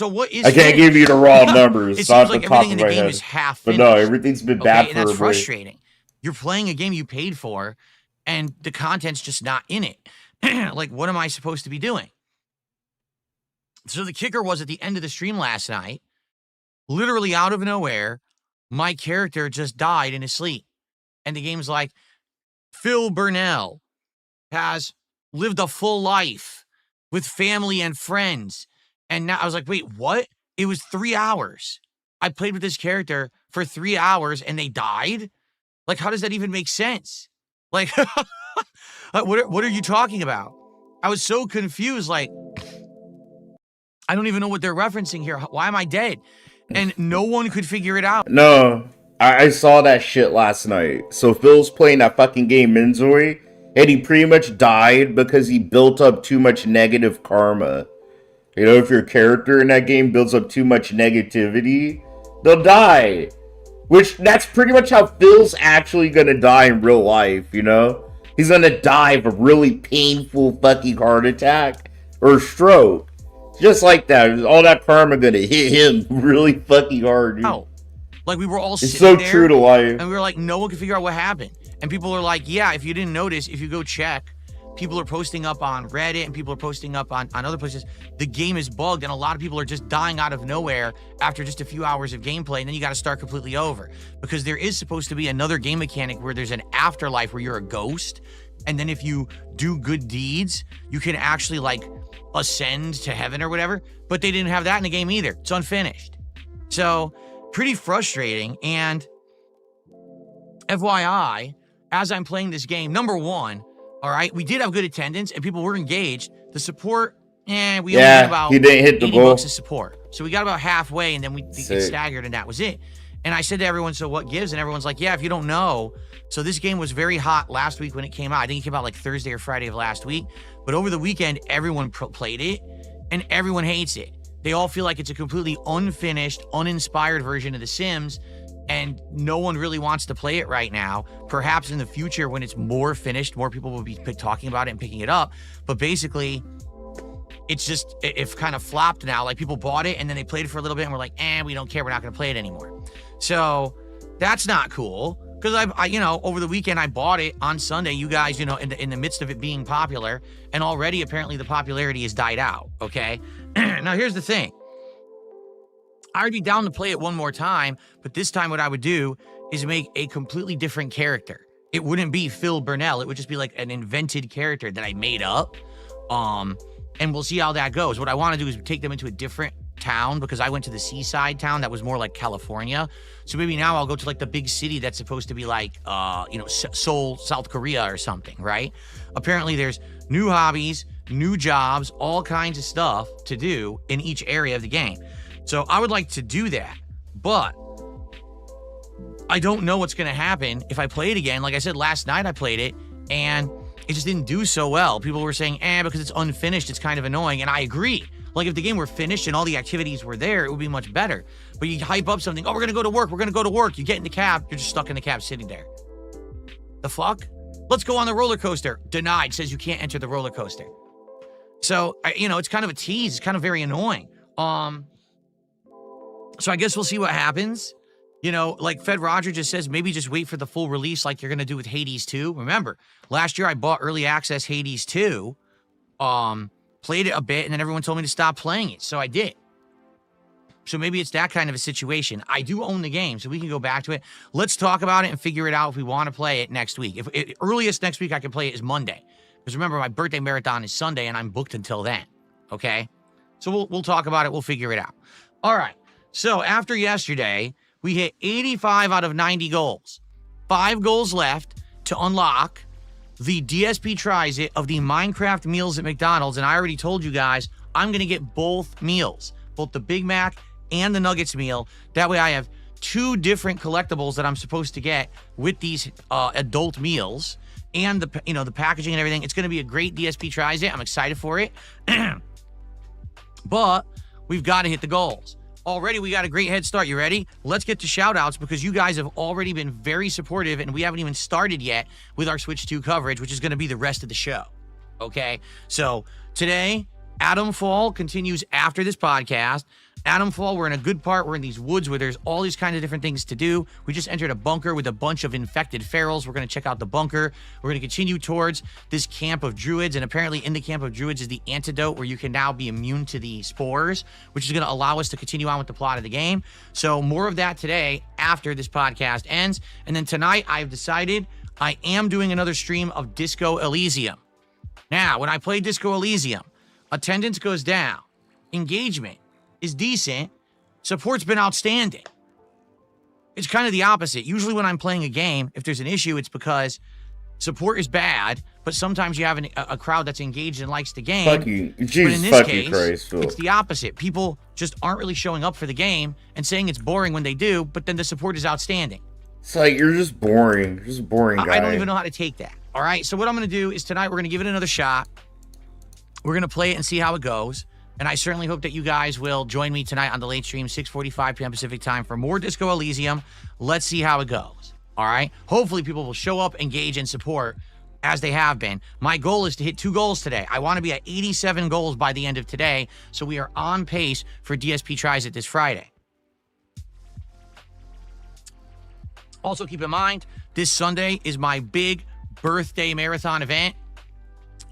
So what is? I can't give you the raw numbers. It seems like everything in the game is half finished. But no, everything's been bad for and that's frustrating. You're playing a game you paid for, and the content's just not in it. Like, what am I supposed to be doing? So the kicker was at the end of the stream last night, literally out of nowhere, my character just died in his sleep. And the game's like, Phil Burnell has lived a full life with family and friends. And now I was like, wait, what? It was 3 hours. I played with this character for 3 hours and they died? Like, how does that even make sense? Like, what are you talking about? I was so confused. Like, I don't even know what they're referencing here. Why am I dead? And no one could figure it out. No, I saw that shit last night. So Phil's playing that fucking game, Minzoy, and he pretty much died because he built up too much negative karma. You know, if your character in that game builds up too much negativity, they'll die. Which, that's pretty much how Phil's actually gonna die in real life, you know? He's gonna die of a really painful fucking heart attack or stroke. Just like that. All that karma gonna hit him really fucking hard, dude. Oh. Like, we were all sitting there. It's so true to life. And we were like, no one can figure out what happened. And people are like, yeah, if you didn't notice, if you go check, people are posting up on Reddit and people are posting up on other places. The game is bugged and a lot of people are just dying out of nowhere after just a few hours of gameplay. And then you got to start completely over because there is supposed to be another game mechanic where there's an afterlife where you're a ghost. And then if you do good deeds, you can actually like ascend to heaven or whatever. But they didn't have that in the game either. It's unfinished. So pretty frustrating. And FYI, as I'm playing this game, number one, all right, we did have good attendance and people were engaged. The support, we only did about he didn't hit the $80 goal. of support. So we got about halfway and then we staggered and that was it. And I said to everyone, so what gives? And everyone's like, yeah, if you don't know. So this game was very hot last week when it came out. I think it came out like Thursday or Friday of last week. But over the weekend, everyone played it and everyone hates it. They all feel like it's a completely unfinished, uninspired version of The Sims. And no one really wants to play it right now. Perhaps in the future when it's more finished, more people will be talking about it and picking it up. But basically, it's kind of flopped now. Like people bought it and then they played it for a little bit and we're like, we don't care. We're not going to play it anymore. So that's not cool. Because I over the weekend, I bought it on Sunday. You guys, in the midst of it being popular. And already, apparently, the popularity has died out. Okay. Now, here's the thing. I'd be down to play it one more time, but this time what I would do is make a completely different character. It wouldn't be Phil Burnell. It would just be like an invented character that I made up. And we'll see how that goes. What I want to do is take them into a different town because I went to the seaside town that was more like California. So maybe now I'll go to like the big city that's supposed to be like, Seoul, South Korea or something, right? Apparently there's new hobbies, new jobs, all kinds of stuff to do in each area of the game. So I would like to do that, but I don't know what's going to happen if I play it again. Like I said, last night I played it and it just didn't do so well. People were saying, because it's unfinished, it's kind of annoying. And I agree. Like if the game were finished and all the activities were there, it would be much better. But you hype up something, we're going to go to work. We're going to go to work. You get in the cab. You're just stuck in the cab sitting there. The fuck? Let's go on the roller coaster. Denied. Says you can't enter the roller coaster. So, it's kind of a tease. It's kind of very annoying. So I guess we'll see what happens. Like Fed Roger just says, maybe just wait for the full release like you're going to do with Hades 2. Remember, last year I bought early access Hades 2, played it a bit, and then everyone told me to stop playing it. So I did. So maybe it's that kind of a situation. I do own the game, so we can go back to it. Let's talk about it and figure it out if we want to play it next week. Earliest next week I can play it is Monday. Because remember, my birthday marathon is Sunday, and I'm booked until then. Okay? So we'll talk about it. We'll figure it out. All right. So after yesterday, we hit 85 out of 90 goals. 5 goals left to unlock the DSP Tries It of the Minecraft meals at McDonald's. And I already told you guys, I'm going to get both meals, both the Big Mac and the Nuggets meal. That way I have 2 different collectibles that I'm supposed to get with these adult meals and the packaging and everything. It's going to be a great DSP Tries It. I'm excited for it. But we've got to hit the goals. Already, we got a great head start. You ready? Let's get to shout-outs because you guys have already been very supportive and we haven't even started yet with our Switch 2 coverage, which is going to be the rest of the show. Okay? So, today, Adam Fall continues after this podcast. Atom Fall, we're in a good part. We're in these woods where there's all these kinds of different things to do. We just entered a bunker with a bunch of infected ferals. We're going to check out the bunker. We're going to continue towards this camp of druids. And apparently in the camp of druids is the antidote where you can now be immune to the spores, which is going to allow us to continue on with the plot of the game. So more of that today after this podcast ends. And then tonight I've decided I am doing another stream of Disco Elysium. Now, when I play Disco Elysium, attendance goes down. Engagement is decent. Support's been outstanding. It's kind of the opposite. Usually when I'm playing a game, if there's an issue, it's because support is bad, but sometimes you have a crowd that's engaged and likes the game. Fuck you. Jesus but in this fucking case, Christ, Phil. it's the opposite. People just aren't really showing up for the game and saying it's boring when they do, but then the support is outstanding. It's like, you're just boring. You're just a boring guy. I don't even know how to take that. All right, so what I'm going to do is tonight we're going to give it another shot. We're going to play it and see how it goes. And I certainly hope that you guys will join me tonight on the late stream, 6:45 p.m. Pacific time for more Disco Elysium. Let's see how it goes. All right? Hopefully people will show up, engage, and support as they have been. My goal is to hit 2 goals today. I want to be at 87 goals by the end of today, so we are on pace for DSP Tries It this Friday. Also, keep in mind, this Sunday is my big birthday marathon event.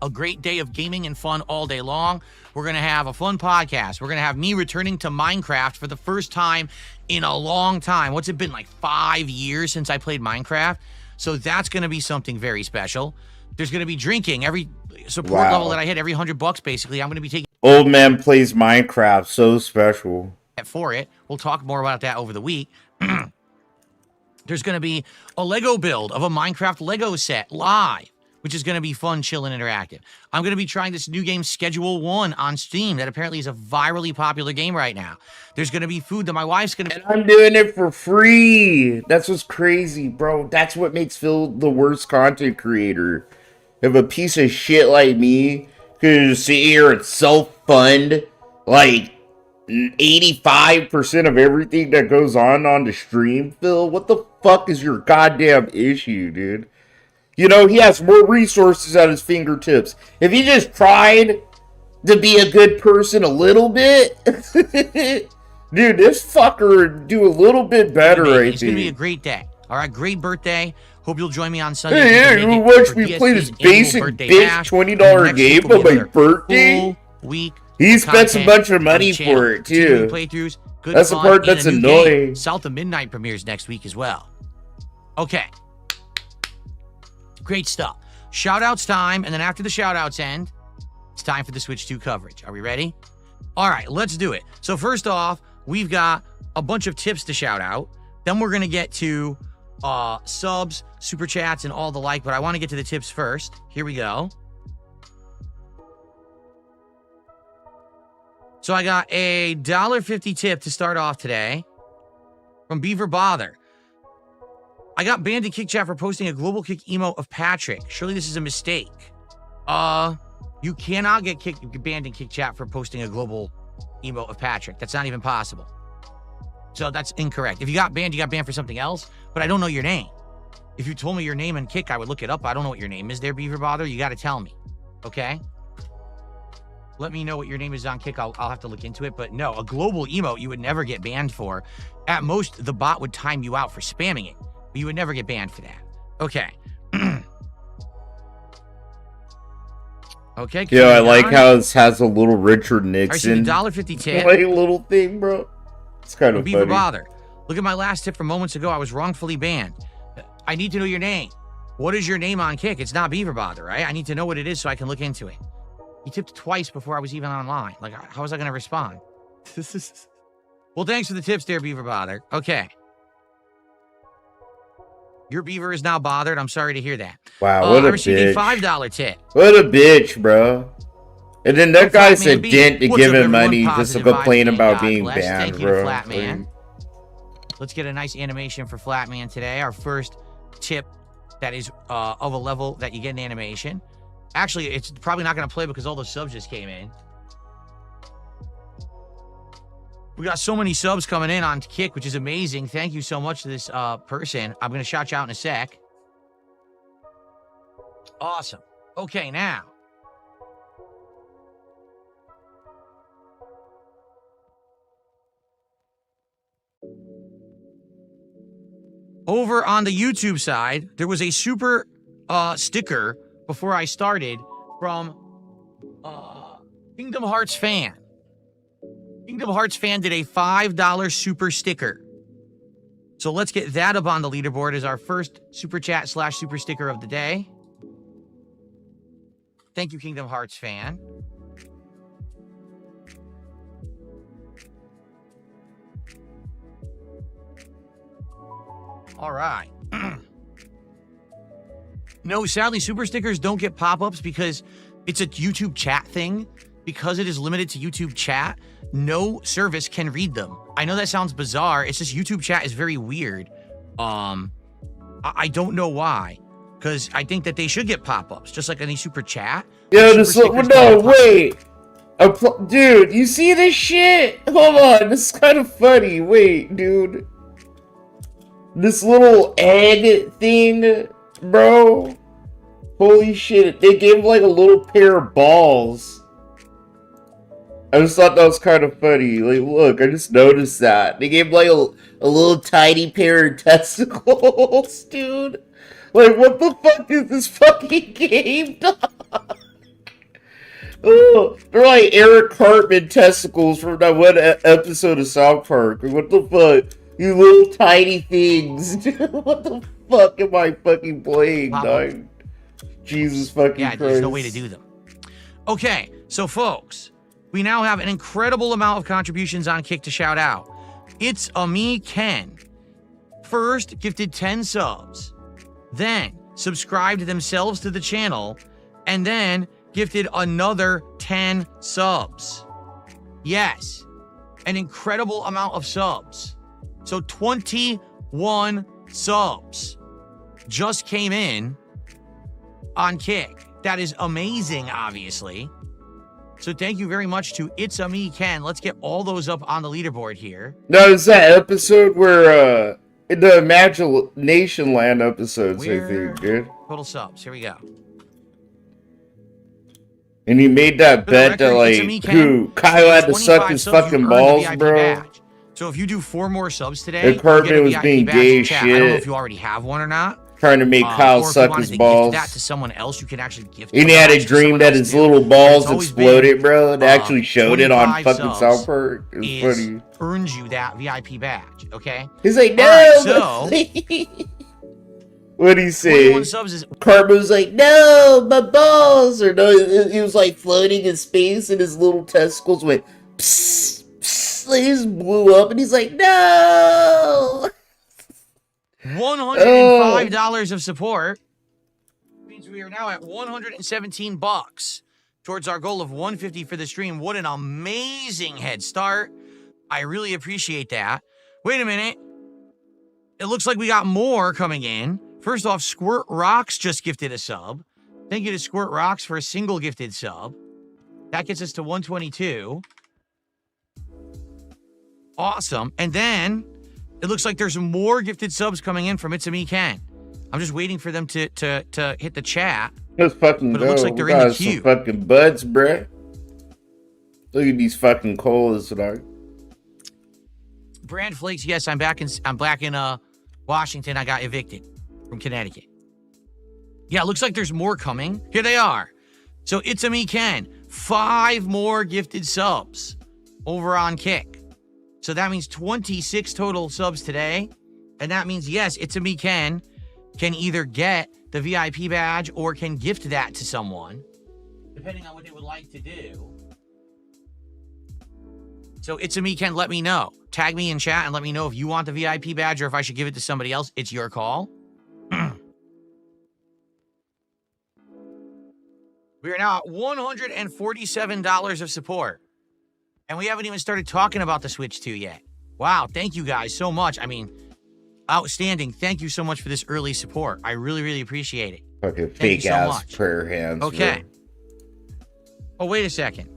A great day of gaming and fun all day long. We're going to have a fun podcast. We're going to have me returning to Minecraft for the first time in a long time. What's it been, like 5 years since I played Minecraft? So that's going to be something very special. There's going to be drinking. Every support level that I hit, every $100 basically, I'm going to be taking. Old man plays Minecraft. So special. For it. We'll talk more about that over the week. There's going to be a Lego build of a Minecraft Lego set live, which is going to be fun, chill, and interactive. I'm going to be trying this new game, Schedule 1, on Steam. That apparently is a virally popular game right now. There's going to be food that my wife's going to... And I'm doing it for free. That's what's crazy, bro. That's what makes Phil the worst content creator. If a piece of shit like me could just sit here and self-fund, like, 85% of everything that goes on the stream, Phil, what the fuck is your goddamn issue, dude? You know, he has more resources at his fingertips. If he just tried to be a good person a little bit, dude, this fucker would do a little bit better, I think. It's going to be a great day. All right, great birthday. Hope you'll join me on Sunday. Hey, you watch me play this basic bitch $20 game on my birthday? Week. He spent a bunch of money for it, too. Playthroughs, good that's the fun, part that's annoying. South of Midnight premieres next week as well. Okay. Great stuff. Shoutouts time, and then after the shoutouts end, it's time for the Switch 2 coverage. Are we ready? All right, let's do it. So first off, we've got a bunch of tips to shout out. Then we're going to get to subs, super chats, and all the like, but I want to get to the tips first. Here we go. So I got a $1.50 tip to start off today from Beaver Bother. I got banned in Kick Chat for posting a global kick emote of Patrick. Surely this is a mistake. You cannot get banned in Kick Chat for posting a global emote of Patrick. That's not even possible. So that's incorrect. If you got banned for something else, but I don't know your name. If you told me your name in Kick, I would look it up. I don't know what your name is there, Beaver Bother. You got to tell me. Okay? Let me know what your name is on Kick. I'll have to look into it. But no, a global emote you would never get banned for. At most, the bot would time you out for spamming it. But you would never get banned for that. Okay. Okay. Yeah, I like how it has a little Richard Nixon. $1.50 tip. Like little thing, bro. It's kind of Beaver funny. Bother. Look at my last tip from moments ago. I was wrongfully banned. I need to know your name. What is your name on Kick? It's not Beaver Bother, right? I need to know what it is so I can look into it. You tipped twice before I was even online. Like, how was I going to respond? Well, thanks for the tips there, Beaver Bother. Okay. Your beaver is now bothered. I'm sorry to hear that. Wow, what a I received bitch. a $5 tip. What a bitch, bro. And then that guy said dent to give him money just to complain about being banned, Thank you, bro. Flatman. Let's get a nice animation for Flatman today. Our first tip that is of a level that you get an animation. Actually, it's probably not going to play because all the subs just came in. We got so many subs coming in on Kick, which is amazing. Thank you so much to this person. I'm going to shout you out in a sec. Awesome. Okay, now. Over on the YouTube side, there was a super sticker before I started from Kingdom Hearts fan. Kingdom Hearts fan did a $5 super sticker. So let's get that up on the leaderboard as our first super chat / super sticker of the day. Thank you, Kingdom Hearts fan. All right. No, sadly, super stickers don't get pop-ups because it's a YouTube chat thing. Because it is limited to YouTube chat, no service can read them. I know that sounds bizarre. It's just YouTube chat is very weird. I don't know why. Because I think that they should get pop-ups, just like any super chat. Yo, wait. Dude, you see this shit? Hold on, this is kind of funny. Wait, dude. This little egg thing, bro. Holy shit, they gave like a little pair of balls. I just thought that was kind of funny. Like, look, I just noticed that. They gave like a little tiny pair of testicles, dude. Like, what the fuck is this fucking game, dog? Oh, they're like Eric Cartman testicles from that one episode of South Park. What the fuck? You little tiny things. What the fuck am I fucking playing, dog? Jesus fucking Christ. There's no way to do them. Okay, so folks, we now have an incredible amount of contributions on Kick to shout out. It's a me, Ken. First, gifted 10 subs. Then, subscribed themselves to the channel. And then, gifted another 10 subs. Yes, an incredible amount of subs. So 21 subs just came in on Kick. That is amazing, obviously. So thank you very much to It's a Me, Ken. Let's get all those up on the leaderboard here. Now, is that episode where, in the Imagination Land episodes, I think, dude? Total subs. Here we go. And he made that bet that, like, Kyle had to suck his fucking balls, bro. Badge. So if you do 4 more subs today, and Cartman was being gay as shit. I don't know if you already have one or not. Trying to make Kyle suck his balls. That to someone else, you can actually gift. And he had a dream that his little balls exploded, bro. They actually showed it on fucking South Park. It was funny. Earns you that VIP badge, okay? He's like, no. Right, so what did he say? Cartman was like, no, my balls. Or no, he was like floating in space, and his little testicles went psst, psst. Like, he just blew up, and he's like, no. $105 of support means we are now at $117 towards our goal of $150 for the stream. What an amazing head start. I really appreciate that. Wait a minute. It looks like we got more coming in. First off, Squirt Rocks just gifted a sub. Thank you to Squirt Rocks for a single gifted sub. That gets us to 122. Awesome. And then it looks like there's more gifted subs coming in from It's a Me, Ken. I'm just waiting for them to hit the chat. Let's fucking but go. It looks like they're in the queue. Some fucking buds, bruh. Look at these fucking colas tonight. Brand Flakes, yes, I'm back in Washington. I got evicted from Connecticut. Yeah, it looks like there's more coming. Here they are. So It's a Me, Ken. 5 more gifted subs over on Kick. So that means 26 total subs today. And that means, yes, It's a Me, Ken can either get the VIP badge or can gift that to someone, depending on what they would like to do. So It's a Me, Ken, let me know. Tag me in chat and let me know if you want the VIP badge or if I should give it to somebody else. It's your call. We are now at $147 of support. And we haven't even started talking about the Switch 2 yet. Wow, thank you guys so much. I mean, outstanding. Thank you so much for this early support. I really, really appreciate it. Fucking fake ass prayer hands. Okay. Bro. Oh, wait a second.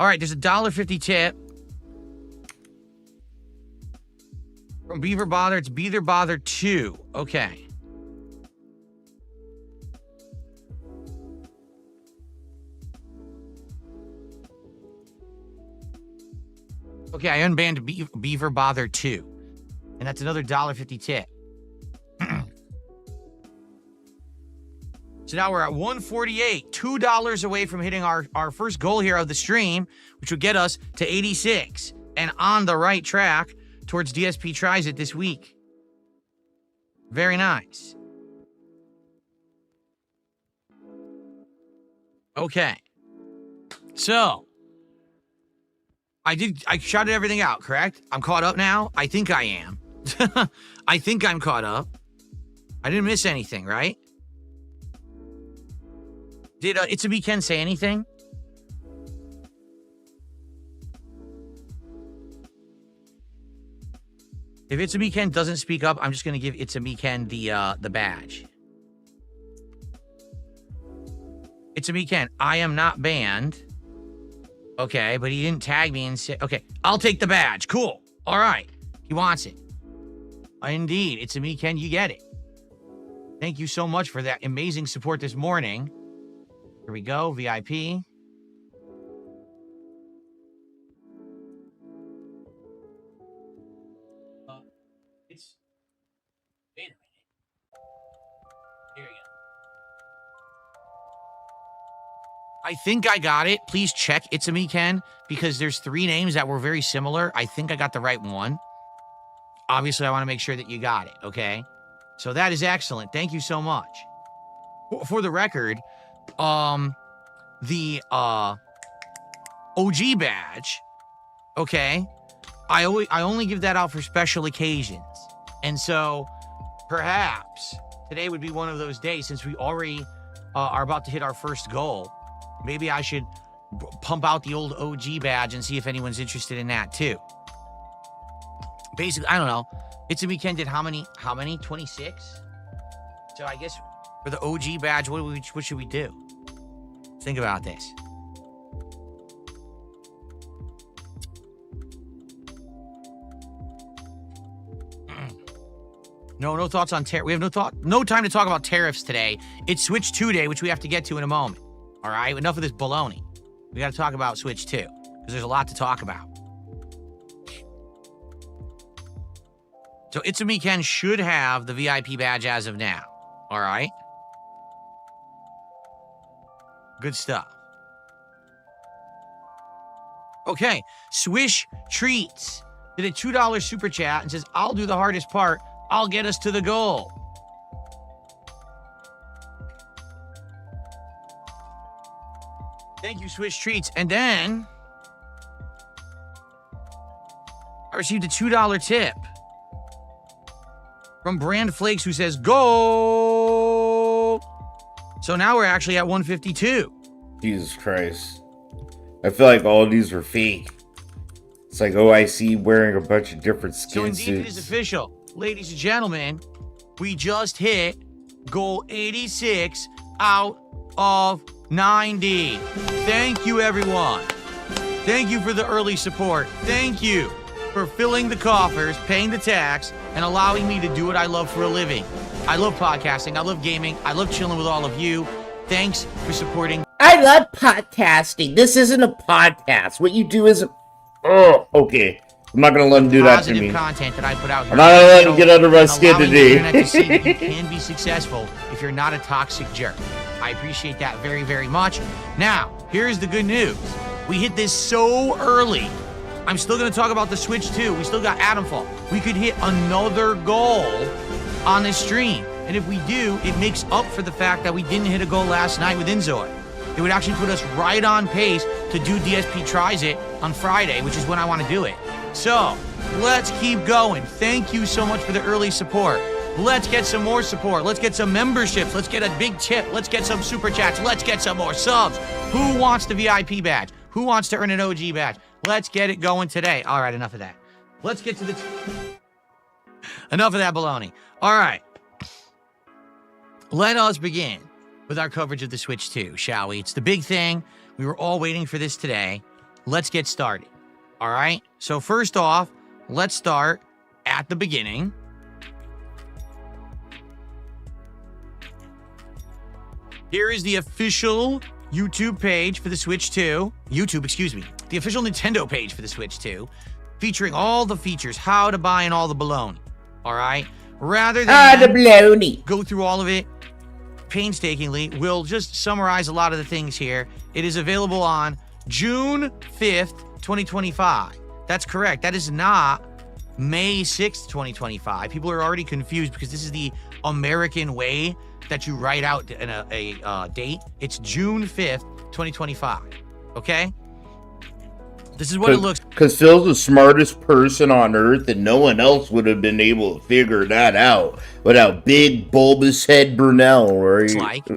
All right, there's a $1.50 tip. From Beaver Bother, it's Beaver Bother 2. Okay. Okay, I unbanned Beaver Bother 2. And that's another $1.50 tip. So now we're at 148, $2 away from hitting our first goal here of the stream, which would get us to 86 and on the right track towards DSP Tries It this week. Very nice. Okay. So, I shouted everything out, correct? I'm caught up now? I think I am. I think I'm caught up. I didn't miss anything, right? Did It's a Weekend say anything? If It's a Weekend doesn't speak up, I'm just going to give It's a Weekend the badge. It's a Weekend. I am not banned. Okay, but he didn't tag me and say, okay, I'll take the badge. Cool. All right. He wants it. Indeed. It's a Weekend. You get it. Thank you so much for that amazing support this morning. Here we go, VIP. Wait a minute. Here we go. I think I got it. Please check It's a Me Ken, because there's 3 names that were very similar. I think I got the right one. Obviously, I want to make sure that you got it, okay? So that is excellent. Thank you so much. For the record, the OG badge, okay, I only give that out for special occasions. And so perhaps today would be one of those days, since we already are about to hit our first goal. Maybe I should pump out the old OG badge and see if anyone's interested in that too. Basically, I don't know. It's a Weekend did how many? 26? So I guess for the OG badge, what should we do? Think about this. No thoughts on tariff. We have no time to talk about tariffs today. It's Switch 2 day, which we have to get to in a moment. All right, enough of this baloney. We got to talk about Switch 2 because there's a lot to talk about. So It's a Me Ken should have the VIP badge as of now. All right. Good stuff. Okay, Swish Treats did a $2 super chat and says, I'll do the hardest part. I'll get us to the goal. Thank you, Swish Treats. And then I received a $2 tip from Brand Flakes, who says, go. So now we're actually at 152. Jesus Christ. I feel like all of these were fake. It's like OIC wearing a bunch of different skin suits. So indeed it is official. Ladies and gentlemen, we just hit goal 86 out of 90. Thank you, everyone. Thank you for the early support. Thank you for filling the coffers, paying the tax, and allowing me to do what I love for a living. I love podcasting. I love gaming. I love chilling with all of you. Thanks for supporting. I love podcasting. This isn't a podcast. What you do isn't... Oh, okay. I'm not going to let him do that to me. Positive content that I put out here. I'm not going to let him get under my skin today. The internet to see that you can be successful if you're not a toxic jerk. I appreciate that very, very much. Now, here's the good news. We hit this so early. I'm still going to talk about the Switch 2. We still got Adamfall. We could hit another goal on this stream. And if we do, it makes up for the fact that we didn't hit a goal last night with Inzoid. It would actually put us right on pace to do DSP Tries It on Friday, which is when I want to do it. So, let's keep going. Thank you so much for the early support. Let's get some more support. Let's get some memberships. Let's get a big tip. Let's get some super chats. Let's get some more subs. Who wants the VIP badge? Who wants to earn an OG badge? Let's get it going today. All right, enough of that. Let's get to the... Enough of that baloney. All right. Let us begin with our coverage of the Switch 2, shall we? It's the big thing. We were all waiting for this today. Let's get started. All right? So first off, let's start at the beginning. Here is the official YouTube page for the Switch 2. The official Nintendo page for the Switch 2, featuring all the features, how to buy, and all the baloney. All right? Rather than the baloney. go through all of it, painstakingly. We'll just summarize a lot of the things here. It is available on June 5th, 2025. That's correct. That is not May 6th, 2025. People are already confused because this is the American way that you write out a date. It's June 5th, 2025. Okay? This is what it looks like. Because Phil's the smartest person on earth, and no one else would have been able to figure that out without big bulbous head Brunel, right? It's like,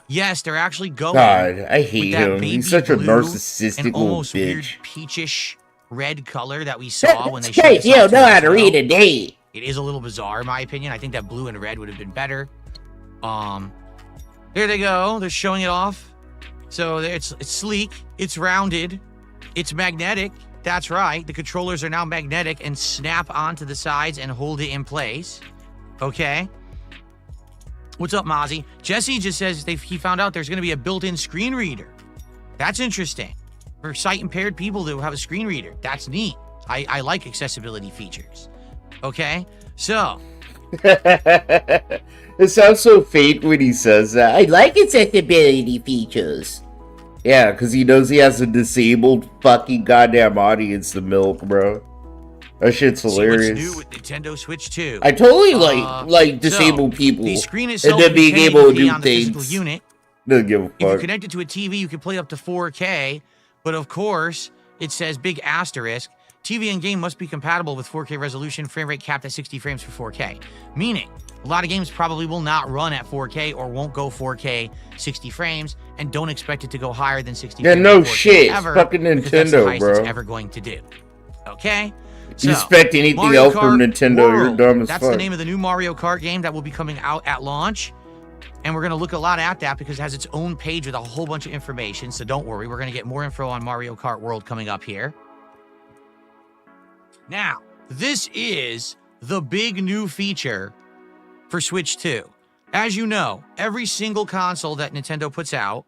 yes, they're actually going. God, I hate him. He's such a narcissistic and little almost bitch. weird peachish red color that we saw when they showed Hey, us you don't know how to read a date. It is a little bizarre, in my opinion. I think that blue and red would have been better. There they go. They're showing it off. So it's sleek. It's rounded. It's magnetic. That's right. The controllers are now magnetic and snap onto the sides and hold it in place. Okay. What's up, Mozzie? Jesse just says he found out there's going to be a built-in screen reader. That's interesting. For sight-impaired people to have a screen reader. That's neat. I like accessibility features. Okay? So. It sounds so fake when he says that. I like accessibility features. Yeah, because he knows he has a disabled fucking goddamn audience to milk, bro. That shit's hilarious. What's new with Nintendo Switch 2? I totally like disabled people. The screen itself and then being able to do things. Unit. Doesn't give a fuck. If you connect it to a TV, you can play up to 4K. But of course, it says big asterisk. TV and game must be compatible with 4K resolution, frame rate capped at 60 frames for 4K. Meaning, a lot of games probably will not run at 4K or won't go 4K 60 frames and don't expect it to go higher than 60 frames. Yeah, no shit. Fucking Nintendo, that's the highest bro. It's ever going to do. Okay? So, you expect anything Mario else Kart from Nintendo, World. you're dumb as That's fuck. the name of the new Mario Kart game that will be coming out at launch. And we're going to look a lot at that because it has its own page with a whole bunch of information. So don't worry. We're going to get more info on Mario Kart World coming up here. Now, this is the big new feature for Switch 2. As you know, every single console that Nintendo puts out,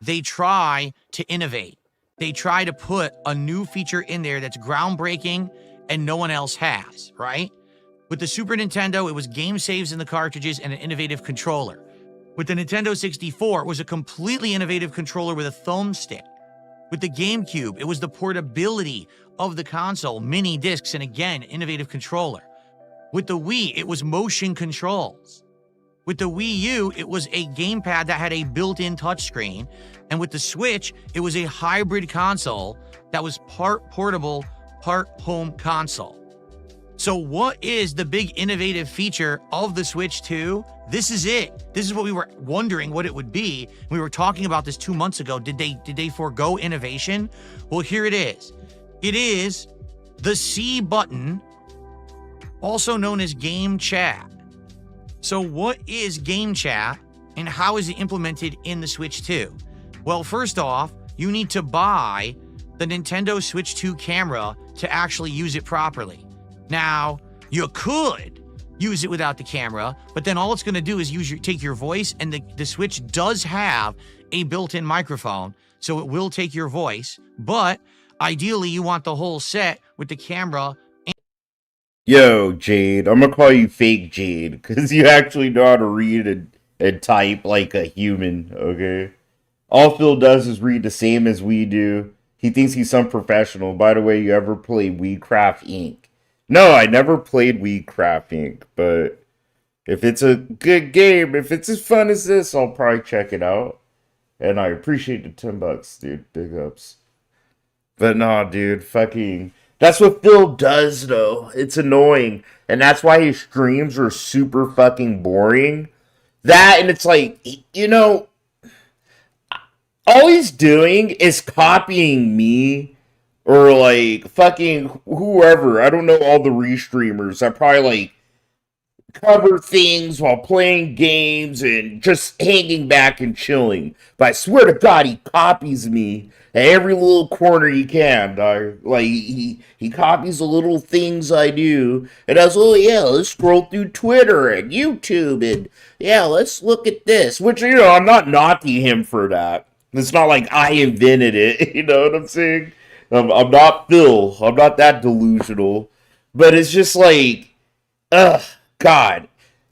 they try to innovate. They try to put a new feature in there that's groundbreaking and no one else has, right? With the Super Nintendo, it was game saves in the cartridges and an innovative controller. With the Nintendo 64, it was a completely innovative controller with a thumbstick. With the GameCube, it was the portability of the console, mini discs, and again, innovative controller. With the Wii, it was motion controls. With the Wii U, it was a gamepad that had a built-in touchscreen. And with the Switch, it was a hybrid console that was part portable, part home console. So what is the big innovative feature of the Switch 2? This is it. This is what we were wondering what it would be. We were talking about this 2 months ago. Did they forego innovation? Well, here it is. It is the C button, also known as Game Chat. So what is Game Chat and how is it implemented in the Switch 2? Well, first off, you need to buy the Nintendo Switch 2 camera to actually use it properly. Now, you could use it without the camera, but then all it's going to do is take your voice, and the Switch does have a built-in microphone, so it will take your voice, but ideally you want the whole set with the camera. Yo, Jade, I'm gonna call you fake Jade, because you actually know how to read and type like a human, okay? All Phil does is read the same as we do. He thinks he's some professional. By the way, you ever play WeCraft Inc.? No, I never played WeCraft Inc., but if it's a good game, if it's as fun as this, I'll probably check it out. And I appreciate the $10, dude. Big ups. But nah, dude, fucking... That's what Phil does, though. It's annoying. And that's why his streams are super fucking boring. That, and it's like, you know... All he's doing is copying me... Or, like, fucking whoever. I don't know all the restreamers. I probably, like, cover things while playing games and just hanging back and chilling. But I swear to God, he copies me at every little corner he can, dog. Like, he copies the little things I do. And I was, oh, yeah, let's scroll through Twitter and YouTube. And, yeah, let's look at this. Which, you know, I'm not knocking him for that. It's not like I invented it. You know what I'm saying? I'm not Phil. I'm not that delusional. But it's just like, God.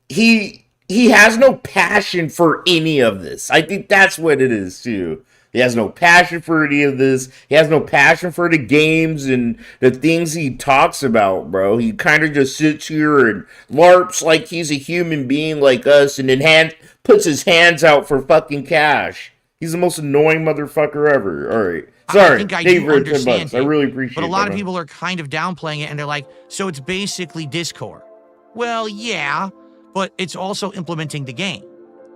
He he has no passion for any of this. I think that's what it is too. He has no passion for any of this. He has no passion for the games and the things he talks about, bro. He kind of just sits here and larps like he's a human being like us, and then puts his hands out for fucking cash. He's the most annoying motherfucker ever. All right. Sorry, I think I do understand I really appreciate it. But a lot of people are kind of downplaying it, and they're like, so it's basically Discord. Well, yeah, but it's also implementing the game.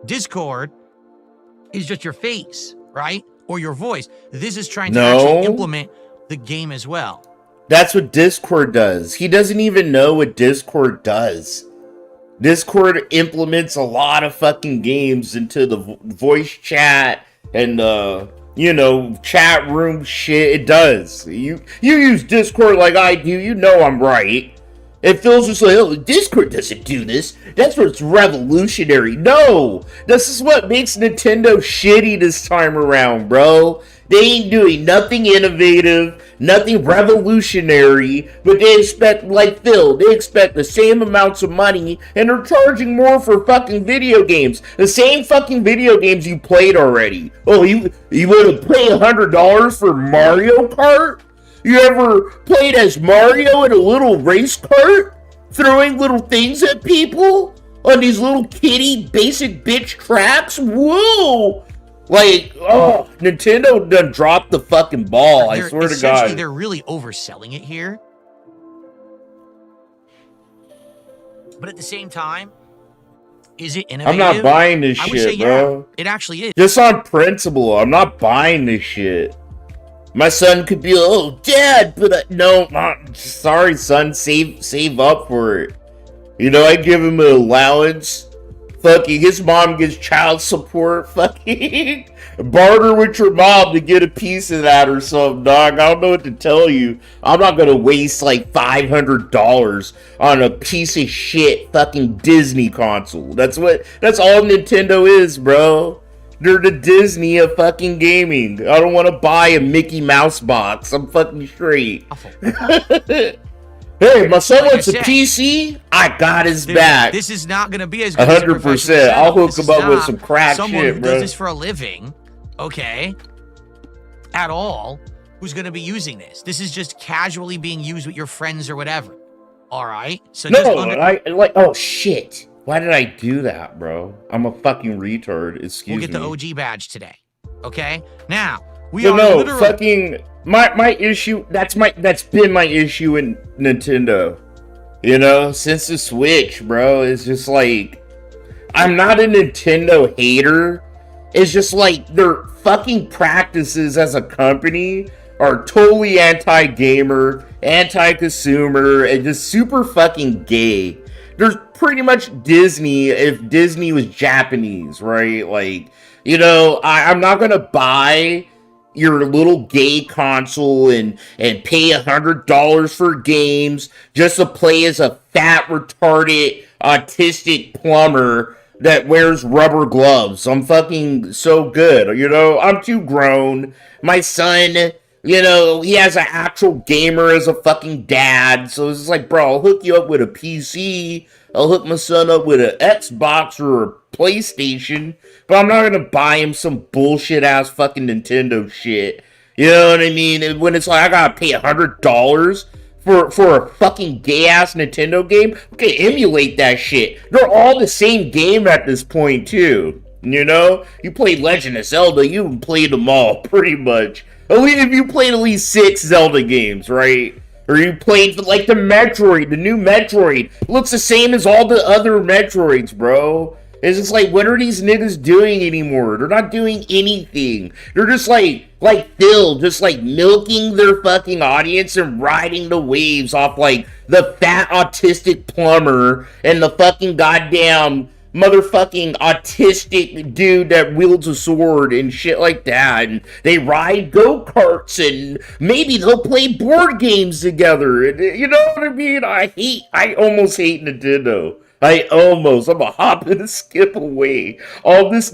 Discord is just your face, right? Or your voice. This is trying to actually implement the game as well. That's what Discord does. He doesn't even know what Discord does. Discord implements a lot of fucking games into the voice chat and chat room shit. It does. You use Discord like I do. You know I'm right. It feels just like, oh, Discord doesn't do this. That's what's revolutionary. No, this is what makes Nintendo shitty this time around, bro. They ain't doing nothing innovative, nothing revolutionary, but they expect, like Phil, they expect the same amounts of money, and they're charging more for fucking video games. The same fucking video games you played already. Oh, you want to pay $100 for Mario Kart? You ever played as Mario in a little race cart? Throwing little things at people? On these little kitty basic bitch tracks? Whoa! Like, oh, Nintendo done dropped the fucking ball, I swear to God. They're really overselling it here. But at the same time, is it innovative? I'm not buying this shit, bro. Yeah, it actually is. Just on principle, I'm not buying this shit. My son could be, oh, Dad, but no, sorry, son, save up for it. You know, I give him an allowance. Fucking, his mom gets child support. Fucking, barter with your mom to get a piece of that or something, dog. I don't know what to tell you. I'm not gonna waste like $500 on a piece of shit fucking Disney console. That's all Nintendo is, bro. They're the Disney of fucking gaming. I don't want to buy a Mickey Mouse box. I'm fucking straight. Hey, my son wants a PC. I got his back. This is not going to be as good as 100%. I'll hook him up with some crack shit, bro. Someone who does this for a living, okay, at all, who's going to be using this. This is just casually being used with your friends or whatever. All right? So oh, shit. Why did I do that, bro? I'm a fucking retard. Excuse me. We'll get the OG badge today. Okay? Now, fucking my issue, that's been my issue in Nintendo. You know, since the Switch, bro. It's just like, I'm not a Nintendo hater. It's just like their fucking practices as a company are totally anti-gamer, anti-consumer, and just super fucking gay. There's pretty much Disney if Disney was Japanese, right? Like, you know, I'm not gonna buy your little gay console and pay $100 for games just to play as a fat, retarded, autistic plumber that wears rubber gloves. I'm fucking so good, you know? I'm too grown. My son, you know, he has an actual gamer as a fucking dad. So it's just like, bro, I'll hook you up with a PC. I'll hook my son up with an Xbox or a PlayStation. But I'm not going to buy him some bullshit ass fucking Nintendo shit. You know what I mean? And when it's like, I got to pay $100 for a fucking gay ass Nintendo game. Okay, emulate that shit. They're all the same game at this point, too. You know? You played Legend of Zelda, you played them all, pretty much. At least if you played at least 6 Zelda games, right? Or you played, like, the new Metroid. It looks the same as all the other Metroids, bro. It's just like, what are these niggas doing anymore? They're not doing anything. They're just like Phil, just like milking their fucking audience and riding the waves off, like, the fat autistic plumber and the fucking goddamn motherfucking autistic dude that wields a sword and shit like that, and they ride go-karts and maybe they'll play board games together, and you know what I mean? I almost hate Nintendo. I'm a hop and a skip away. All this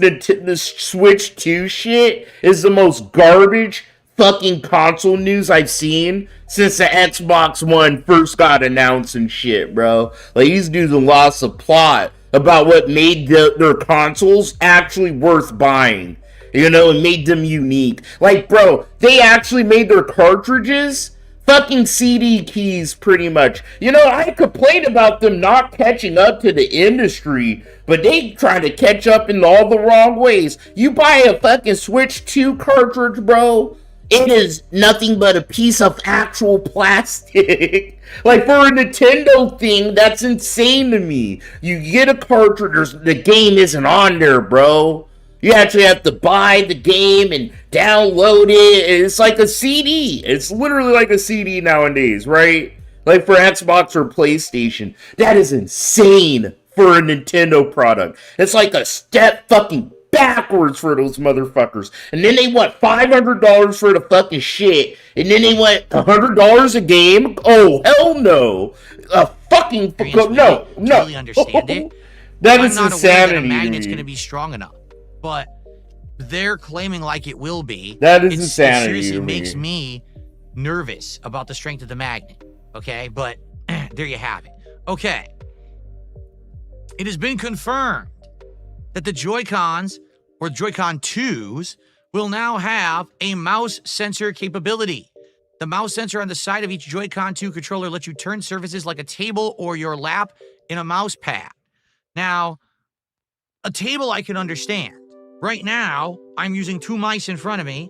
Switch 2 shit is the most garbage fucking console news I've seen since the Xbox One first got announced and shit, bro. Like, these dudes have lost the plot. about what made their consoles actually worth buying. You know, and made them unique. Like, bro, they actually made their cartridges fucking CD keys, pretty much. You know, I complain about them not catching up to the industry, but they trying to catch up in all the wrong ways. You buy a fucking Switch 2 cartridge, bro, it is nothing but a piece of actual plastic. Like, for a Nintendo thing, that's insane to me. You get a cartridge, the game isn't on there, bro. You actually have to buy the game and download it. It's like a CD. It's literally like a CD nowadays, right? Like for Xbox or PlayStation. That is insane for a Nintendo product. It's like a step fucking backwards for those motherfuckers. And then they want $500 for the fucking shit. And then they want $100 a game. Oh, hell no. No. Totally understand it. That is insanity. I'm not aware that a magnet's going to be strong enough. But they're claiming like it will be. That is insanity. It seriously makes me nervous about the strength of the magnet. Okay, but there you have it. Okay. It has been confirmed that the Joy-Cons, or Joy-Con 2s, will now have a mouse sensor capability. The mouse sensor on the side of each Joy-Con 2 controller lets you turn surfaces like a table or your lap in a mouse pad. Now, a table I can understand. Right now, I'm using two mice in front of me,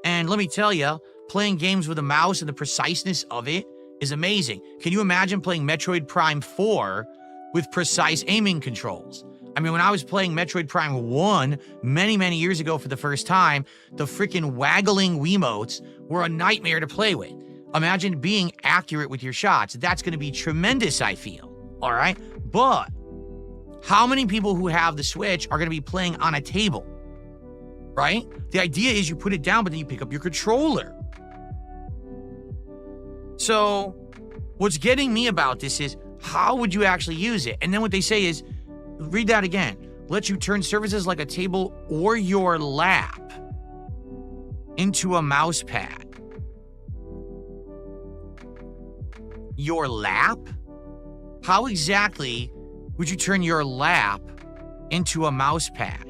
and let me tell you, playing games with a mouse and the preciseness of it is amazing. Can you imagine playing Metroid Prime 4 with precise aiming controls? I mean, when I was playing Metroid Prime 1 many, many years ago for the first time, the freaking waggling Wiimotes were a nightmare to play with. Imagine being accurate with your shots. That's going to be tremendous, I feel. All right? But how many people who have the Switch are going to be playing on a table, right? The idea is you put it down, but then you pick up your controller. So what's getting me about this is, how would you actually use it? And then what they say is, read that again, let you turn surfaces like a table or your lap into a mouse pad. Your lap? How exactly would you turn your lap into a mouse pad?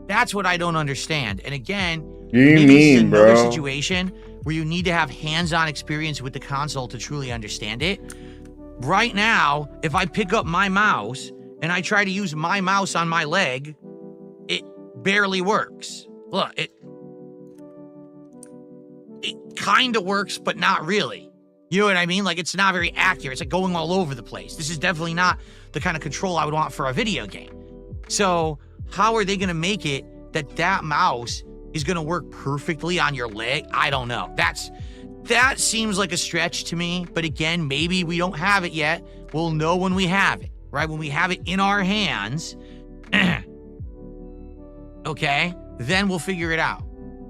That's what I don't understand. And again, maybe this is another situation where you need to have hands-on experience with the console to truly understand it. Right now, if I pick up my mouse and I try to use my mouse on my leg, it barely works. Look, it kind of works, but not really. You know what I mean? Like, it's not very accurate. It's like going all over the place. This is definitely not the kind of control I would want for a video game. So how are they going to make it that mouse is going to work perfectly on your leg? I don't know. That seems like a stretch to me. But again, maybe we don't have it yet. We'll know when we have it, right? When we have it in our hands, okay, then we'll figure it out.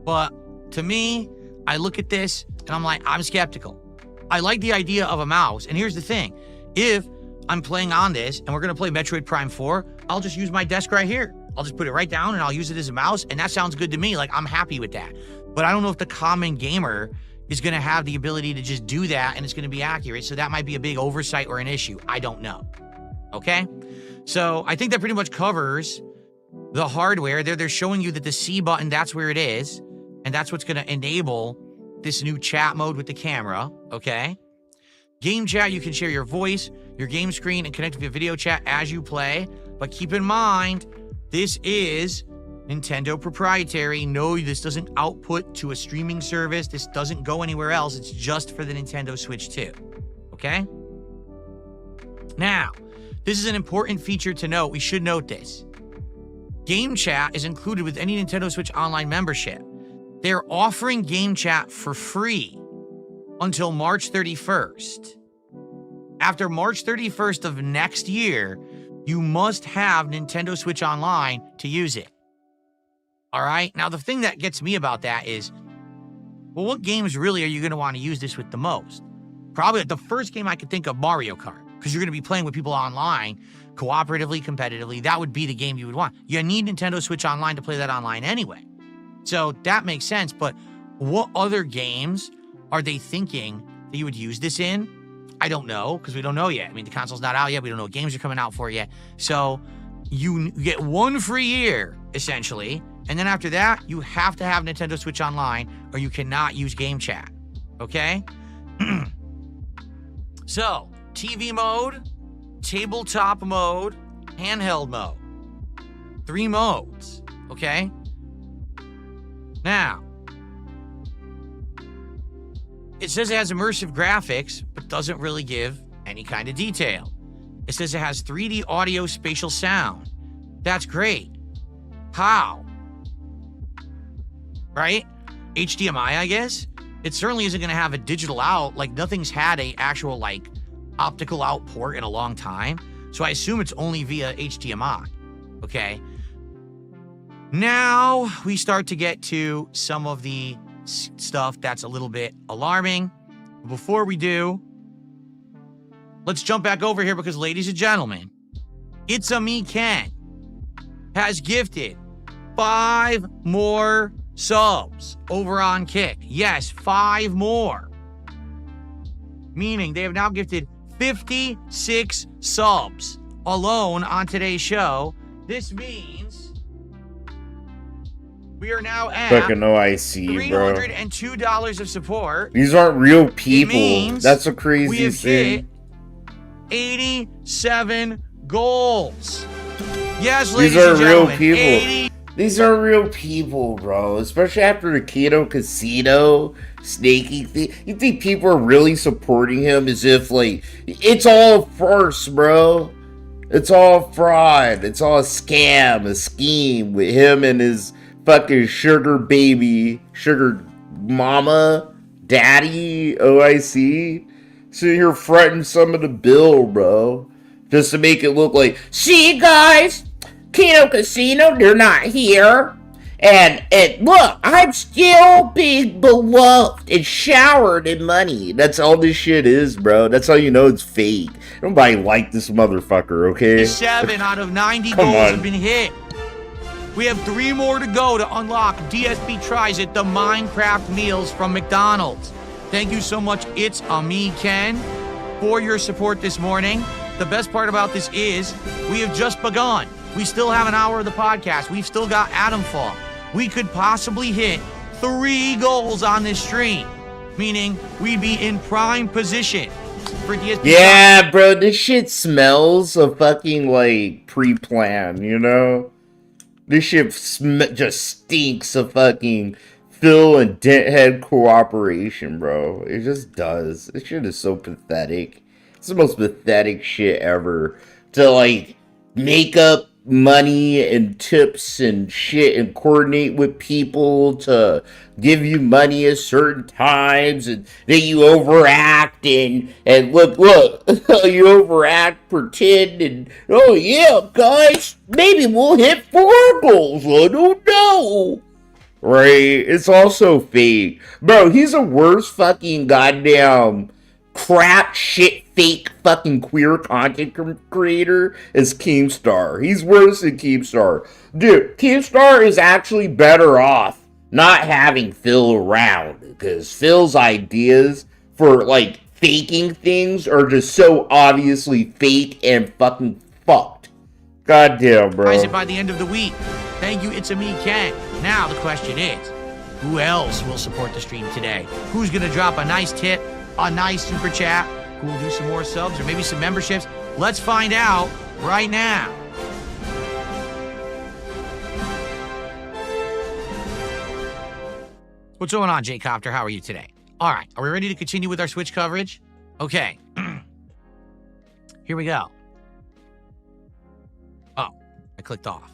But to me, I look at this and I'm like, I'm skeptical. I like the idea of a mouse. And here's the thing. If I'm playing on this and we're going to play Metroid Prime 4, I'll just use my desk right here. I'll just put it right down and I'll use it as a mouse. And that sounds good to me. Like, I'm happy with that. But I don't know if the common gamer is going to have the ability to just do that and it's going to be accurate. So that might be a big oversight or an issue. I don't know. Okay? So I think that pretty much covers the hardware. They're showing you that the C button, that's where it is. And that's what's going to enable this new chat mode with the camera, okay? Game chat, you can share your voice, your game screen, and connect with your video chat as you play. But keep in mind, this is Nintendo proprietary. No, this doesn't output to a streaming service. This doesn't go anywhere else. It's just for the Nintendo Switch 2, okay? Now, this is an important feature to note. We should note this. Game chat is included with any Nintendo Switch Online membership. They're offering game chat for free until March 31st. After March 31st of next year, you must have Nintendo Switch Online to use it. All right? Now, the thing that gets me about that is, well, what games really are you going to want to use this with the most? Probably the first game I could think of, Mario Kart, because you're going to be playing with people online, cooperatively, competitively. That would be the game you would want. You need Nintendo Switch Online to play that online anyway. So that makes sense, but what other games are they thinking that you would use this in? I don't know, because we don't know yet. I mean, the console's not out yet. We don't know what games are coming out for yet. So you get 1 free year, essentially. And then after that, you have to have Nintendo Switch Online or you cannot use Game Chat. Okay? So, TV mode, tabletop mode, handheld mode. 3 modes. Okay? Now, it says it has immersive graphics, but doesn't really give any kind of detail. It says it has 3D audio spatial sound. That's great. How? Right? HDMI, I guess? It certainly isn't going to have a digital out. Like, nothing's had a actual, like, optical out port in a long time. So I assume it's only via HDMI. Okay? Now we start to get to some of the stuff that's a little bit alarming. Before we do, let's jump back over here because, ladies and gentlemen, It's a Me Ken has gifted 5 more subs over on Kick. Yes, 5 more. Meaning they have now gifted 56 subs alone on today's show. This means we are now at fucking OIC, bro. $302 of support. These aren't real people. That's a crazy thing. 87 goals. Yes, ladies and and gentlemen. These are real people. These are real people, bro. Especially after the Keto Casino snaking thing. You think people are really supporting him as if, like, it's all a farce, bro. It's all fraud. It's all a scam, a scheme with him and his fucking sugar baby, sugar mama, daddy, OIC. So you're fronting some of the bill, bro. Just to make it look like, see, guys, Kino Casino, they're not here. And look, I'm still being beloved and showered in money. That's all this shit is, bro. That's how you know it's fake. Nobody like this motherfucker, okay? 7 out of 90 goals have been hit. We have 3 more to go to unlock DSP Tries It, the Minecraft meals from McDonald's. Thank you so much, It's a Me Ken, for your support this morning. The best part about this is we have just begun. We still have an hour of the podcast. We've still got Adam Fall. We could possibly hit 3 goals on this stream, meaning we'd be in prime position for DSP. Yeah, bro, this shit smells of fucking, like, pre-plan, you know? This shit just stinks of fucking Phil and Denthead cooperation, bro. It just does. This shit is so pathetic. It's the most pathetic shit ever. To, like, make up money and tips and shit and coordinate with people to give you money at certain times, and then you overact and look, you overact, pretend, and oh yeah, guys, maybe we'll hit 4 goals, I don't know. Right? It's also fake. Bro, he's a worse fucking goddamn crap shit fake fucking queer content creator as Keemstar. He's worse than Keemstar. Dude, Keemstar is actually better off not having Phil around, because Phil's ideas for, like, faking things are just so obviously fake and fucking fucked. Goddamn, bro. Is it by the end of the week? Thank you, It's a Me Ken. Now the question is, who else will support the stream today? Who's gonna drop a nice tip, a nice super chat? Who will do some more subs or maybe some memberships? Let's find out right now. What's going on, Jay Copter? How are you today? All right, are we ready to continue with our Switch coverage? Okay. Here we go. Oh, I clicked off.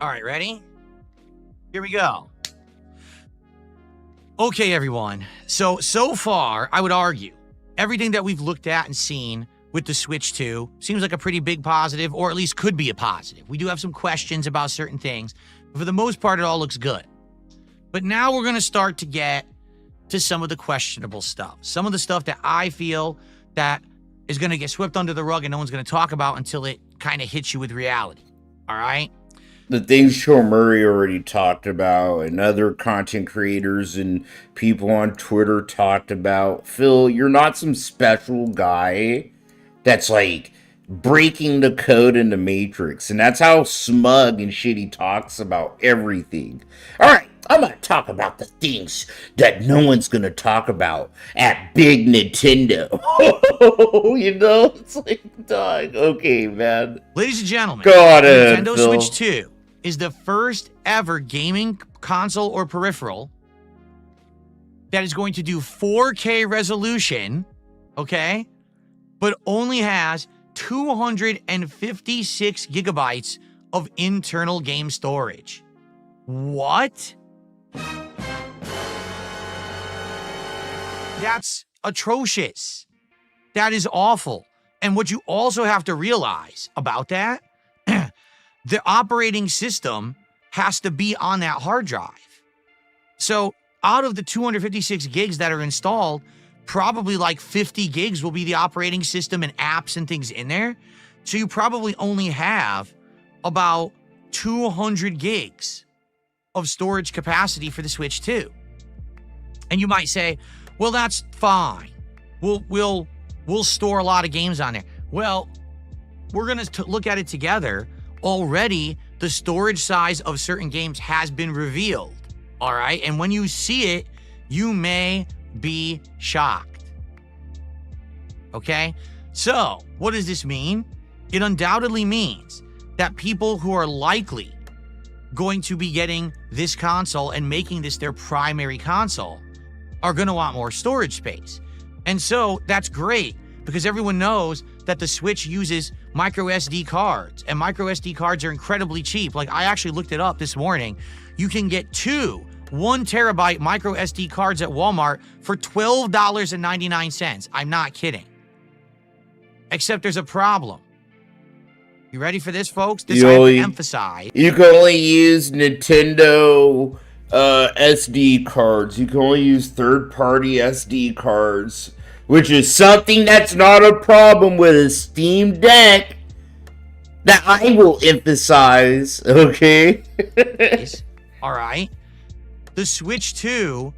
All right, ready? Here we go. Okay, everyone. So far, I would argue, everything that we've looked at and seen with the Switch 2 seems like a pretty big positive, or at least could be a positive. We do have some questions about certain things, but for the most part, it all looks good. But now we're going to start to get to some of the questionable stuff. Some of the stuff that I feel that is going to get swept under the rug and no one's going to talk about until it kind of hits you with reality. All right? the things Joe Murray already talked about and other content creators and people on Twitter talked about. Phil, you're not some special guy that's like breaking the code in the Matrix. And that's how smug and shit he talks about everything. All right, I'm going to talk about the things that no one's going to talk about at Big Nintendo. You know, it's like, dog, okay, man. Ladies and gentlemen, God, Nintendo Phil. Switch 2 is the first ever gaming console or peripheral that is going to do 4K resolution, okay, but only has 256 gigabytes of internal game storage. What? That's atrocious. That is awful. And what you also have to realize about that, the operating system has to be on that hard drive. So out of the 256 gigs that are installed, probably like 50 gigs will be the operating system and apps and things in there. So you probably only have about 200 gigs of storage capacity for the Switch 2. And you might say, well, that's fine. We'll store a lot of games on there. Well, we're going to look at it together. Already, the storage size of certain games has been revealed. All right. And when you see it, you may be shocked. Okay. So what does this mean? It undoubtedly means that people who are likely going to be getting this console and making this their primary console are going to want more storage space. And so that's great because everyone knows that the Switch uses micro SD cards, and micro SD cards are incredibly cheap. Like, I actually looked it up this morning. You can get two 1 terabyte micro SD cards at Walmart for $12.99. I'm not kidding. Except there's a problem. You ready for this, folks? This I have to emphasize. You can only use Nintendo SD cards. You can only use third-party SD cards, which is something that's not a problem with a Steam Deck that I will emphasize, okay? All right. The Switch 2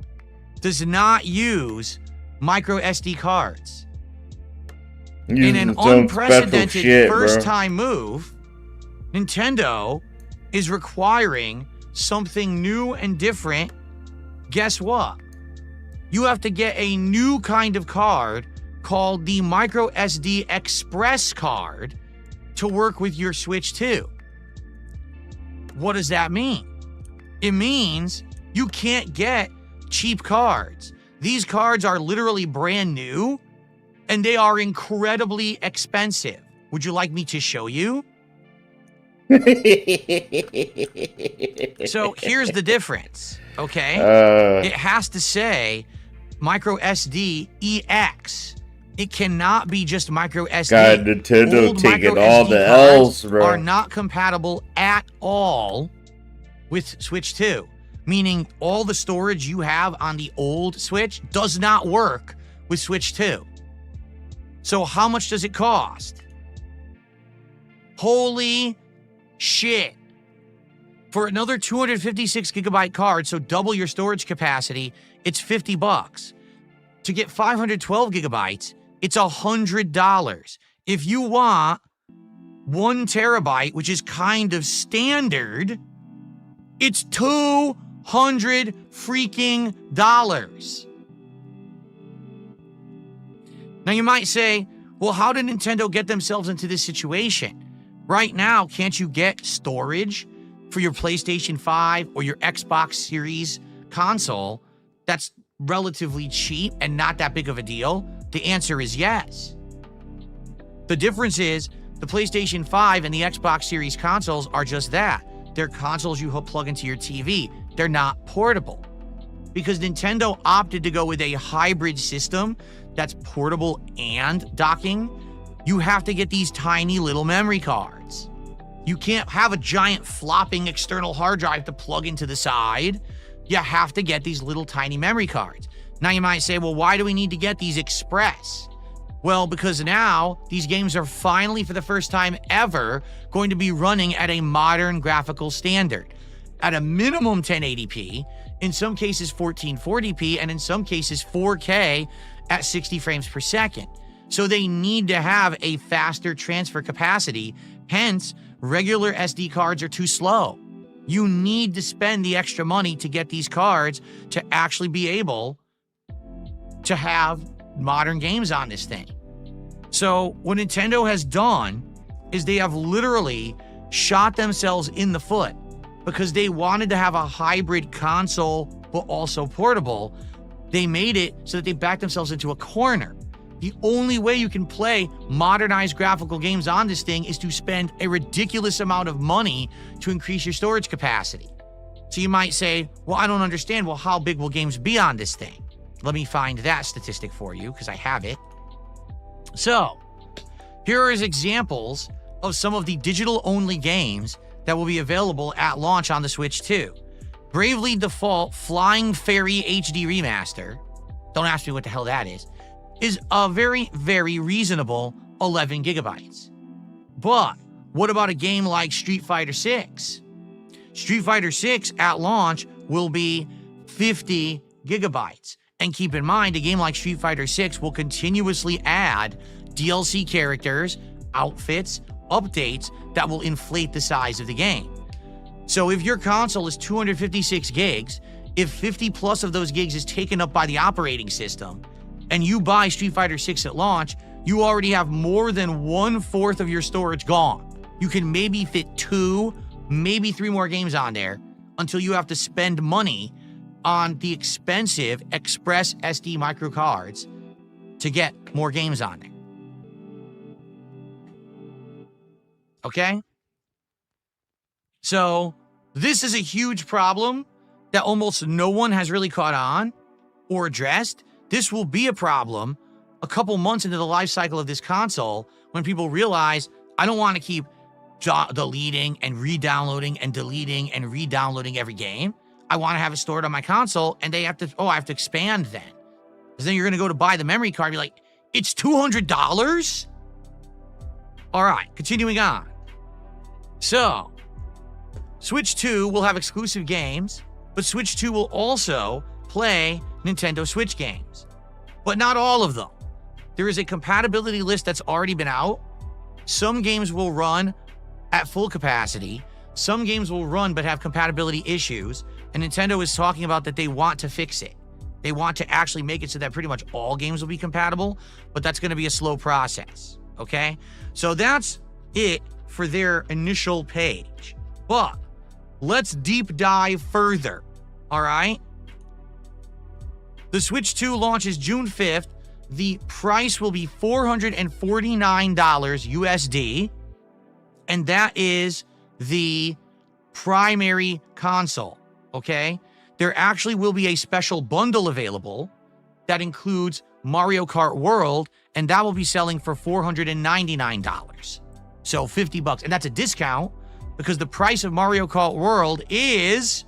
does not use micro SD cards. In an unprecedented first-time move, Nintendo is requiring something new and different. Guess what? You have to get a new kind of card called the micro SD Express card to work with your Switch 2. What does that mean? It means you can't get cheap cards. These cards are literally brand new, and they are incredibly expensive. Would you like me to show you? So here's the difference, okay? It has to say micro SD EX. It cannot be just micro SD. God, Nintendo taking all the L's, bro. Are not compatible at all with Switch 2, meaning all the storage you have on the old Switch does not work with Switch 2. So how much does it cost? Holy shit. For another 256 gigabyte card, so double your storage capacity, it's $50. To get 512 gigabytes, it's $100. If you want 1 terabyte, which is kind of it's $200 freaking dollars. Now you might say, well, how did Nintendo get themselves into this situation? Right now, can't you get storage for your PlayStation 5 or your Xbox Series console that's relatively cheap and not that big of a deal? The answer is yes. The difference is the PlayStation 5 and the Xbox Series consoles are just that. They're consoles you plug into your TV. They're not portable. Because Nintendo opted to go with a hybrid system that's portable and docking, you have to get these tiny little memory cards. You can't have a giant flopping external hard drive to plug into the side. You have to get these little tiny memory cards. Now you might say, well, why do we need to get these express? Well, because now these games are finally, for the first time ever, going to be running at a modern graphical standard. At a minimum 1080p, in some cases 1440p, and in some cases 4K at 60 frames per second. So they need to have a faster transfer capacity. Hence, regular SD cards are too slow. You need to spend the extra money to get these cards to actually be able to have modern games on this thing. So what Nintendo has done is they have literally shot themselves in the foot because they wanted to have a hybrid console but also portable. They made it so that they backed themselves into a corner. The only way you can play modernized graphical games on this thing is to spend a ridiculous amount of money to increase your storage capacity. So you might say, well, I don't understand. Well, how big will games be on this thing? Let me find that statistic for you because I have it. So here are examples of some of the digital-only games that will be available at launch on the Switch 2. Bravely Default Flying Fairy HD Remaster, don't ask me what the hell that is a very, very reasonable 11 gigabytes. But what about a game like Street Fighter 6? Street Fighter 6 at launch will be 50 gigabytes. And keep in mind, a game like Street Fighter 6 will continuously add DLC characters, outfits, updates that will inflate the size of the game. So if your console is 256 gigs, if 50 plus of those gigs is taken up by the operating system, and you buy Street Fighter 6 at launch, you already have more than 1/4 of your storage gone. You can maybe fit 2, maybe 3 more games on there until you have to spend money on the expensive Express SD micro cards to get more games on there. Okay? So this is a huge problem that almost no one has really caught on or addressed. This will be a problem a couple months into the life cycle of this console when people realize, I don't want to keep deleting and re-downloading and deleting and re-downloading every game. I want to have it stored on my console, and they have to, I have to expand then. Because then you're going to go to buy the memory card and be like, it's $200? All right, continuing on. So, Switch 2 will have exclusive games, but Switch 2 will also play Nintendo Switch games. But not all of them. There is a compatibility list that's already been out. Some games will run at full capacity. Some games will run but have compatibility issues. And Nintendo is talking about that they want to fix it. They want to actually make it so that pretty much all games will be compatible, but that's going to be a slow process, okay? So that's it for their initial page. But let's deep dive further, all right? The Switch 2 launches June 5th. The price will be $449 USD, and that is the primary console, okay? There actually will be a special bundle available that includes Mario Kart World, and that will be selling for $499. So $50, and that's a discount because the price of Mario Kart World is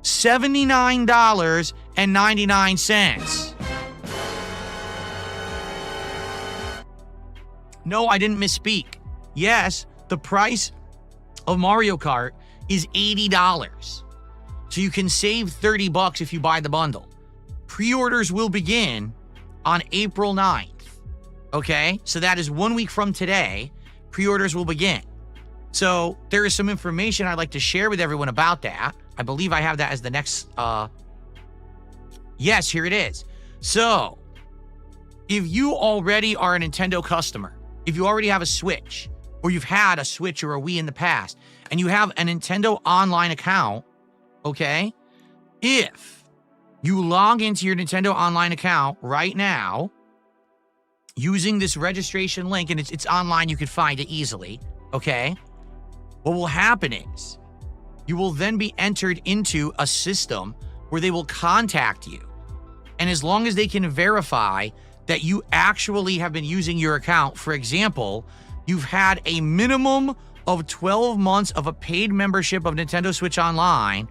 $79.99. No, I didn't misspeak. Yes, the price of Mario Kart is $80. So you can save $30 if you buy the bundle. Pre-orders will begin on April 9th. Okay? So that is 1 week from today. Pre-orders will begin. So there is some information I'd like to share with everyone about that. I believe I have that as the next, yes, here it is. So if you already are a Nintendo customer, if you already have a Switch, or you've had a Switch or a Wii in the past, and you have a Nintendo Online account, okay? If you log into your Nintendo Online account right now, using this registration link, and it's online, you can find it easily, okay? What will happen is, you will then be entered into a system where they will contact you. And as long as they can verify that you actually have been using your account, for example, you've had a minimum of 12 months of a paid membership of Nintendo Switch Online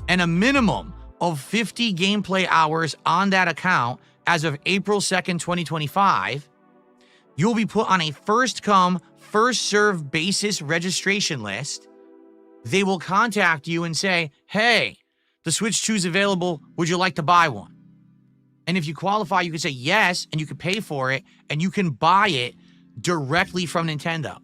and a minimum of 50 gameplay hours on that account as of April 2nd, 2025, you'll be put on a first come, first served basis registration list. They will contact you and say, hey, the Switch 2 is available. Would you like to buy one? And if you qualify, you can say yes, and you can pay for it, and you can buy it directly from Nintendo.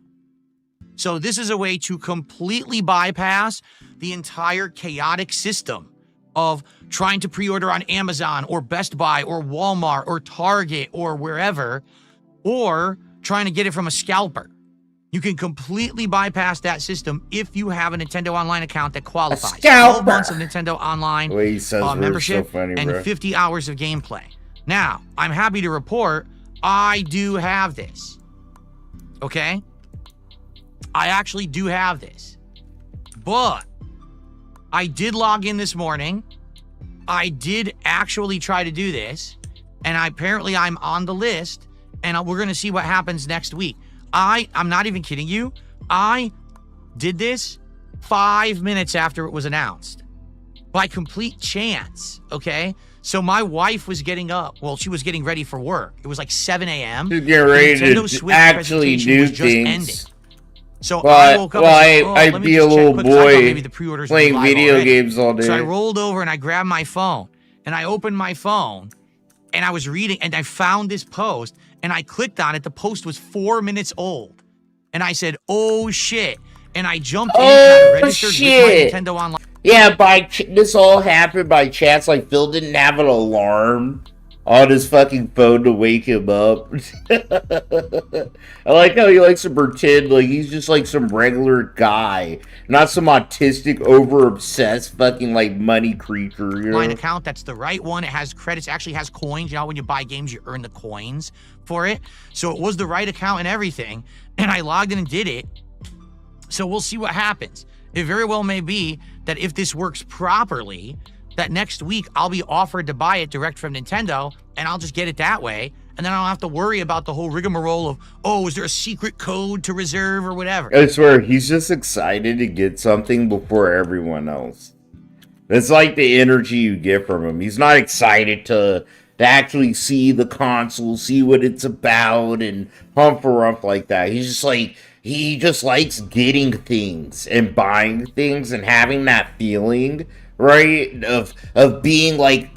So this is a way to completely bypass the entire chaotic system of trying to pre-order on Amazon or Best Buy or Walmart or Target or wherever, or trying to get it from a scalper. You can completely bypass that system if you have a Nintendo Online account that qualifies. 12 months of Nintendo Online membership and 50 hours of gameplay. Now, I'm happy to report I do have this. Okay? I actually do have this. But I did log in this morning. I did actually try to do this. And apparently I'm on the list. And we're going to see what happens next week. I'm not even kidding you. I did this 5 minutes after it was announced. By complete chance, okay? So my wife was getting up. Well, she was getting ready for work. It was like 7 a.m. She's getting ready to actually do things. So I woke up and said, I'd be a little boy maybe the pre-orders playing video games all day. So I rolled over and I grabbed my phone. And I opened my phone. And I was reading. And I found this post. And I clicked on it. The post was 4 minutes old. And I said, oh, shit. And I jumped in and I registered with my Nintendo Online. Yeah, this all happened by chance. Like, Phil didn't have an alarm on his fucking phone to wake him up. I like how he likes to pretend like he's just like some regular guy, not some autistic, over-obsessed fucking like money creature. You know? Line account, that's the right one. It has credits, actually has coins. You know, when you buy games, you earn the coins for it. So it was the right account and everything. And I logged in and did it. So we'll see what happens. It very well may be that if this works properly, that next week I'll be offered to buy it direct from Nintendo, and I'll just get it that way, and then I don't have to worry about the whole rigmarole of, oh, is there a secret code to reserve or whatever. I swear, he's just excited to get something before everyone else. It's like the energy you get from him. He's not excited to actually see the console, see what it's about, and hump around like that. He's just like, he just likes getting things and buying things and having that feeling, right, of being like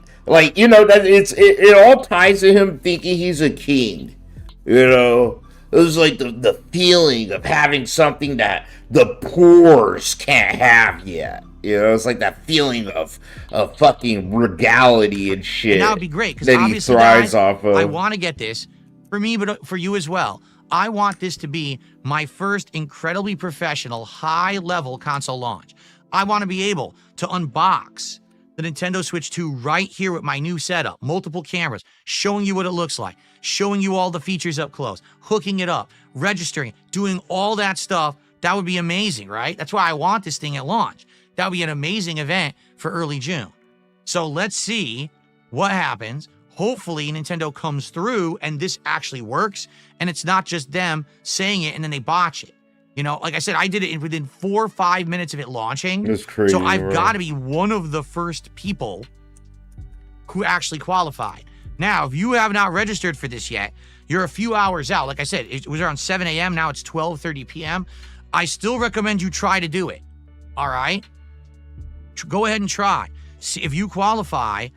you know, that it all ties to him thinking he's a king. You know, it was like the feeling of having something that the poors can't have yet. You know, it's like that feeling of fucking regality and shit. And that would be great, because that obviously, he thrives off of. I want to get this for me, but for you as well. I want this to be my first incredibly professional, high-level console launch. I want to be able to unbox the Nintendo Switch 2 right here with my new setup, multiple cameras, showing you what it looks like, showing you all the features up close, hooking it up, registering, doing all that stuff. That would be amazing, right? That's why I want this thing at launch. That would be an amazing event for early June. So let's see what happens. Hopefully Nintendo comes through and this actually works, and it's not just them saying it and then they botch it. You know, like I said, I did it within 4 or 5 minutes of it launching. It's crazy. So I've got to be one of the first people who actually qualified. Now, if you have not registered for this yet, you're a few hours out. Like I said, it was around 7 a.m. Now it's 12:30 p.m. I still recommend you try to do it. All right? Go ahead and try. See, if you qualify,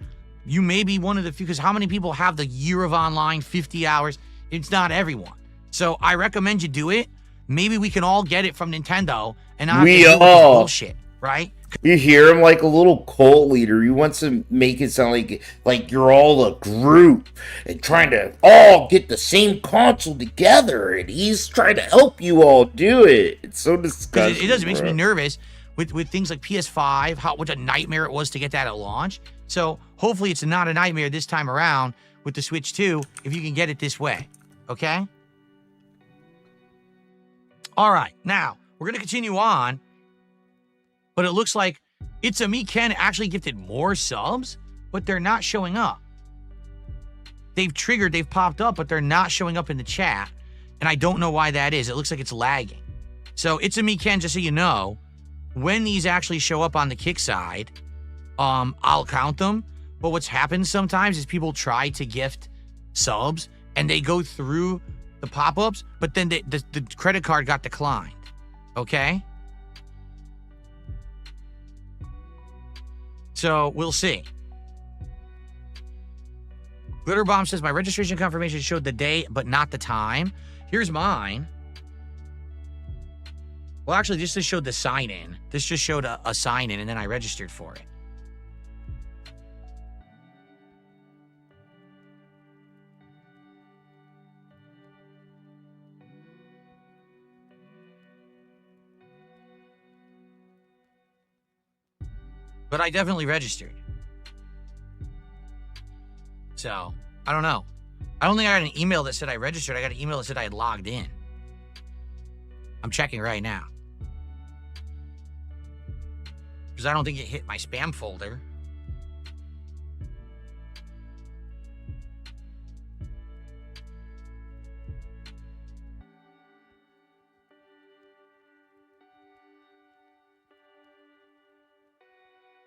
you may be one of the few, because how many people have the year of online, 50 hours? It's not everyone. So I recommend you do it. Maybe we can all get it from Nintendo and not do bullshit, right? You hear him like a little cult leader. He wants to make it sound like you're all a group and trying to all get the same console together, and he's trying to help you all do it. It's so disgusting. It does. It makes me nervous with things like PS5, what a nightmare it was to get that at launch. So hopefully it's not a nightmare this time around with the Switch 2 if you can get it this way, okay? All right, now we're going to continue on, but it looks like It's a Me Ken actually gifted more subs, but they're not showing up. They've popped up, but they're not showing up in the chat, and I don't know why that is. It looks like it's lagging. So It's a Me Ken, just so you know, when these actually show up on the Kick side, I'll count them. But what's happened sometimes is people try to gift subs, and they go through the pop-ups, but then the credit card got declined. Okay? So we'll see. Glitter Bomb says, my registration confirmation showed the day, but not the time. Here's mine. Well, actually, this just showed the sign-in. This just showed a sign-in, and then I registered for it. But I definitely registered. So, I don't know. I don't think I got an email that said I registered. I got an email that said I had logged in. I'm checking right now. Because I don't think it hit my spam folder.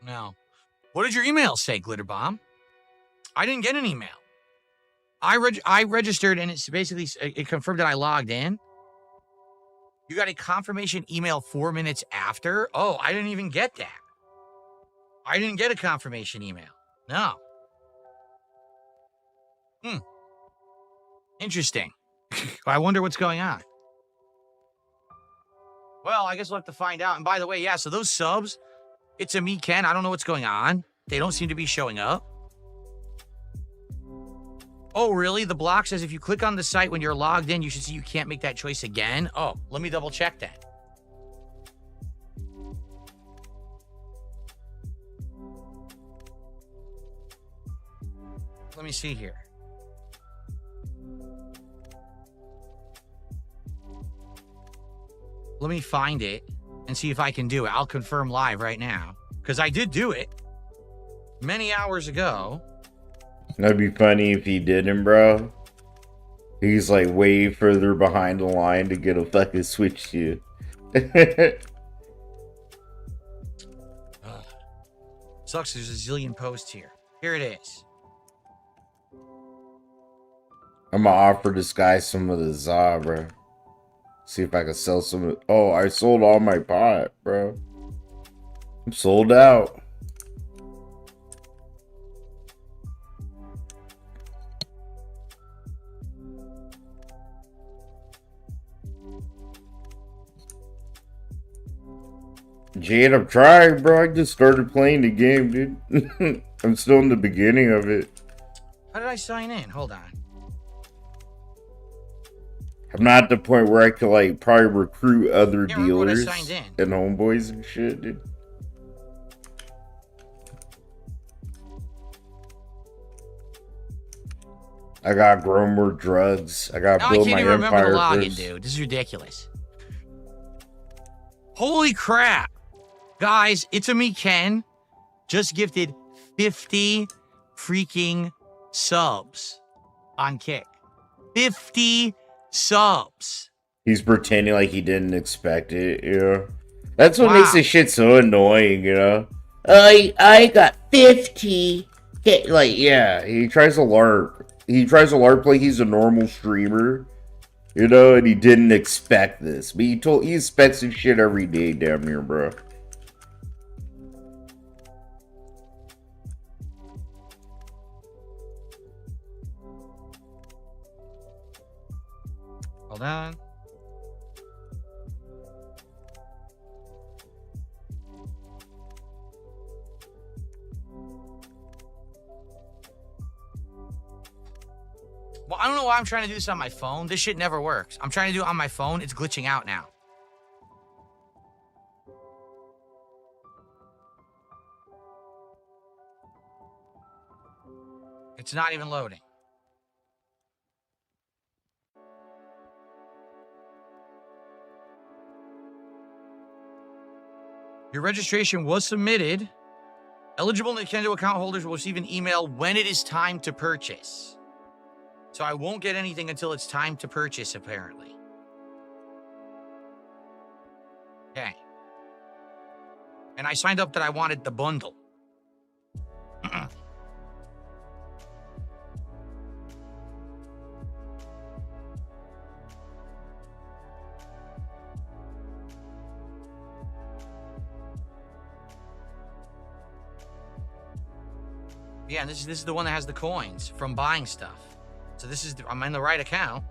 No. What did your email say, Glitter Bomb? I didn't get an email. I registered, and it's basically, it confirmed that I logged in. You got a confirmation email 4 minutes after? Oh, I didn't even get that. I didn't get a confirmation email. No. Interesting. I wonder what's going on. Well, I guess we'll have to find out. And by the way, yeah, so those subs, it's a me, Ken. I don't know what's going on. They don't seem to be showing up. Oh, really? The block says if you click on the site when you're logged in, you should see you can't make that choice again. Oh, let me double check that. Let me see here. Let me find it and see if I can do it. I'll confirm live right now. Because I did do it many hours ago. That'd be funny if he didn't, bro. He's like way further behind the line to get a fucking Switch to. Sucks, there's a zillion posts here. Here it is. I'm gonna offer this guy some of the za, bro. See if I can sell some. Oh, I sold all my pot, bro. I'm sold out. Jade, I'm trying, bro. I just started playing the game, dude. I'm still in the beginning of it. How did I sign in? Hold on. I'm not at the point where I could, like, probably recruit other dealers signed in. and homeboys and shit, dude. I gotta grow more drugs. I gotta build my empire. I can't even remember the login, dude. This is ridiculous. Holy crap. Guys, it's a me, Ken. Just gifted 50 freaking subs on Kick. 50 subs. He's pretending like he didn't expect it, you know? That's what makes this shit so annoying, you know? I got 50. Like, yeah, he tries to LARP. He tries to LARP like he's a normal streamer, you know, and he didn't expect this. But he expects this shit every day, damn near, bro. Hold on. Well, I don't know why I'm trying to do this on my phone. This shit never works. I'm trying to do it on my phone. It's glitching out now. It's not even loading. Your registration was submitted. Eligible Nintendo account holders will receive an email when it is time to purchase. So I won't get anything until it's time to purchase, apparently. Okay. And I signed up that I wanted the bundle. Yeah, and this is the one that has the coins from buying stuff. So this is I'm in the right account.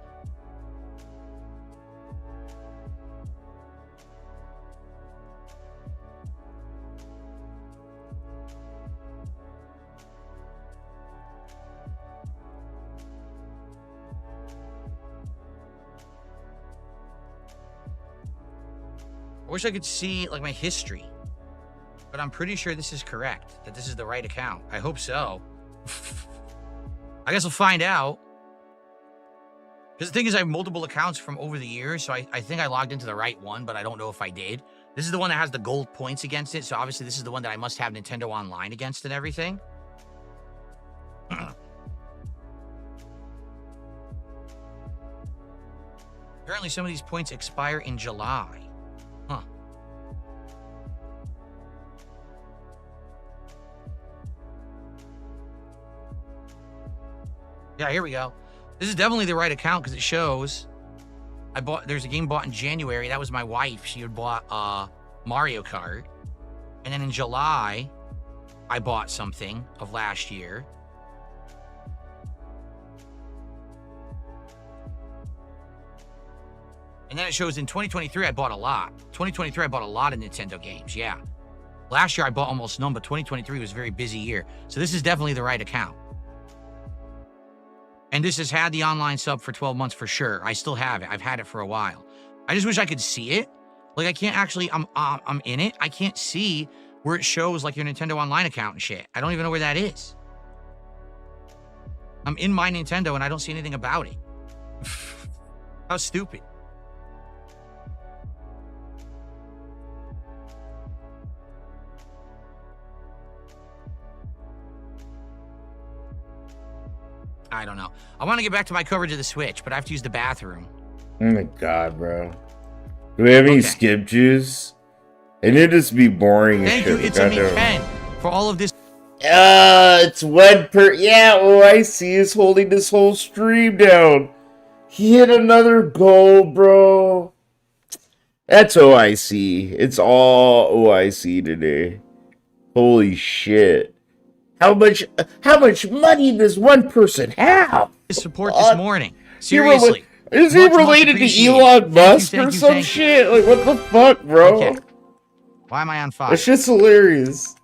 I wish I could see like my history, but I'm pretty sure this is correct, that this is the right account. I hope so. I guess I'll find out. Because the thing is, I have multiple accounts from over the years, so I think I logged into the right one, but I don't know if I did. This is the one that has the gold points against it, so obviously this is the one that I must have Nintendo Online against and everything. Apparently some of these points expire in July. Huh. Yeah, here we go. This is definitely the right account because it shows there's a game bought in January. That was my wife. She had bought Mario Kart. And then in July, I bought something of last year. And then it shows in 2023, I bought a lot. 2023, I bought a lot of Nintendo games, yeah. Last year, I bought almost none, but 2023 was a very busy year. So this is definitely the right account. And this has had the online sub for 12 months for sure. I still have it. I've had it for a while. I just wish I could see it. Like, I can't actually, I'm in it. I can't see where it shows, like, your Nintendo Online account and shit. I don't even know where that is. I'm in my Nintendo, and I don't see anything about it. How stupid. I don't know. I want to get back to my coverage of the Switch, but I have to use the bathroom. Oh my god, bro. Do we have any skip juice? And it just be boring Thank you, It's a Me Ken, for all of this. It's one per. Yeah, OIC is holding this whole stream down. He hit another goal, bro. That's OIC. It's all OIC today. Holy shit. How much money does one person have? Support this morning. Seriously. Is he related to Elon Musk or some shit? Like, what the fuck, bro? Okay. Why am I on fire? It's just hilarious.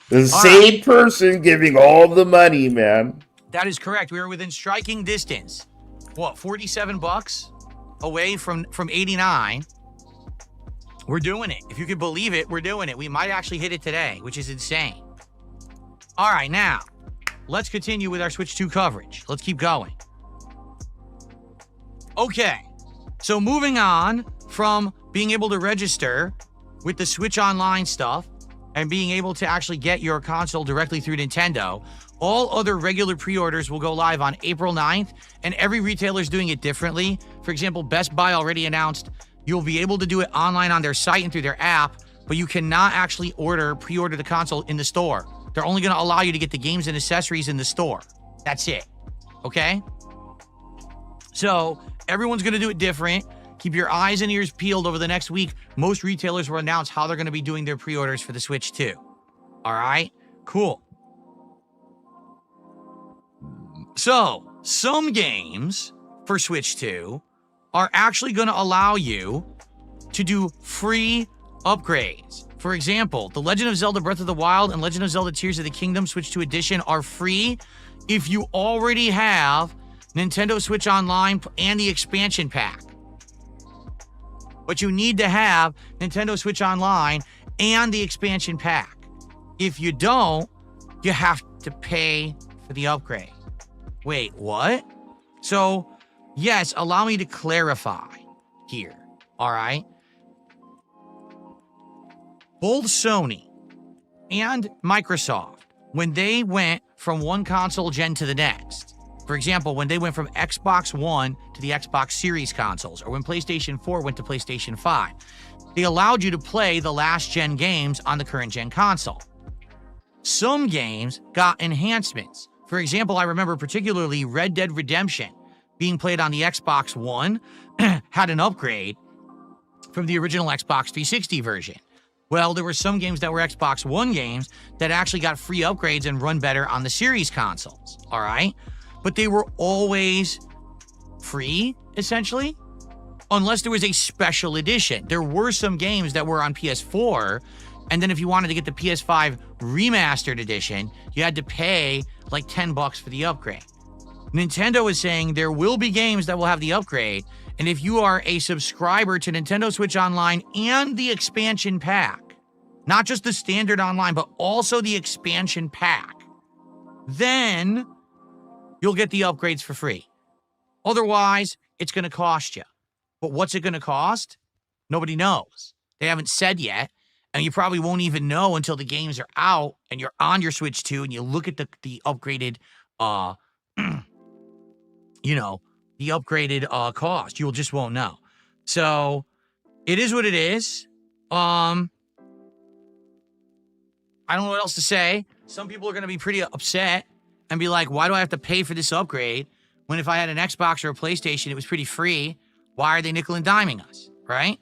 The same person giving all the money, man. That is correct. We are within striking distance. What, $47 away from 89? We're doing it. If you can believe it, we're doing it. We might actually hit it today, which is insane. All right, now, let's continue with our Switch 2 coverage. Let's keep going. Okay, so moving on from being able to register with the Switch Online stuff and being able to actually get your console directly through Nintendo, all other regular pre-orders will go live on April 9th, and every retailer is doing it differently. For example, Best Buy already announced you'll be able to do it online on their site and through their app, but you cannot actually pre-order the console in the store. They're only going to allow you to get the games and accessories in the store. That's it. Okay? So, everyone's going to do it different. Keep your eyes and ears peeled over the next week. Most retailers will announce how they're going to be doing their pre-orders for the Switch 2. All right? Cool. So, some games for Switch 2 are actually going to allow you to do free upgrades. For example, The Legend of Zelda Breath of the Wild and Legend of Zelda Tears of the Kingdom Switch 2 Edition are free if you already have Nintendo Switch Online and the expansion pack. But you need to have Nintendo Switch Online and the expansion pack. If you don't, you have to pay for the upgrade. Wait, what? So, yes, allow me to clarify here, all right? Both Sony and Microsoft, when they went from one console gen to the next, for example, when they went from Xbox One to the Xbox Series consoles, or when PlayStation 4 went to PlayStation 5, they allowed you to play the last gen games on the current gen console. Some games got enhancements. For example, I remember particularly Red Dead Redemption being played on the Xbox One had an upgrade from the original Xbox 360 version. Well, there were some games that were Xbox One games that actually got free upgrades and run better on the Series consoles, all right? But they were always free, essentially, unless there was a special edition. There were some games that were on PS4, and then if you wanted to get the PS5 remastered edition, you had to pay like $10 for the upgrade. Nintendo is saying there will be games that will have the upgrade, and if you are a subscriber to Nintendo Switch Online and the expansion pack, not just the standard online, but also the expansion pack, then you'll get the upgrades for free. Otherwise, it's going to cost you. But what's it going to cost? Nobody knows. They haven't said yet, and you probably won't even know until the games are out and you're on your Switch 2 and you look at the upgraded, the upgraded cost. You just won't know. So it is what it is. I don't know what else to say. Some people are going to be pretty upset and be like, why do I have to pay for this upgrade when if I had an Xbox or a PlayStation, it was pretty free? Why are they nickel and diming us? Right?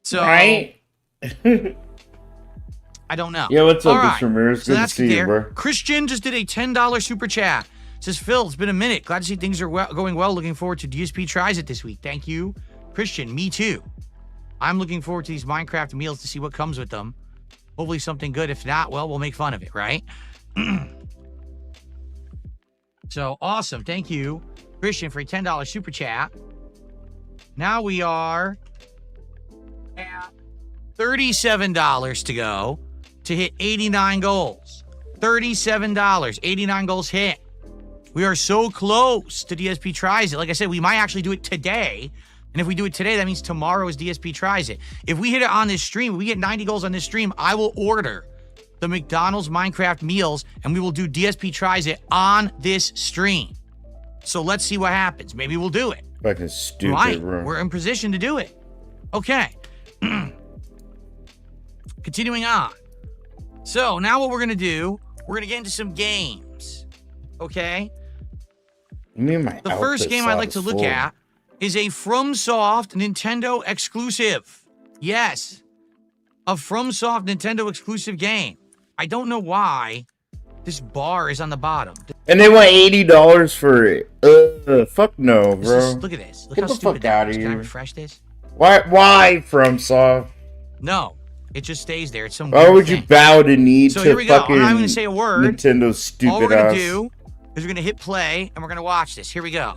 So, right? I don't know. Yeah, what's up, All Mr. Ramirez? Good to see you, bro. Christian just did a $10 super chat. Says, Phil, it's been a minute. Glad to see things are going well. Looking forward to DSP Tries It this week. Thank you, Christian. Me too. I'm looking forward to these Minecraft meals to see what comes with them. Hopefully something good. If not, well, we'll make fun of it, right? So, awesome. Thank you, Christian, for a $10 super chat. Now we are at $37 to go to hit 89 goals. $37. 89 goals hit. We are so close to DSP Tries It. Like I said, we might actually do it today. And if we do it today, that means tomorrow is DSP Tries It. If we hit it on this stream, we get 90 goals on this stream, I will order the McDonald's Minecraft meals and we will do DSP Tries It on this stream. So let's see what happens. Maybe we'll do it. Fucking stupid, bro. We're in position to do it. Okay. Continuing on. So now what we're going to do, we're going to get into some games. Okay? The first game I'd like to look at is a FromSoft Nintendo exclusive. Yes. A FromSoft Nintendo exclusive game. I don't know why this bar is on the bottom. And they want $80 for it. Fuck no, bro. Look at this. Look Get how the stupid fuck that out of is. Can I here. refresh this? Why FromSoft? No. It just stays there. It's some Why weird would you thing. bow the knee So to here we go. fucking I'm not even going to say a word. Nintendo's stupid All we're going ass? to do is we're going to hit play and we're going to watch this. Here we go.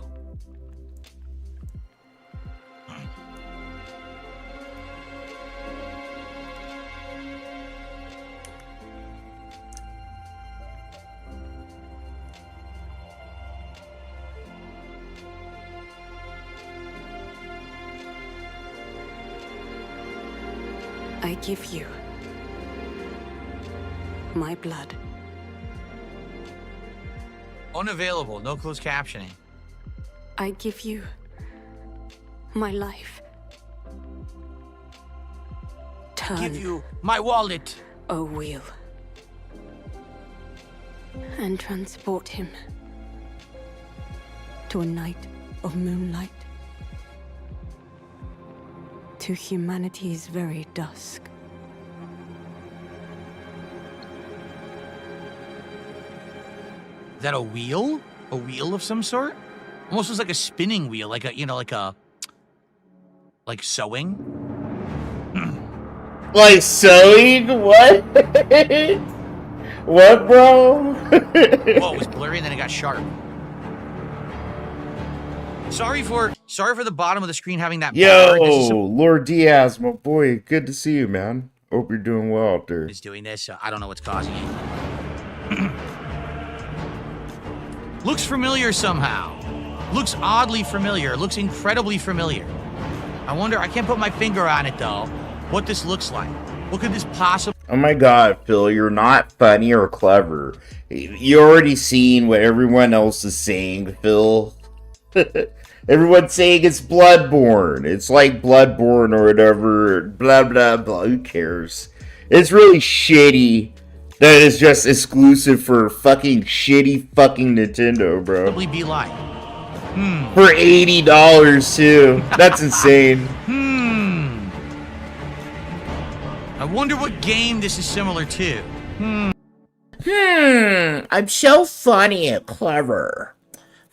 I give you my blood. Unavailable. No closed captioning. I give you my life. Turn, Give you my wallet. O wheel, and transport him to a night of moonlight, to humanity's very dusk. Is that a wheel? A wheel of some sort? Almost looks like a spinning wheel, like sewing. Like sewing? What? What, bro? Whoa, it was blurry and then it got sharp. Sorry for the bottom of the screen having that bar. Yo, Lord Diaz, my boy. Good to see you, man. Hope you're doing well out there. Is doing this. I don't know what's causing it. Looks familiar somehow. Looks oddly familiar. Looks incredibly familiar. I wonder, I can't put my finger on it though, what this looks like. What could this possibly... Oh my god, Phil, you're not funny or clever. You already seen what everyone else is saying, Phil. Everyone's saying it's Bloodborne. It's like Bloodborne or whatever. Blah, blah, blah. Who cares? It's really shitty that it's just exclusive for fucking shitty fucking Nintendo, bro. be like? For $80 too. That's insane. I Wonder what game this is similar to. I'm so funny and clever.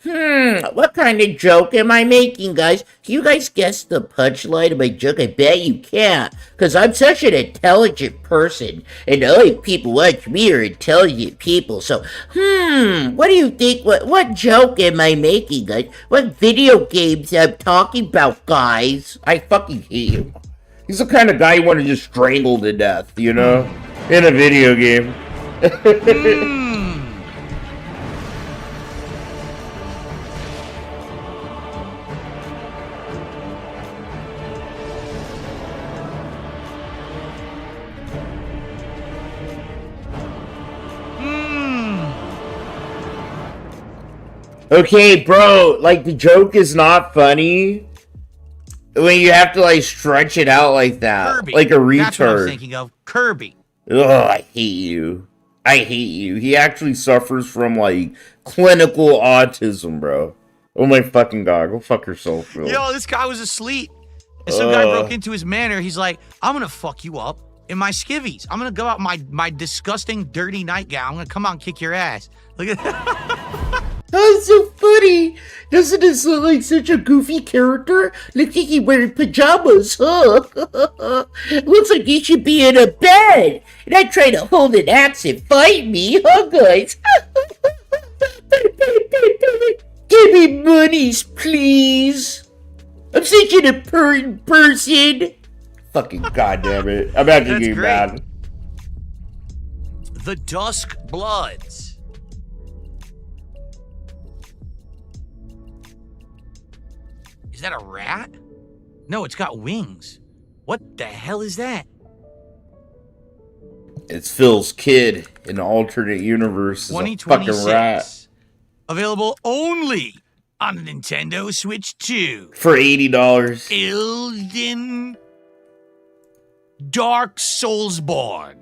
What kind of joke am I making, guys? Can you guys guess the punchline of my joke? I bet you can't, because I'm such an intelligent person, and only people like me are intelligent people, so, what do you think, what joke am I making, guys? What video games I'm talking about, guys? I fucking hate you. He's the kind of guy you want to just strangle to death, you know? In a video game. Okay, bro, like, the joke is not funny when you have to, like, stretch it out like that. Kirby. Like a retard. That's what I'm thinking of. Kirby. Ugh, I hate you. I hate you. He actually suffers from, like, clinical autism, bro. Oh my fucking god. Go fuck yourself, Phil. Yo, this guy was asleep. And some guy broke into his manor. He's like, I'm gonna fuck you up in my skivvies. I'm gonna go out my disgusting, dirty nightgown. I'm gonna come out and kick your ass. Look at that. That's so funny. Doesn't this look like such a goofy character? Looks like he wearing pajamas, huh? Looks like he should be in a bed. And I try to hold an axe and fight me, huh, guys? Give me monies, please. I'm such an important person. Fucking goddamn it. I'm actually getting mad. The Dusk Bloods. Is that a rat? No, it's got wings. What the hell is that? It's Phil's kid in an alternate universe. Is a fucking rat. Available only on the Nintendo Switch 2. For $80. Elden Dark Soulsborne.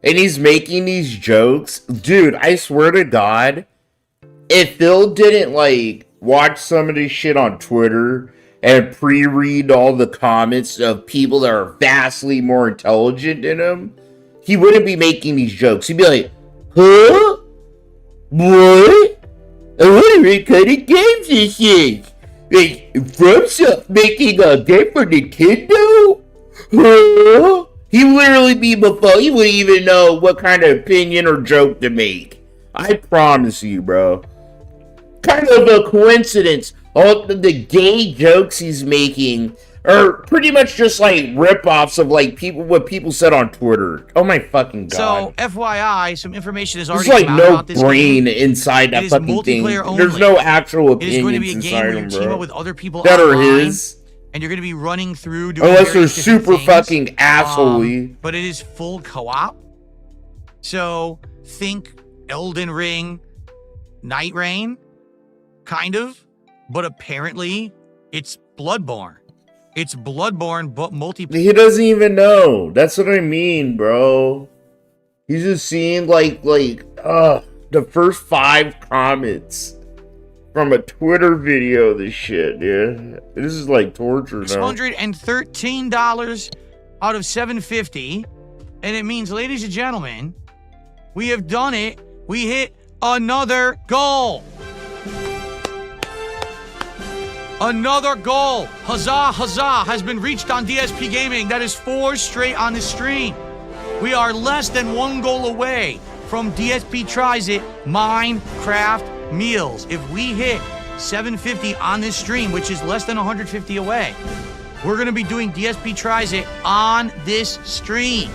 And he's making these jokes. Dude, I swear to God, if Phil didn't, like, watch some of this shit on Twitter and pre-read all the comments of people that are vastly more intelligent than him, he wouldn't be making these jokes. He'd be like, huh? What? I wonder what kind of games this is. Like, FromSoft making a game for Nintendo? Huh? He literally be before he wouldn't even know what kind of opinion or joke to make. I promise you, bro. Kind of a coincidence. All the gay jokes he's making are pretty much just like rip-offs of like what people said on Twitter. Oh my fucking god. So, FYI, some information is already There's like come no out about this brain game. inside that fucking thing. Only. There's no actual It is going to opinions be a game inside where him, you team bro. up with other people That are online, his. and you're going to be running through doing Unless they're various different super things. fucking asshole-y. But it is full co-op. So, think Elden Ring, Night Rain, kind of. But apparently, it's Bloodborne. It's Bloodborne, but multiplayer. He doesn't even know. That's what I mean, bro. He's just seeing the first 5 comments from a Twitter video. This shit, dude. This is like torture now. $613 out of $750, and it means, ladies and gentlemen, we have done it. We hit another goal. Another goal, huzzah, huzzah, has been reached on DSPGaming. That is 4 straight on the stream. We are less than 1 goal away from DSP Tries It Minecraft Meals. If we hit 750 on this stream, which is less than 150 away, we're gonna be doing DSP Tries It on this stream.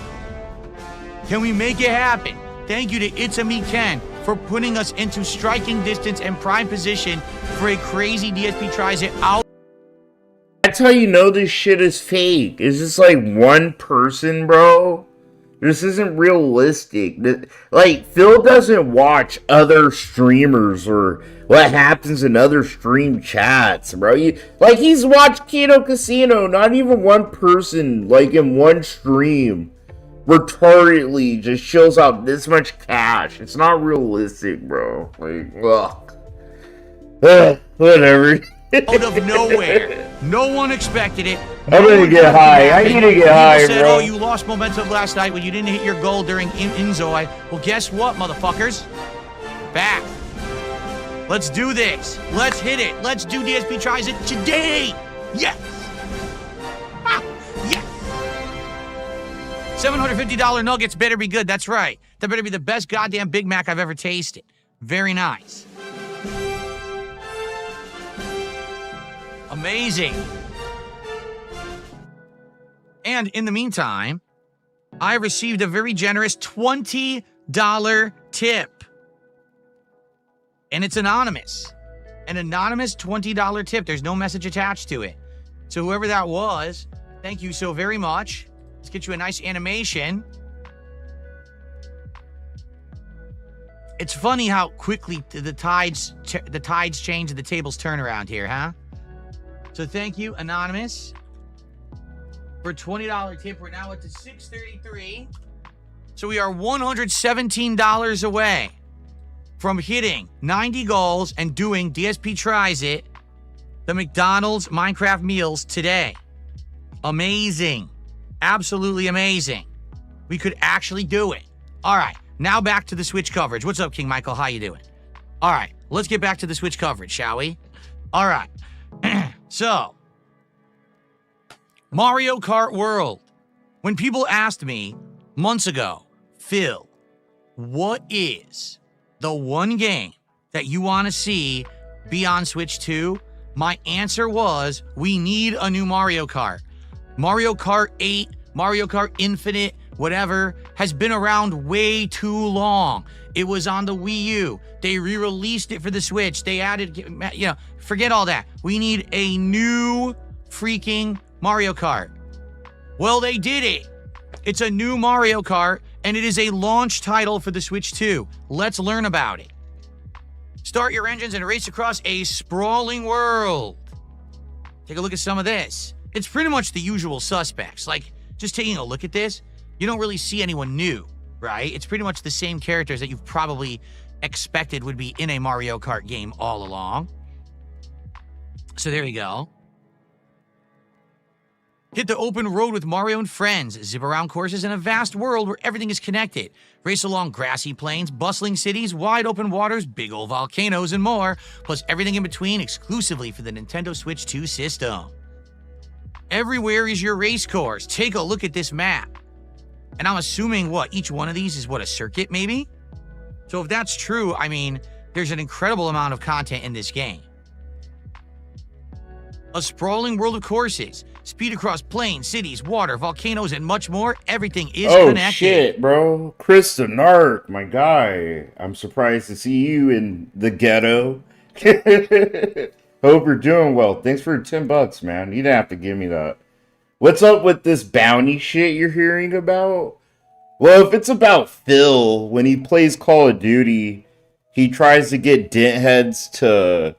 Can we make it happen? Thank you to It's a Me Ken for putting us into striking distance and prime position for a crazy DSP Tries It out. That's how you know this shit is fake. It's just like one person, bro. This isn't realistic. Like, Phil doesn't watch other streamers or what happens in other stream chats, bro. He's watched Keto Casino. Not even one person, like, in one stream retardedly just shells out this much cash. It's not realistic, bro. Like, ugh. Whatever. Out of nowhere. No one expected it. I'm gonna get high. I need to get high, People said, bro. oh, you lost momentum last night when you didn't hit your goal during Inzoi. Well, guess what, motherfuckers? Back. Let's do this. Let's hit it. Let's do DSP Tries It today. Yes. Ah, yes. $750 nuggets better be good. That's right. That better be the best goddamn Big Mac I've ever tasted. Very nice. Amazing. And in the meantime, I received a very generous $20 tip. And it's anonymous. An anonymous $20 tip. There's no message attached to it. So whoever that was, thank you so very much. Let's get you a nice animation. It's funny how quickly the tides change and the tables turn around here, huh? So thank you, anonymous, for a $20 tip. We're now at the $633. So we are $117 away from hitting 90 goals and doing DSP Tries It, the McDonald's Minecraft meals today. Amazing. Absolutely amazing. We could actually do it. All right, now back to the Switch coverage. What's up, King Michael? How you doing? All right, let's get back to the Switch coverage, shall we? All right. So, Mario Kart World. When people asked me months ago, Phil, what is the one game that you want to see be on Switch 2? My answer was, we need a new Mario Kart. Mario Kart 8, Mario Kart Infinite, whatever, has been around way too long. It was on the Wii U. They re-released it for the Switch. They added, you know, forget all that. We need a new freaking Mario Kart. Well, they did it. It's a new Mario Kart, and it is a launch title for the Switch 2. Let's learn about it. Start your engines and race across a sprawling world. Take a look at some of this. It's pretty much the usual suspects. Like, just taking a look at this, you don't really see anyone new, right? It's pretty much the same characters that you've probably expected would be in a Mario Kart game all along. So there you go. Hit the open road with Mario and friends. Zip around courses in a vast world where everything is connected. Race along grassy plains, bustling cities, wide open waters, big old volcanoes, and more. Plus everything in between exclusively for the Nintendo Switch 2 system. Everywhere is your race course. Take a look at this map. And I'm assuming, what, each one of these is, what, a circuit, maybe? So if that's true, I mean, there's an incredible amount of content in this game. A sprawling world of courses. Speed across plains, cities, water, volcanoes, and much more. Everything is connected. Oh, shit, bro. Chris the Narc, my guy. I'm surprised to see you in the ghetto. Hope you're doing well. Thanks for $10, man. You didn't have to give me that. What's up with this bounty shit you're hearing about? Well, if it's about Phil, when he plays Call of Duty, he tries to get dent heads to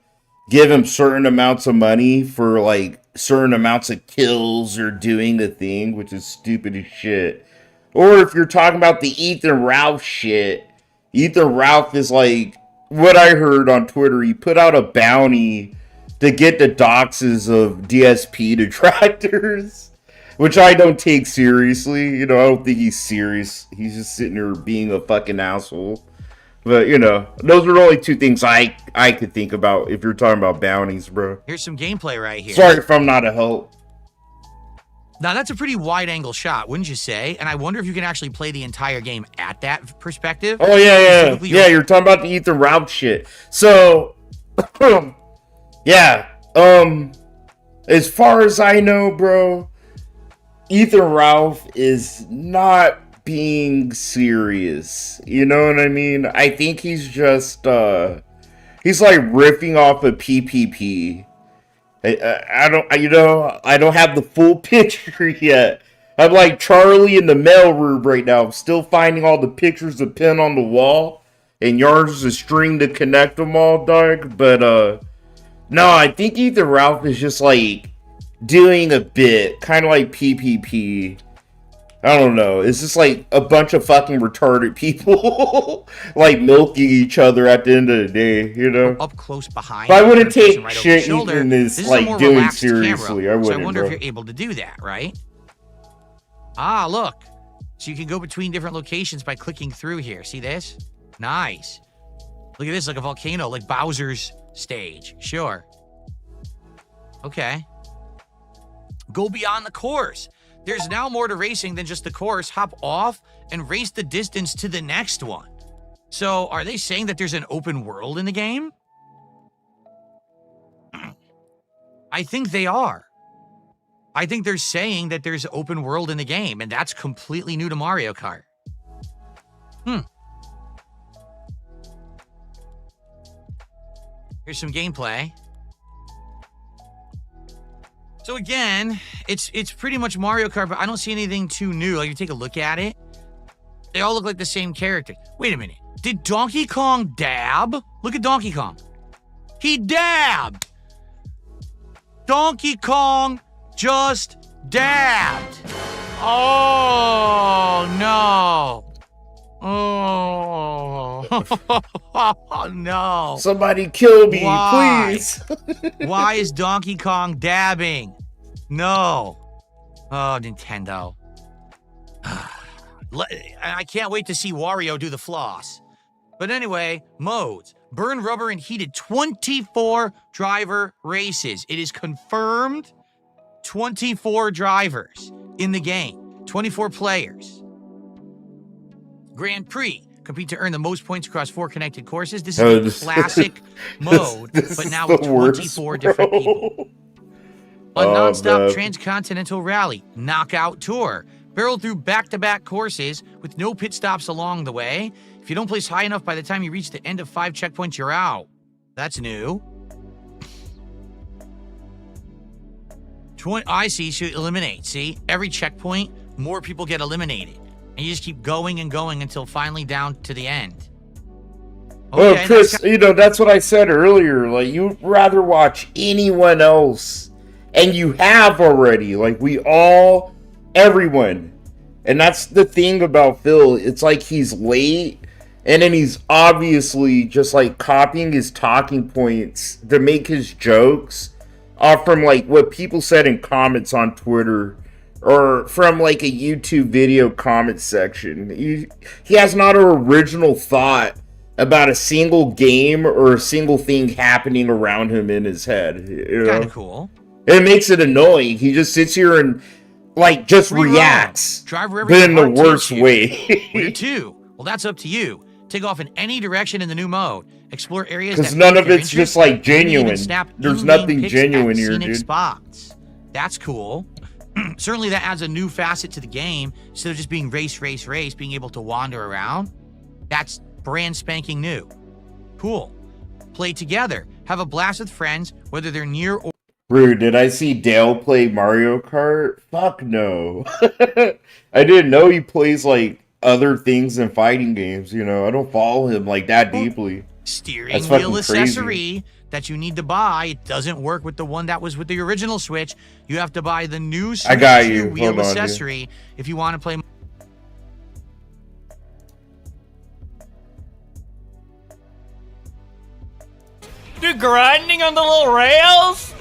give him certain amounts of money for, like, certain amounts of kills or doing the thing, which is stupid as shit. Or if you're talking about the Ethan Ralph shit, Ethan Ralph is like, what I heard on Twitter, he put out a bounty to get the doxes of DSP detractors, which I don't take seriously. You know, I don't think he's serious. He's just sitting there being a fucking asshole. But, you know, those are the only two things I could think about if you're talking about bounties, bro. Here's some gameplay right here. Sorry if I'm not a help. Now, that's a pretty wide-angle shot, wouldn't you say? And I wonder if you can actually play the entire game at that perspective. Oh, yeah. Yeah, you're talking about the Ethan Ralph shit. So, yeah. As far as I know, bro, Ethan Ralph is not being serious. You know what I mean? I think he's just, he's like riffing off of PPP. I don't have the full picture yet. I'm like Charlie in the mailroom right now. I'm still finding all the pictures to pin on the wall, and yours is a string to connect them all, dog. But, no, I think Ethan Ralph is just like doing a bit, kind of like PPP. I don't know. It's just like a bunch of fucking retarded people like milking each other at the end of the day, you know? Up close behind. But I wouldn't person take right over the shit shoulder. Ethan is This like a more doing relaxed seriously. camera, I wouldn't. so I wonder bro. if you're able to do that, right? Ah, look. So you can go between different locations by clicking through here. See this? Nice. Look at this, like a volcano, like Bowser's stage. Sure. Okay. Go beyond the course. There's now more to racing than just the course. Hop off and race the distance to the next one. So, are they saying that there's an open world in the game? I think they are. I think they're saying that there's open world in the game, and that's completely new to Mario Kart. Here's some gameplay. So again, it's pretty much Mario Kart, but I don't see anything too new. Like, you take a look at it, they all look like the same character. Wait a minute. Did Donkey Kong dab? Look at Donkey Kong. He dabbed. Donkey Kong just dabbed. Oh, no. Oh, no. Somebody kill me, Why? please. Why is Donkey Kong dabbing? No. Oh, Nintendo. I can't wait to see Wario do the floss. But anyway, modes. Burn rubber and heated 24 driver races. It is confirmed 24 drivers in the game. 24 players. Grand Prix. Compete to earn the most points across 4 connected courses. This is a classic mode, but now with 24 different people. A non-stop transcontinental rally. Knockout tour. Barrel through back-to-back courses with no pit stops along the way. If you don't place high enough by the time you reach the end of 5 checkpoints, you're out. That's new. I see, so eliminate. See, every checkpoint, more people get eliminated. And you just keep going and going until finally down to the end. Okay, well, Chris, you know, that's what I said earlier. Like, you'd rather watch anyone else. And you have already. Like, everyone. And that's the thing about Phil. It's like he's late. And then he's obviously just, like, copying his talking points to make his jokes from, like, what people said in comments on Twitter. Or from, like, a YouTube video comment section. He has not an original thought about a single game or a single thing happening around him in his head. You know? Kind of cool. It makes it annoying. He just sits here and, like, just reacts. Drive but in the worst way. Where to? Well, that's up to you. Take off in any direction in the new mode. Explore areas because none of it's just, like, genuine. There's nothing genuine here, dude. Spots. That's cool. Certainly that adds a new facet to the game. Instead of just being race, being able to wander around. That's brand spanking new. Cool. Play together. Have a blast with friends, whether they're near or... Rude, did I see Dale play Mario Kart? Fuck no. I didn't know he plays, like, other things than fighting games, you know? I don't follow him, like, that deeply. Steering wheel accessory that you need to buy. It doesn't work with the one that was with the original Switch. You have to buy the new Switch I got you. wheel accessory if you want to play. Dude, grinding on the little rails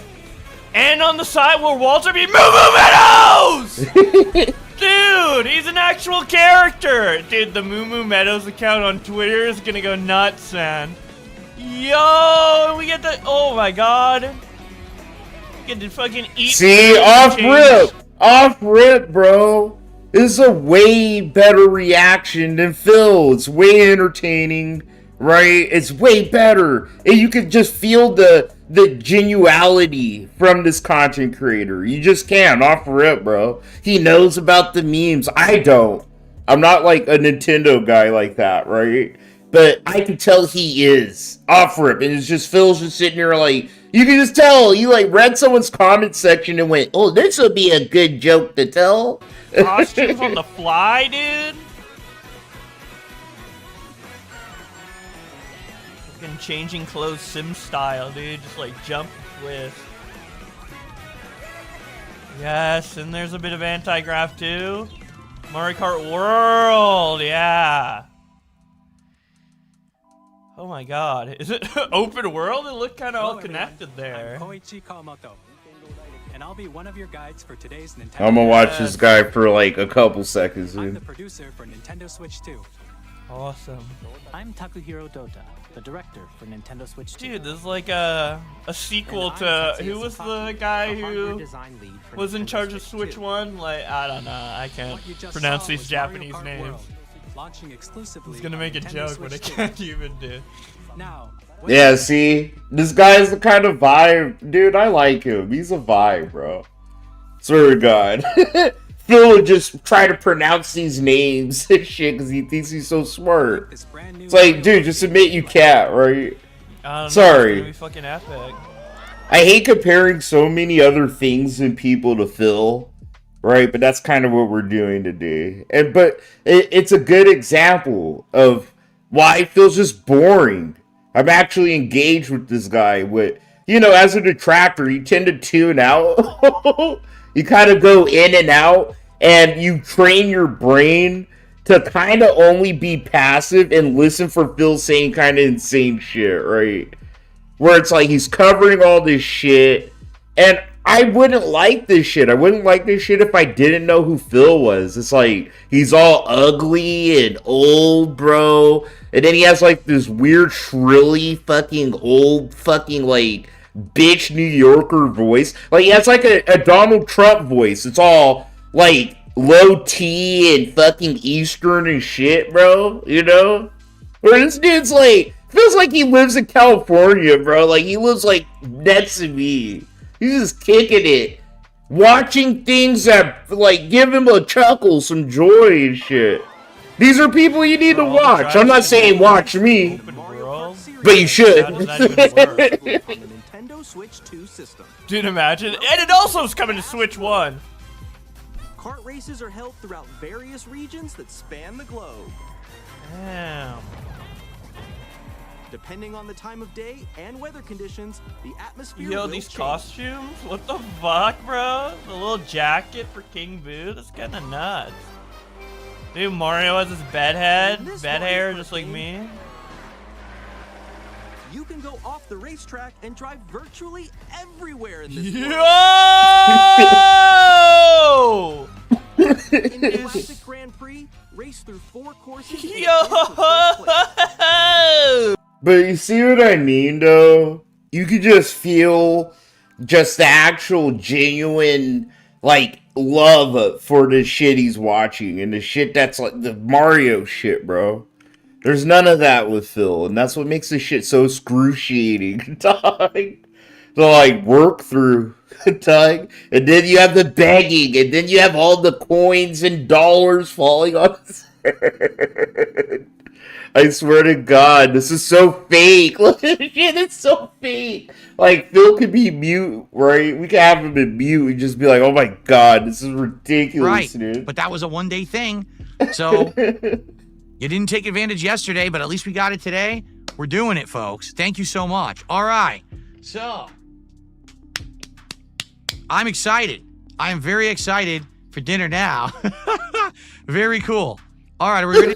and on the side where Walter be Moo Meadows! Dude, he's an actual character! Dude, the Moo Meadows account on Twitter is gonna go nuts, man. Yo, we get the... Oh my god. We get to fucking eat... See, off rip, bro. This is a way better reaction than Phil. It's way entertaining, right? It's way better. And you can just feel the genuality from this content creator. You just can, off rip, bro. He knows about the memes. I don't. I'm not like a Nintendo guy like that, right? But I can tell he is off rip, and it's just Phil's just sitting here like, you can just tell he like read someone's comment section and went, "Oh, this would be a good joke to tell." Costumes on the fly, dude. Fucking changing clothes sim style, dude. Just like jump twist. Yes, and there's a bit of anti-grav too. Mario Kart World, yeah. Oh my god, is it open world? It looked kind of all connected there. I'm Koichi Kawamoto, and I'll be one of your guides for today's Nintendo. I'm gonna watch this guy for like a couple seconds, I'm dude. the producer for Nintendo Switch 2. Awesome. I'm Takuhiro Dota, the director for Nintendo Switch 2. Dude, this is like a sequel to, who was the guy who was in charge of Switch 1? Like, I don't know, I can't pronounce these Japanese names. Launching exclusively. He's gonna make a joke, but I can't even do. Now, Yeah, see? This guy's the kind of vibe. Dude, I like him. He's a vibe, bro. Swear to God. Phil would just try to pronounce these names and shit because he thinks he's so smart. It's like, dude, just admit you can't, right? Sorry. It's gonna be fucking epic. I hate comparing so many other things and people to Phil, right? But that's kind of what we're doing today. But it's a good example of why Phil's just boring. I'm actually engaged with this guy. As a detractor, you tend to tune out. You kind of go in and out, and you train your brain to kind of only be passive and listen for Phil saying kind of insane shit, right? Where it's like he's covering all this shit, and I wouldn't like this shit. I wouldn't like this shit if I didn't know who Phil was. It's like he's all ugly and old, bro, and then he has like this weird, shrilly, fucking old, fucking like bitch New Yorker voice. Like he has like a Donald Trump voice. It's all like low T and fucking Eastern and shit, bro. You know? Where this dude's like, feels like he lives in California, bro. Like he lives like next to me. He's just kicking it. Watching things that like give him a chuckle, some joy and shit. These are people you need to watch. I'm not saying watch me, but you should. Nintendo Switch 2 system. Dude, imagine. And it also is coming to Switch 1. Kart races are held throughout various regions that span the globe. Damn. Depending on the time of day and weather conditions, the atmosphere Yo, will these change. costumes? What the fuck, bro? The little jacket for King Boo? That's kind of nuts. Dude, Mario has his bed hair, just like me. You can go off the racetrack and drive virtually everywhere in this world. Yo! In the Classic Grand Prix, race through 4 courses. and Yo! finish for first place. But you see what I mean, though? You could just feel just the actual genuine, like, love for the shit he's watching and the shit that's like the Mario shit, bro. There's none of that with Phil, and that's what makes this shit so excruciating, dog. To, like, work through, dog. And then you have the begging, and then you have all the coins and dollars falling on his head. I swear to God, this is so fake. Look at this shit, it's so fake. Like, Phil could be mute, right? We could have him in mute and just be like, oh my God, this is ridiculous, Right, dude. but that was a one-day thing. So you didn't take advantage yesterday, but at least we got it today. We're doing it, folks. Thank you so much. All right, so I'm excited. I am very excited for dinner now. Very cool. All right, are we ready?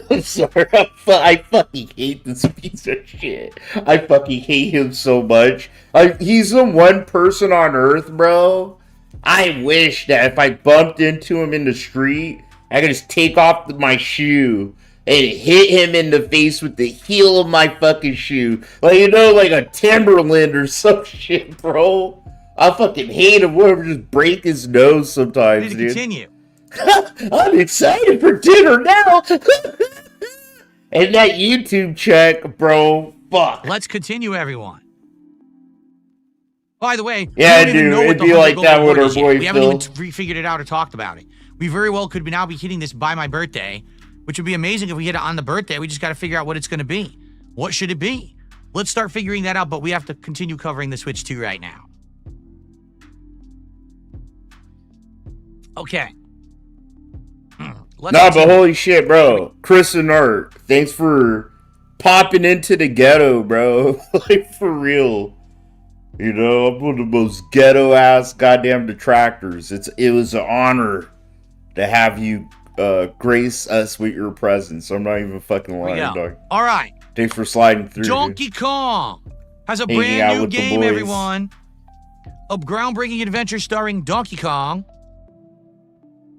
I'm sorry, I fucking hate this piece of shit. I fucking hate him so much. He's the one person on Earth, bro. I wish that if I bumped into him in the street, I could just take off my shoe and hit him in the face with the heel of my fucking shoe. Like, like a Timberland or some shit, bro. I fucking hate him. Whatever, just break his nose sometimes, Ready to dude. continue. I'm excited for dinner now. And that YouTube check, bro. Fuck. Let's continue, everyone. By the way, Yeah, we don't even dude, know what it'd the be 100 like gold that with reward our is yet. boy We haven't Phil. even figured it out or talked about it. We very well could now be hitting this by my birthday, which would be amazing if we hit it on the birthday. We just got to figure out what it's going to be. What should it be? Let's start figuring that out, but we have to continue covering the Switch 2 right now. Okay. Let's Nah, but continue. holy shit, bro. Chris and Art, thanks for popping into the ghetto, bro. Like, for real. I'm one of the most ghetto-ass goddamn detractors. It was an honor to have you grace us with your presence. I'm not even fucking lying, dog. All right. Thanks for sliding through. Donkey Kong has a Hanging out brand new with the game, boys. everyone. A groundbreaking adventure starring Donkey Kong.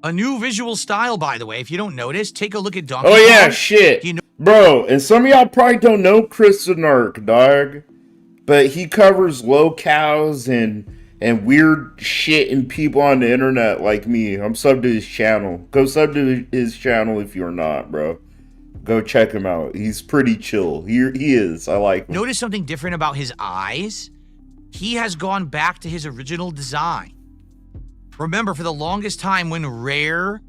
A new visual style, by the way. If you don't notice, take a look at Donkey Kong. Oh yeah, shit. You know Bro, and some of y'all probably don't know Chris Narc, dog. But he covers locales and weird shit and people on the internet like me. I'm subbed to his channel. Go sub to his channel if you're not, bro. Go check him out. He's pretty chill. He is. I like him. Notice something different about his eyes? He has gone back to his original design. Remember, for the longest time when Rare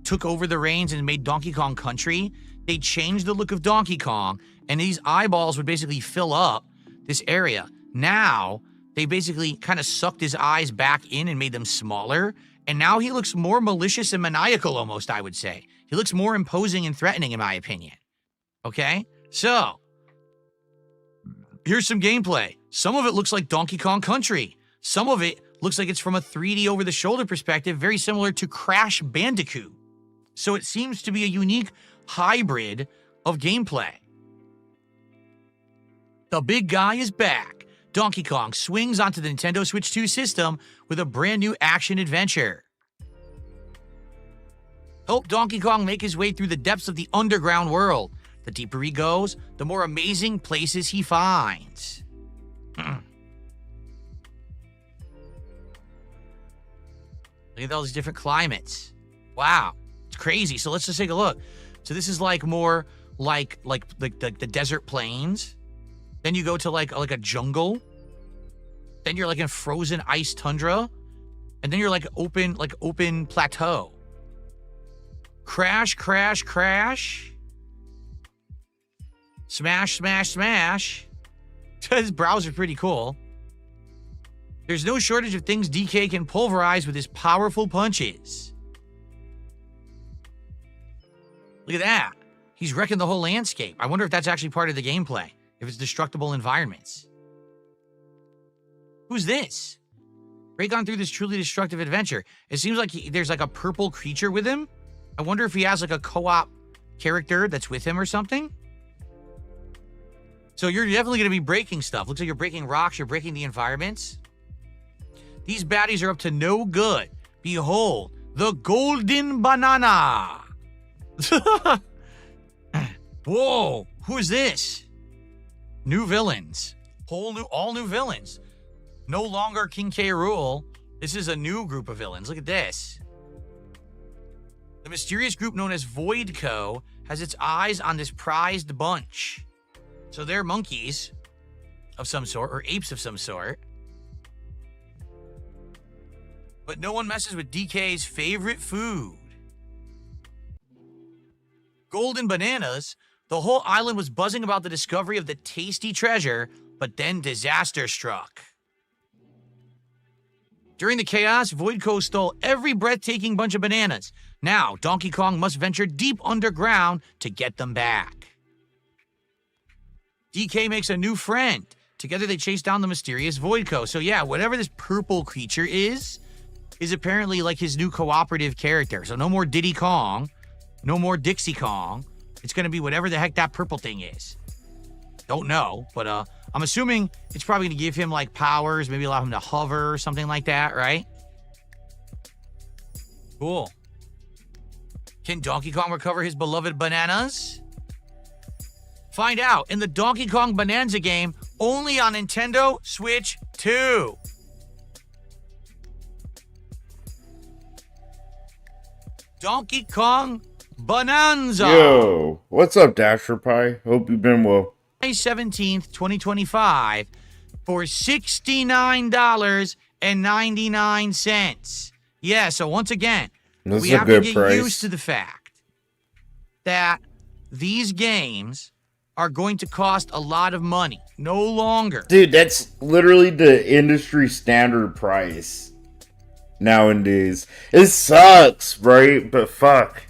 took over the reins and made Donkey Kong Country, they changed the look of Donkey Kong, and these eyeballs would basically fill up this area. Now, they basically kind of sucked his eyes back in and made them smaller, and now he looks more malicious and maniacal almost, I would say. He looks more imposing and threatening, in my opinion. Okay? So, here's some gameplay. Some of it looks like Donkey Kong Country. Some of it looks like it's from a 3D over-the-shoulder perspective, very similar to Crash Bandicoot. So it seems to be a unique hybrid of gameplay. The big guy is back. Donkey Kong swings onto the Nintendo Switch 2 system with a brand new action-adventure. Help Donkey Kong make his way through the depths of the underground world. The deeper he goes, the more amazing places he finds. Look at all these different climates. Wow, it's crazy. So let's just take a look. So this is like more like the desert plains. Then you go to like a jungle. Then you're like in frozen ice tundra. And then you're like open plateau. Crash, crash, crash. Smash, smash, smash. His browser's pretty cool. There's no shortage of things DK can pulverize with his powerful punches. Look at that. He's wrecking the whole landscape. I wonder if that's actually part of the gameplay. If it's destructible environments. Who's this? Break on through this truly destructive adventure. It seems like there's like a purple creature with him. I wonder if he has like a co-op character that's with him or something. So you're definitely going to be breaking stuff. Looks like you're breaking rocks. You're breaking the environments. These baddies are up to no good. Behold, the golden banana. Whoa, who is this? New villains. All new villains. No longer King K. Rool. This is a new group of villains. Look at this. The mysterious group known as Void Co. has its eyes on this prized bunch. So they're monkeys of some sort, or apes of some sort. But no one messes with DK's favorite food. Golden bananas. The whole island was buzzing about the discovery of the tasty treasure, but then disaster struck. During the chaos, Voidco stole every breathtaking bunch of bananas. Now, Donkey Kong must venture deep underground to get them back. DK makes a new friend. Together they chase down the mysterious Voidco. So yeah, whatever this purple creature is apparently like his new cooperative character. So no more Diddy Kong, no more Dixie Kong. It's gonna be whatever the heck that purple thing is. Don't know, but I'm assuming it's probably gonna give him like powers, maybe allow him to hover or something like that, right? Cool. Can Donkey Kong recover his beloved bananas? Find out in the Donkey Kong Bonanza game, only on Nintendo Switch 2. Donkey Kong Bonanza. Yo, what's up, Dasher Pie? Hope you've been well. May 17th, 2025 for $69.99. Yeah, so once again, That's we a have to good get price. used to the fact that these games are going to cost a lot of money. No longer. Dude, that's literally the industry standard price nowadays. It sucks, right? But fuck.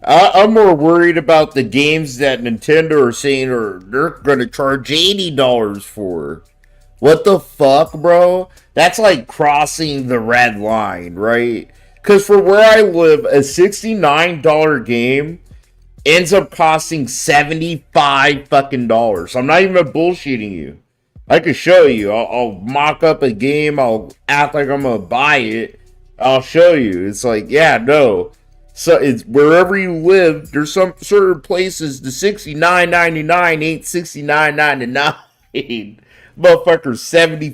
I'm more worried about the games that Nintendo are saying they're going to charge $80 for. What the fuck, bro? That's like crossing the red line, right? Because for where I live, a $69 game ends up costing $75 fucking dollars. I'm not even bullshitting you. I could show you. I'll mock up a game. I'll act like I'm gonna buy it. I'll show you. It's like, yeah, no. So it's wherever you live. There's some certain places the $69.99 ain't $69.99. Motherfucker,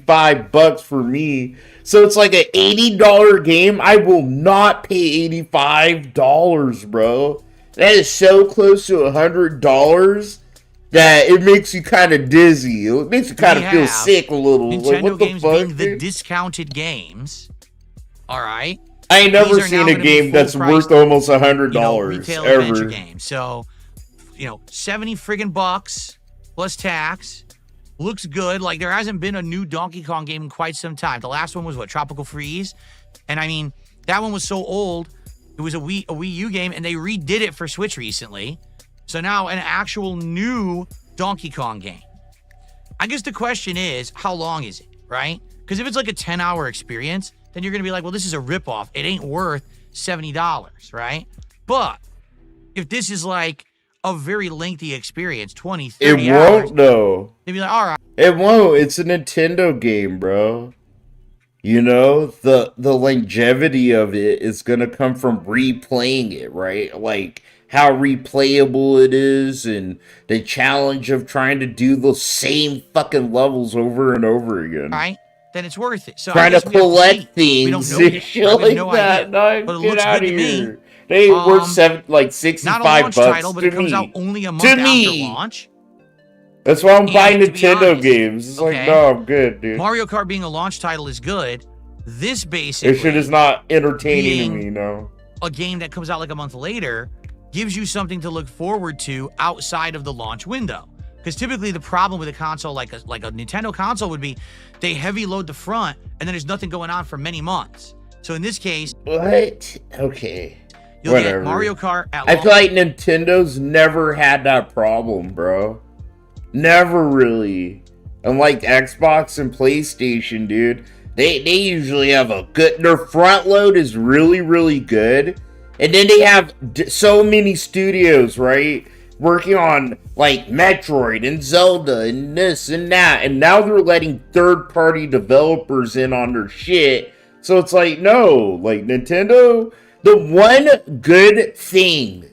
$75 for me. So it's like an $80 game. I will not pay $85, bro. That is so close to $100 that it makes you kind of dizzy. It makes you kind of feel sick a little. Nintendo like, what the games fuck, being the dude? discounted games. All right. I ain't never These are seen now a gonna be game that's full-priced, worth almost $100 retail adventure ever. games. So, 70 friggin' bucks plus tax. Looks good. Like, there hasn't been a new Donkey Kong game in quite some time. The last one was what, Tropical Freeze? And I mean, that one was so old. It was a Wii U game, and they redid it for Switch recently. So now an actual new Donkey Kong game. I guess the question is, how long is it, right? Because if it's like a 10-hour experience, then you're going to be like, well, this is a ripoff. It ain't worth $70, right? But if this is like a very lengthy experience, 20, 30 It hours, won't, though. they'd be like, all right. It won't. It's a Nintendo game, bro. You know, the longevity of it is gonna come from replaying it, right? Like how replayable it is and the challenge of trying to do the same fucking levels over and over again. Right? Then it's worth it. So Trying to collect things We don't know and yet, shit right? We like have no that. idea. No, But it get looks out good of to here. me. They ain't worth $65 Not a launch title, but to it comes me. out only a month To after me. launch. That's why I'm And buying to be Nintendo honest, games. It's okay, like, no, I'm good, dude. Mario Kart being a launch title is good. This basically, This shit is not entertaining to being me, no. a game that comes out like a month later gives you something to look forward to outside of the launch window. Because typically the problem with a console like a Nintendo console would be they heavy load the front and then there's nothing going on for many months. So in this case, What? Okay. you'll Whatever. get Mario Kart at I launch. feel like Nintendo's never had that problem, bro. Never really. Unlike Xbox and PlayStation, dude. They usually have a good... Their front load is really, really good. And then they have so many studios, right? Working on, like, Metroid and Zelda and this and that. And now they're letting third-party developers in on their shit. So it's like, no. Like, Nintendo... The one good thing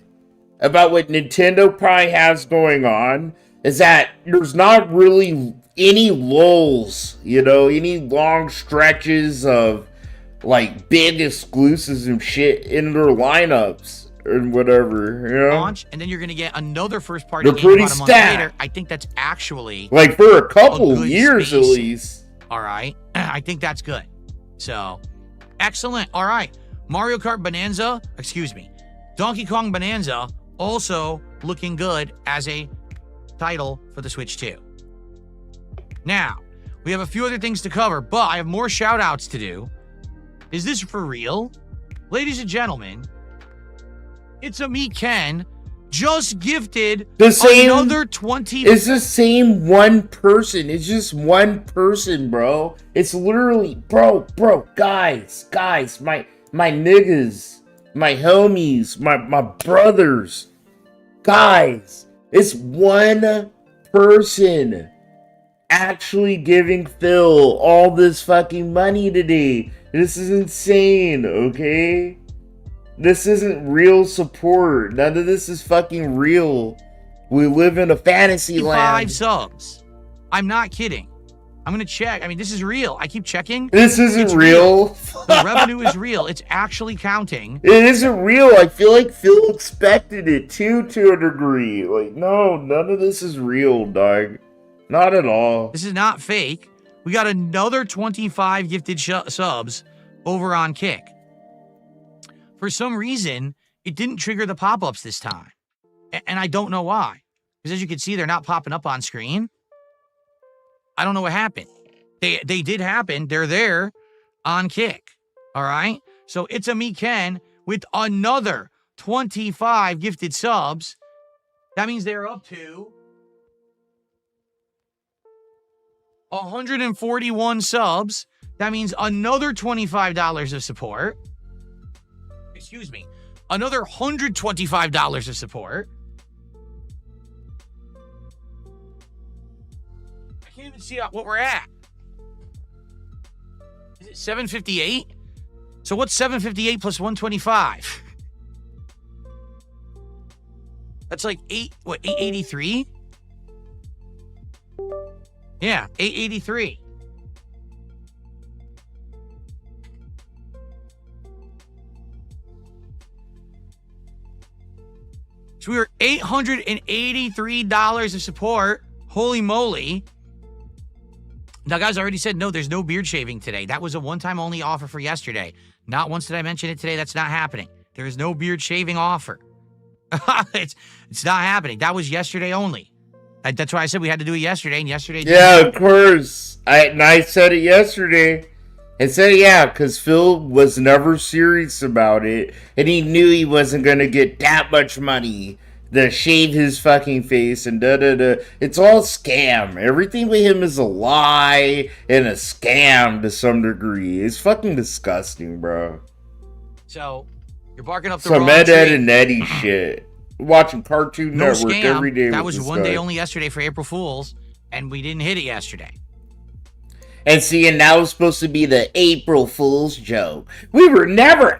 about what Nintendo probably has going on is that there's not really any lulls, any long stretches of like big exclusives and shit in their lineups and whatever, launch, and then you're gonna get another first party They're game pretty about a month stacked. later. I think that's actually like for a couple good years at spacing. least. All right. I think that's good. So, excellent. All right. Mario Kart Bonanza, Donkey Kong Bonanza, also looking good as a title for the Switch 2. Now, we have a few other things to cover, but I have more shout outs to do. Is this for real? Ladies and gentlemen, it's a me, Ken, just gifted another 20. It's the same one person. It's just one person, bro. It's literally, bro, guys, my niggas, my homies, my brothers, guys. It's one person actually giving Phil all this fucking money today. This is insane, okay? This isn't real support. None of this is fucking real. We live in a fantasy 5 land. subs. I'm not kidding. I'm going to check. I mean, this is real. I keep checking. This isn't It's real. The revenue is real. It's actually counting. It isn't real. I feel like Phil expected it too, to a degree. Like, no, none of this is real, dog. Not at all. This is not fake. We got another 25 gifted subs over on Kick. For some reason, it didn't trigger the pop-ups this time. And I don't know why. Because as you can see, they're not popping up on screen. I don't know what happened. They did happen. They're there on Kick. All right? So it's a me, Ken, with another 25 gifted subs. That means they're up to 141 subs. That means another $25 of support. excuse me, another $125 of support. I can't even see what we're at. Is it 758? So what's 758 plus 125? That's like 883? Yeah, 883. So we were $883 of support. Holy moly. Now, guys, I already said, no, there's no beard shaving today. That was a one-time only offer for yesterday. Not once did I mention it today. That's not happening. There is no beard shaving offer. it's not happening. That was yesterday only. That's why I said we had to do it yesterday, and yesterday... Yeah, of course. I said it yesterday. I said, yeah, because Phil was never serious about it, and he knew he wasn't going to get that much money to shave his fucking face and da-da-da. It's all scam. Everything with him is a lie and a scam to some degree. It's fucking disgusting, bro. So, you're barking up the Some wrong Ed, tree. Ed, and Eddie shit. Watching Cartoon No Network scam. every day. That with was this one guy. day only yesterday for April Fools, and we didn't hit it yesterday. And see, and that was supposed to be the April Fool's joke. We were never...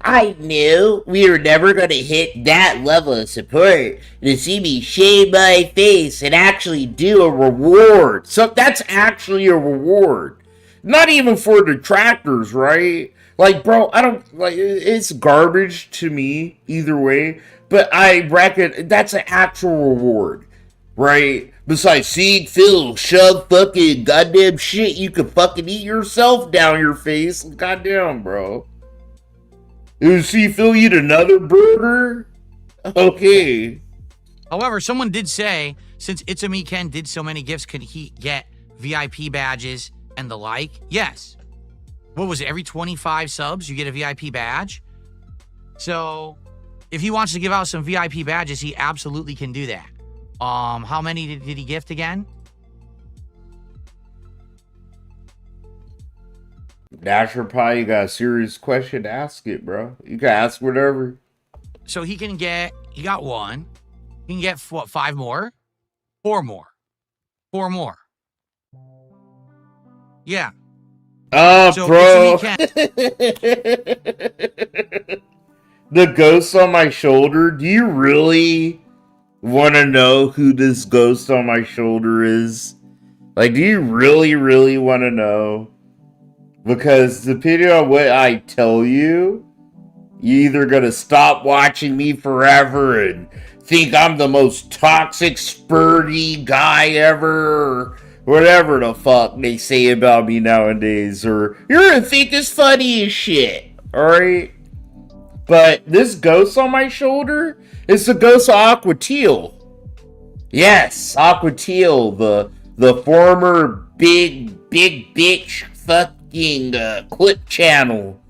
I knew we were never going to hit that level of support to see me shave my face and actually do a reward. So that's actually a reward. Not even for detractors, right? Like, bro, I don't... like. It's garbage to me, either way. But I reckon that's an actual reward, right? Besides seeing Phil shove fucking goddamn shit you could fucking eat yourself down your face. Goddamn, bro. You see Phil eat another burger? Okay. However, someone did say, since It's a Me Ken did so many gifts, could he get VIP badges and the like? Yes. What was it? Every 25 subs, you get a VIP badge? So, if he wants to give out some VIP badges, he absolutely can do that. How many did he gift again? Dasher Pie, you got a serious question? Ask it, bro. You can ask whatever. So he got one. He can get, what, 5 more? 4 more. 4 more. Yeah. Oh, So bro. It's a Me Ken. The ghost on my shoulder. Do you really want to know who this ghost on my shoulder is? Like, do you really, really want to know? Because depending on what I tell you, you're either going to stop watching me forever and think I'm the most toxic, spurty guy ever, or whatever the fuck they say about me nowadays, or you're going to think it's funny as shit, alright? But this ghost on my shoulder is the ghost of Aqua Teal. Yes, Aqua Teal, the former big bitch fucking clip channel.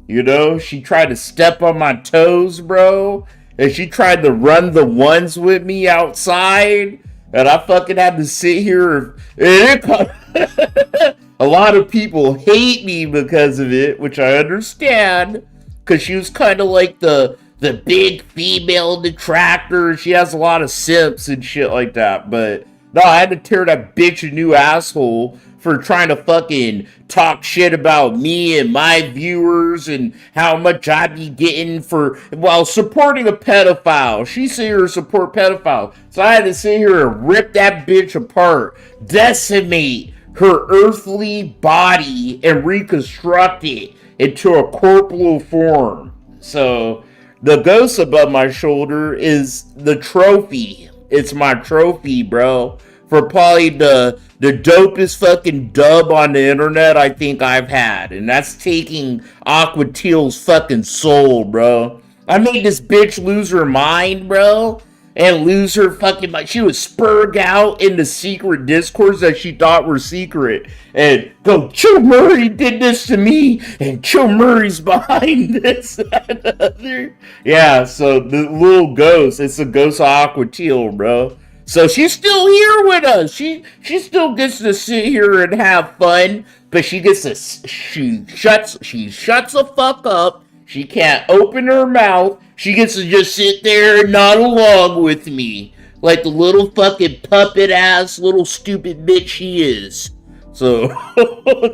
You know, she tried to step on my toes, bro. And she tried to run the ones with me outside. And I fucking had to sit here. A lot of people hate me because of it, which I understand. Because she was kind of like the big female detractor. She has a lot of simps and shit like that. But no, I had to tear that bitch a new asshole for trying to fucking talk shit about me and my viewers and how much I be getting for, while supporting a pedophile. She sit here and support pedophile. So I had to sit here and rip that bitch apart, decimate her earthly body, and reconstruct it into a corporeal form. So the ghost above my shoulder is the trophy. It's my trophy, bro, for probably the dopest fucking dub on the internet I think I've had. And that's taking Aqua Teal's fucking soul, bro. I made this bitch lose her mind, bro. And lose her fucking mind. She would spurg out into secret discourse that she thought were secret. And go, Joe Murray did this to me. And Joe Murray's behind this, that, and the other. Yeah, so the little ghost, it's a ghost of Aqua Teal, bro. So she's still here with us. She still gets to sit here and have fun, but she gets to she shuts the fuck up. She can't open her mouth. She gets to just sit there and nod along with me. Like the little fucking puppet-ass little stupid bitch she is. So,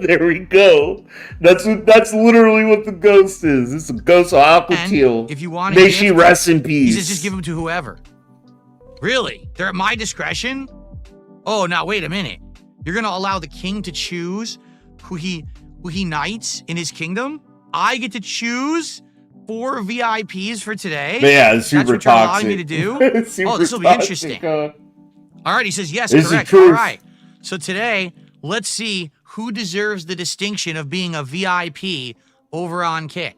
there we go. That's literally what the ghost is. It's a ghost of Aquatiel. If you want may she rest in peace. He says just give them to whoever. Really? They're at my discretion? Oh, now wait a minute. You're gonna allow the king to choose who he knights in his kingdom? I get to choose 4 VIPs for today? Yeah, it's super That's what toxic. you're allowing me to do? Oh, this will be interesting. All right, he says yes, correct. All right. So today, let's see who deserves the distinction of being a VIP over on Kick.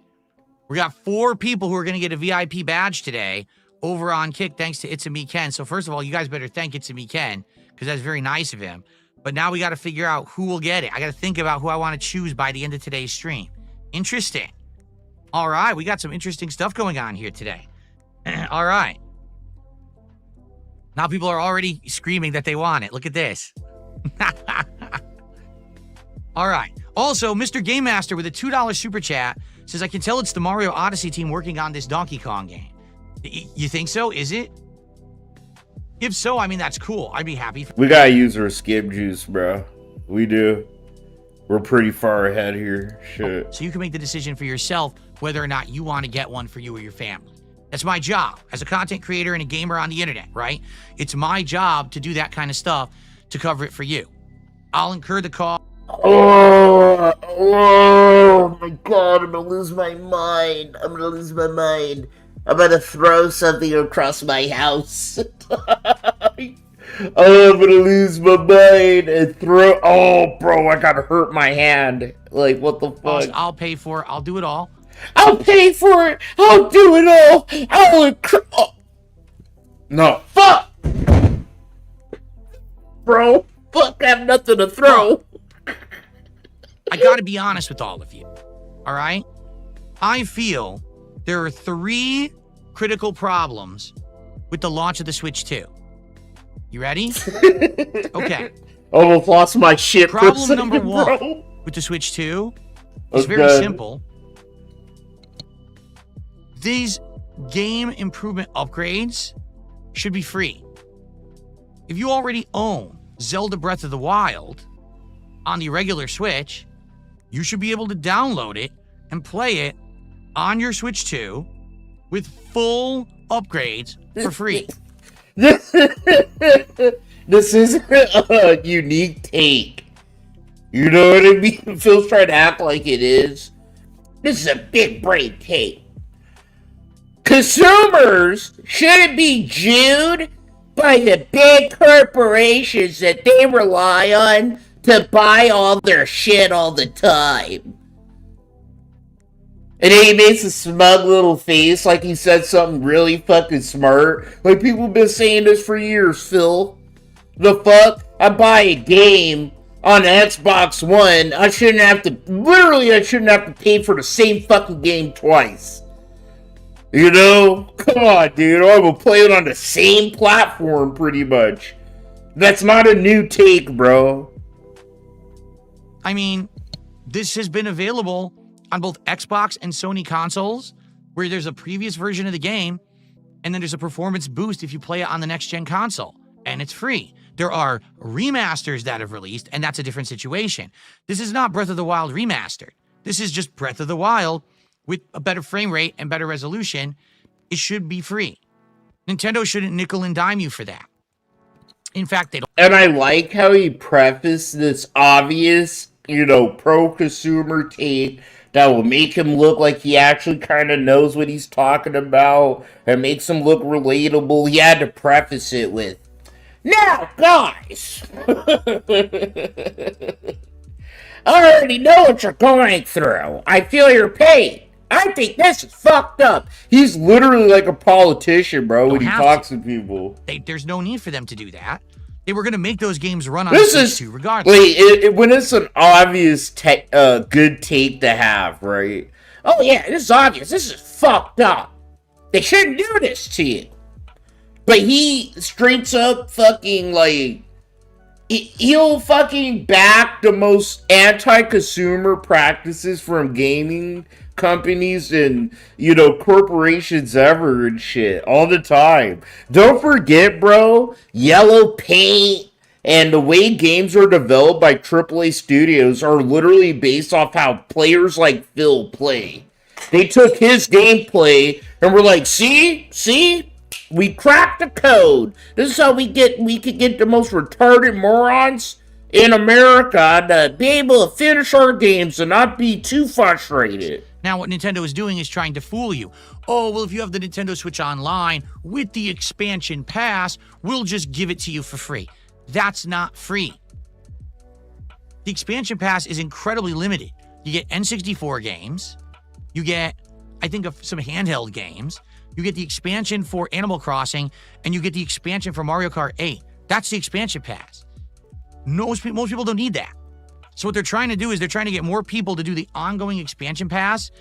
We got 4 people who are going to get a VIP badge today over on Kick thanks to It's a Me Ken. So first of all, you guys better thank It's a Me Ken because that's very nice of him. But now we got to figure out who will get it. I got to think about who I want to choose by the end of today's stream. Interesting. All right, we got some interesting stuff going on here today. All right. Now people are already screaming that they want it. Look at this. All right. Also, Mr. Game Master with a $2 super chat says, I can tell it's the Mario Odyssey team working on this Donkey Kong game. You think so? Is it? If so, I mean, that's cool. I'd be happy. We gotta use our skip juice, bro. We do. We're pretty far ahead here. Shit. So you can make the decision for yourself whether or not you want to get one for you or your family. That's my job as a content creator and a gamer on the internet, right? It's my job to do that kind of stuff to cover it for you. I'll incur the cost. Oh my god, I'm gonna lose my mind. I'm gonna throw something across my house. Oh, I'm gonna lose my mind and throw. Oh, bro, I gotta hurt my hand. Like, what the fuck? I'll pay for it. I'll do it all. I'll pay for it. I'll do it all. Oh. No. Fuck. Bro, fuck, I have nothing to throw. I gotta be honest with all of you. All right? I feel there are 3 critical problems with the launch of the Switch 2. You ready? Okay. Almost lost my shit. Problem number 1 with the Switch 2 is very simple. These game improvement upgrades should be free. If you already own Zelda Breath of the Wild on the regular Switch, you should be able to download it and play it on your Switch 2 with full upgrades for free. This isn't a unique take. You know what I mean? Phil's trying to act like it is. This is a big brain take. Consumers shouldn't be Jewed by the big corporations that they rely on to buy all their shit all the time. And then he makes a smug little face like he said something really fucking smart. Like, people have been saying this for years, Phil. The fuck? I buy a game on Xbox One. I shouldn't have to pay for the same fucking game twice. You know? Come on, dude. I'm gonna play it on the same platform, pretty much. That's not a new take, bro. I mean, this has been available on both Xbox and Sony consoles, where there's a previous version of the game, and then there's a performance boost if you play it on the next-gen console, and it's free. There are remasters that have released, and that's a different situation. This is not Breath of the Wild remastered. This is just Breath of the Wild with a better frame rate and better resolution. It should be free. Nintendo shouldn't nickel and dime you for that. In fact, they don't. And I like how he prefaced this obvious, pro-consumer take that will make him look like he actually kind of knows what he's talking about and makes him look relatable. He had to preface it with, now, guys, I already know what you're going through. I feel your pain. I think this is fucked up. He's literally like a politician, bro, when he talks to people. There's no need for them to do that. They were going to make those games run on Switch 2 regardless. Wait, when it's an obvious good take to have, right? Oh yeah, this is obvious. This is fucked up. They shouldn't do this to you. But he straight up fucking, he'll fucking back the most anti-consumer practices from gaming companies and, you know, corporations ever and shit all the time. Don't forget, bro, yellow paint and the way games are developed by AAA studios are literally based off how players like Phil play. They took his gameplay and were like, see, we cracked the code. This is how we could get the most retarded morons in America to be able to finish our games and not be too frustrated. Now, what Nintendo is doing is trying to fool you. Oh, well, if you have the Nintendo Switch Online with the expansion pass, we'll just give it to you for free. That's not free. The expansion pass is incredibly limited. You get N64 games. You get, I think, some handheld games. You get the expansion for Animal Crossing, and you get the expansion for Mario Kart 8. That's the expansion pass. Most people don't need that. So what they're trying to do is they're trying to get more people to do the ongoing expansion pass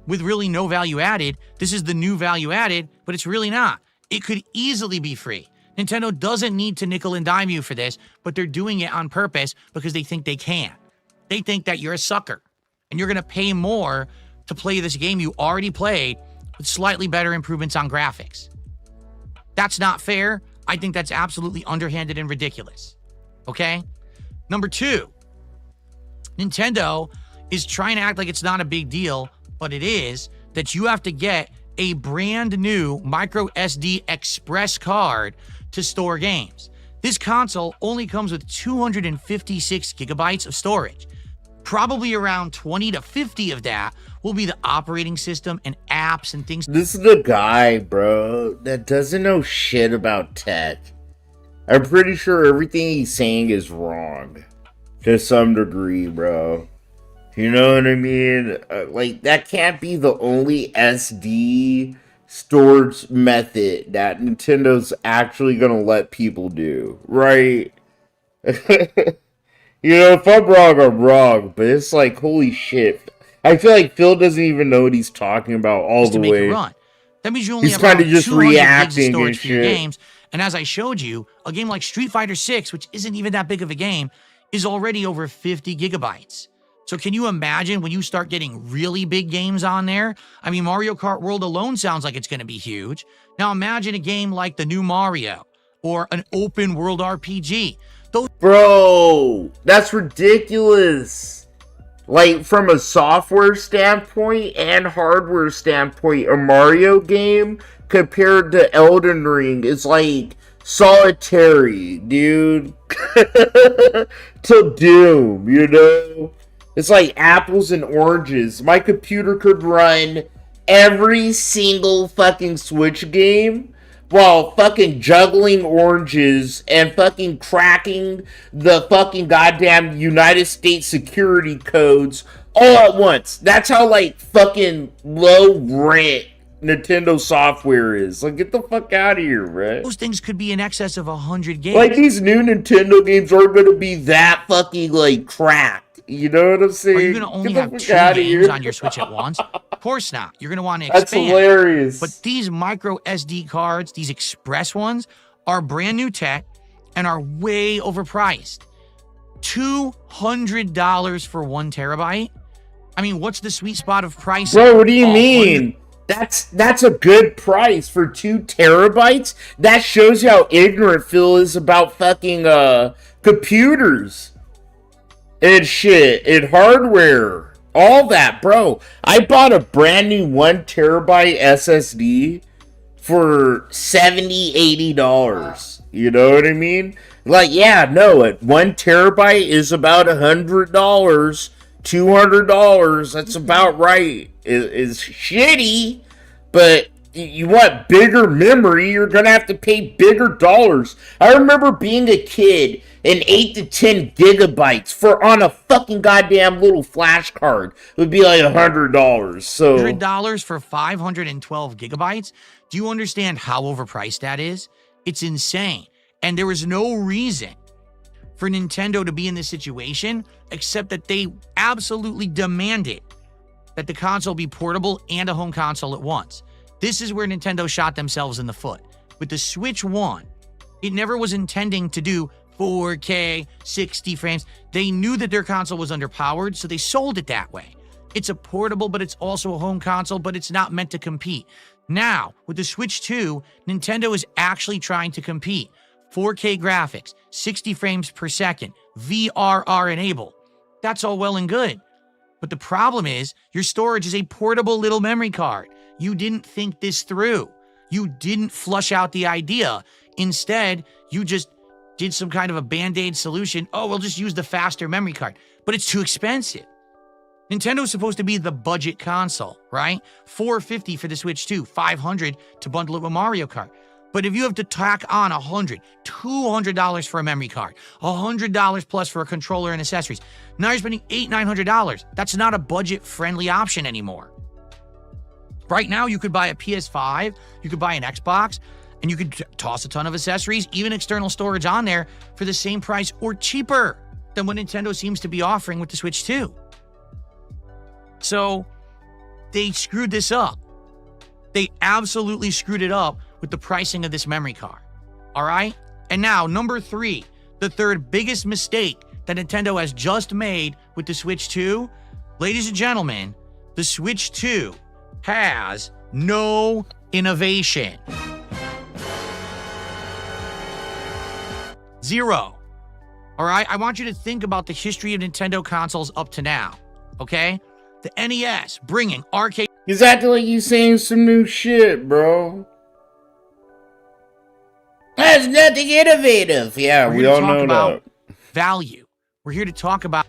with really no value added. This is the new value added, but it's really not. It could easily be free. Nintendo doesn't need to nickel and dime you for this, but they're doing it on purpose because they think they can. They think that you're a sucker and you're going to pay more to play this game you already played with slightly better improvements on graphics. That's not fair. I think that's absolutely underhanded and ridiculous. Okay? Number 2, Nintendo is trying to act like it's not a big deal, but it is, that you have to get a brand new micro SD express card to store games. This console only comes with 256 gigabytes of storage. Probably around 20 to 50 of that will be the operating system and apps and things. This is the guy, bro, that doesn't know shit about tech. I'm pretty sure everything he's saying is wrong. To some degree, bro. You know what I mean? Like, that can't be the only SD storage method that Nintendo's actually gonna let people do, right? You know, if I'm wrong, but it's like, holy shit. I feel like Phil doesn't even know what he's talking about all the way. Run. That means you only he's have kind of around just 200 gigs of reacting storage and for your shit. games. And as I showed you, a game like Street Fighter 6, which isn't even that big of a game, is already over 50 gigabytes. So can you imagine when you start getting really big games on there? I mean, Mario Kart World alone sounds like it's going to be huge. Now imagine a game like the new Mario or an open world RPG. Bro, that's ridiculous. Like, from a software standpoint and hardware standpoint, a Mario game compared to Elden Ring is like solitary, dude. To Doom, you know? It's like apples and oranges. My computer could run every single fucking Switch game while fucking juggling oranges and fucking cracking the fucking goddamn United States security codes all at once. That's how, like, fucking low rent Nintendo software is. Like, get the fuck out of here, right? Those things could be in excess of 100 games. Like, these new Nintendo games aren't going to be that fucking, like, cracked. You know what I'm saying? Are you going to only have 2 games on your Switch at once? Of course not. You're going to want to expand. That's hilarious. But these micro SD cards, these express ones, are brand new tech and are way overpriced. $200 for 1 terabyte? I mean, what's the sweet spot of price? Bro, what do you mean? That's a good price for 2 terabytes? That shows you how ignorant Phil is about fucking computers and shit and hardware. All that, bro. I bought a brand new 1 terabyte SSD for $70, $80. You know what I mean? Like, yeah, no, 1 terabyte is about $100, $200. That's about right. It's shitty, but you want bigger memory, you're gonna have to pay bigger dollars. I remember being a kid and 8 to 10 gigabytes for on a fucking goddamn little flash card would be like $100. So $100 for 512 gigabytes? Do you understand how overpriced that is? It's insane. And there was no reason for Nintendo to be in this situation except that they absolutely demanded that the console be portable and a home console at once. This is where Nintendo shot themselves in the foot. With the Switch 1, it never was intending to do 4K, 60 frames. They knew that their console was underpowered, so they sold it that way. It's a portable, but it's also a home console, but it's not meant to compete. Now, with the Switch 2, Nintendo is actually trying to compete. 4K graphics, 60 frames per second, VRR enabled. That's all well and good. But the problem is, your storage is a portable little memory card. You didn't think this through. You didn't flush out the idea. Instead, you just did some kind of a band-aid solution. Oh, we'll just use the faster memory card. But it's too expensive. Nintendo's supposed to be the budget console, right? $450 for the Switch 2, $500 to bundle it with Mario Kart. But if you have to tack on $100, $200 for a memory card, $100 plus for a controller and accessories, now you're spending $800, $900. That's not a budget-friendly option anymore. Right now, you could buy a PS5, you could buy an Xbox, and you could toss a ton of accessories, even external storage on there for the same price or cheaper than what Nintendo seems to be offering with the Switch 2. So, they screwed this up. They absolutely screwed it up with the pricing of this memory card. All right? And now, number 3, the third biggest mistake that Nintendo has just made with the Switch 2. Ladies and gentlemen, the Switch 2 has no innovation. 0. All right? I want you to think about the history of Nintendo consoles up to now. Okay? The NES bringing arcade. He's acting like he's saying some new shit, bro. That's nothing innovative. Yeah, we all know that. Value. We're here to talk about.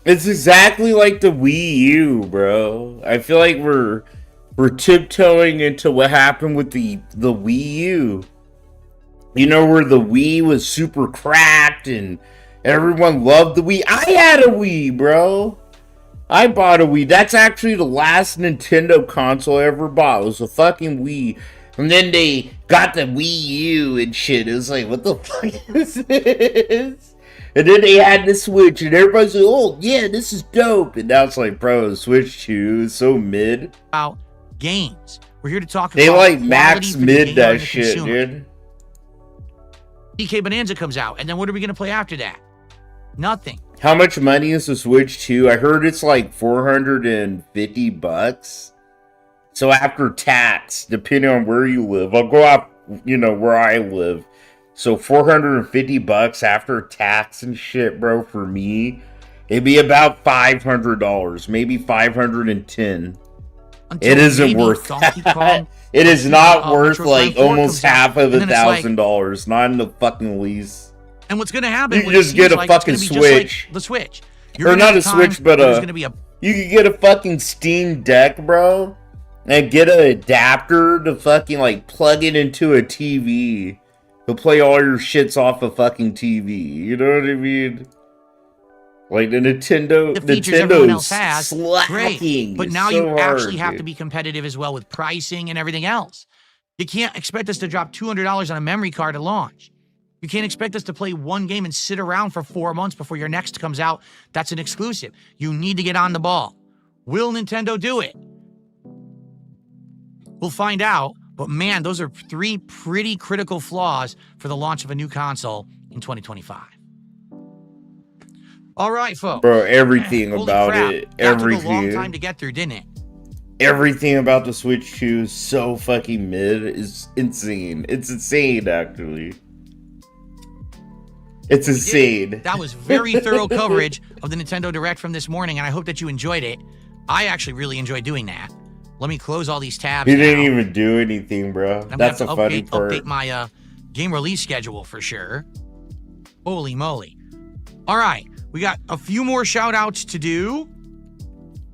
It's exactly like the Wii U, bro. I feel like we're tiptoeing into what happened with the Wii U. You know, where the Wii was super cracked and everyone loved the Wii. I had a Wii, bro. I bought a Wii. That's actually the last Nintendo console I ever bought. It was a fucking Wii. And then they got the Wii U and shit. It was like, what the fuck is this? And then they had the Switch, and everybody's like, oh, yeah, this is dope. And now it's like, bro, the Switch 2 is so mid. About games. We're here to talk they about like max mid that shit, consumer. dude. DK Bonanza comes out, and then what are we going to play after that? Nothing. How much money is the Switch 2? I heard it's like $450. So after tax, depending on where you live, I'll go out, you know, where I live. So $450 after tax and shit, bro, for me, it'd be about $500, maybe $510. It isn't worth that. It is not worth like almost half of $1,000, not in the fucking least. And what's going to happen? You just get a fucking Switch. Like the Switch. Or not a Switch, but you could get a fucking Steam Deck, bro. And get an adapter to fucking like plug it into a TV. To play all your shits off a fucking TV. You know what I mean? Like the Nintendo, the features everyone else has, slacking. Great. But now you actually have to be competitive as well with pricing and everything else. You can't expect us to drop $200 on a memory card at launch. You can't expect us to play one game and sit around for 4 months before your next comes out. That's an exclusive. You need to get on the ball. Will Nintendo do it? We'll find out. But man, those are 3 pretty critical flaws for the launch of a new console in 2025. All right, folks. Bro, everything about crap. it. That took a long Everything. time to get through, didn't it? Everything about the Switch 2 is so fucking mid. Is insane. It's insane, actually. It's insane. That was very thorough coverage of the Nintendo Direct from this morning, and I hope that you enjoyed it. I actually really enjoyed doing that. Let me close all these tabs. He didn't even do anything, bro. That's a funny part. Update my game release schedule for sure. Holy moly. All right. We got a few more shout outs to do.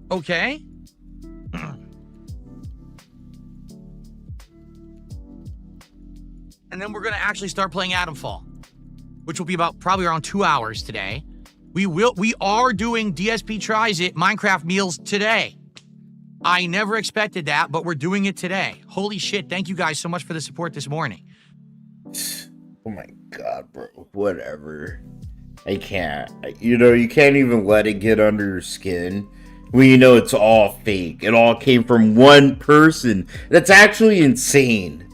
Okay. And then we're going to actually start playing Atomfall, which will be probably around 2 hours today. We are doing DSP Tries It Minecraft Meals today. I never expected that, but we're doing it today. Holy shit, thank you guys so much for the support this morning. Oh my god, bro. Whatever. I can't. You know, you can't even let it get under your skin when you know it's all fake. It all came from one person. That's actually insane.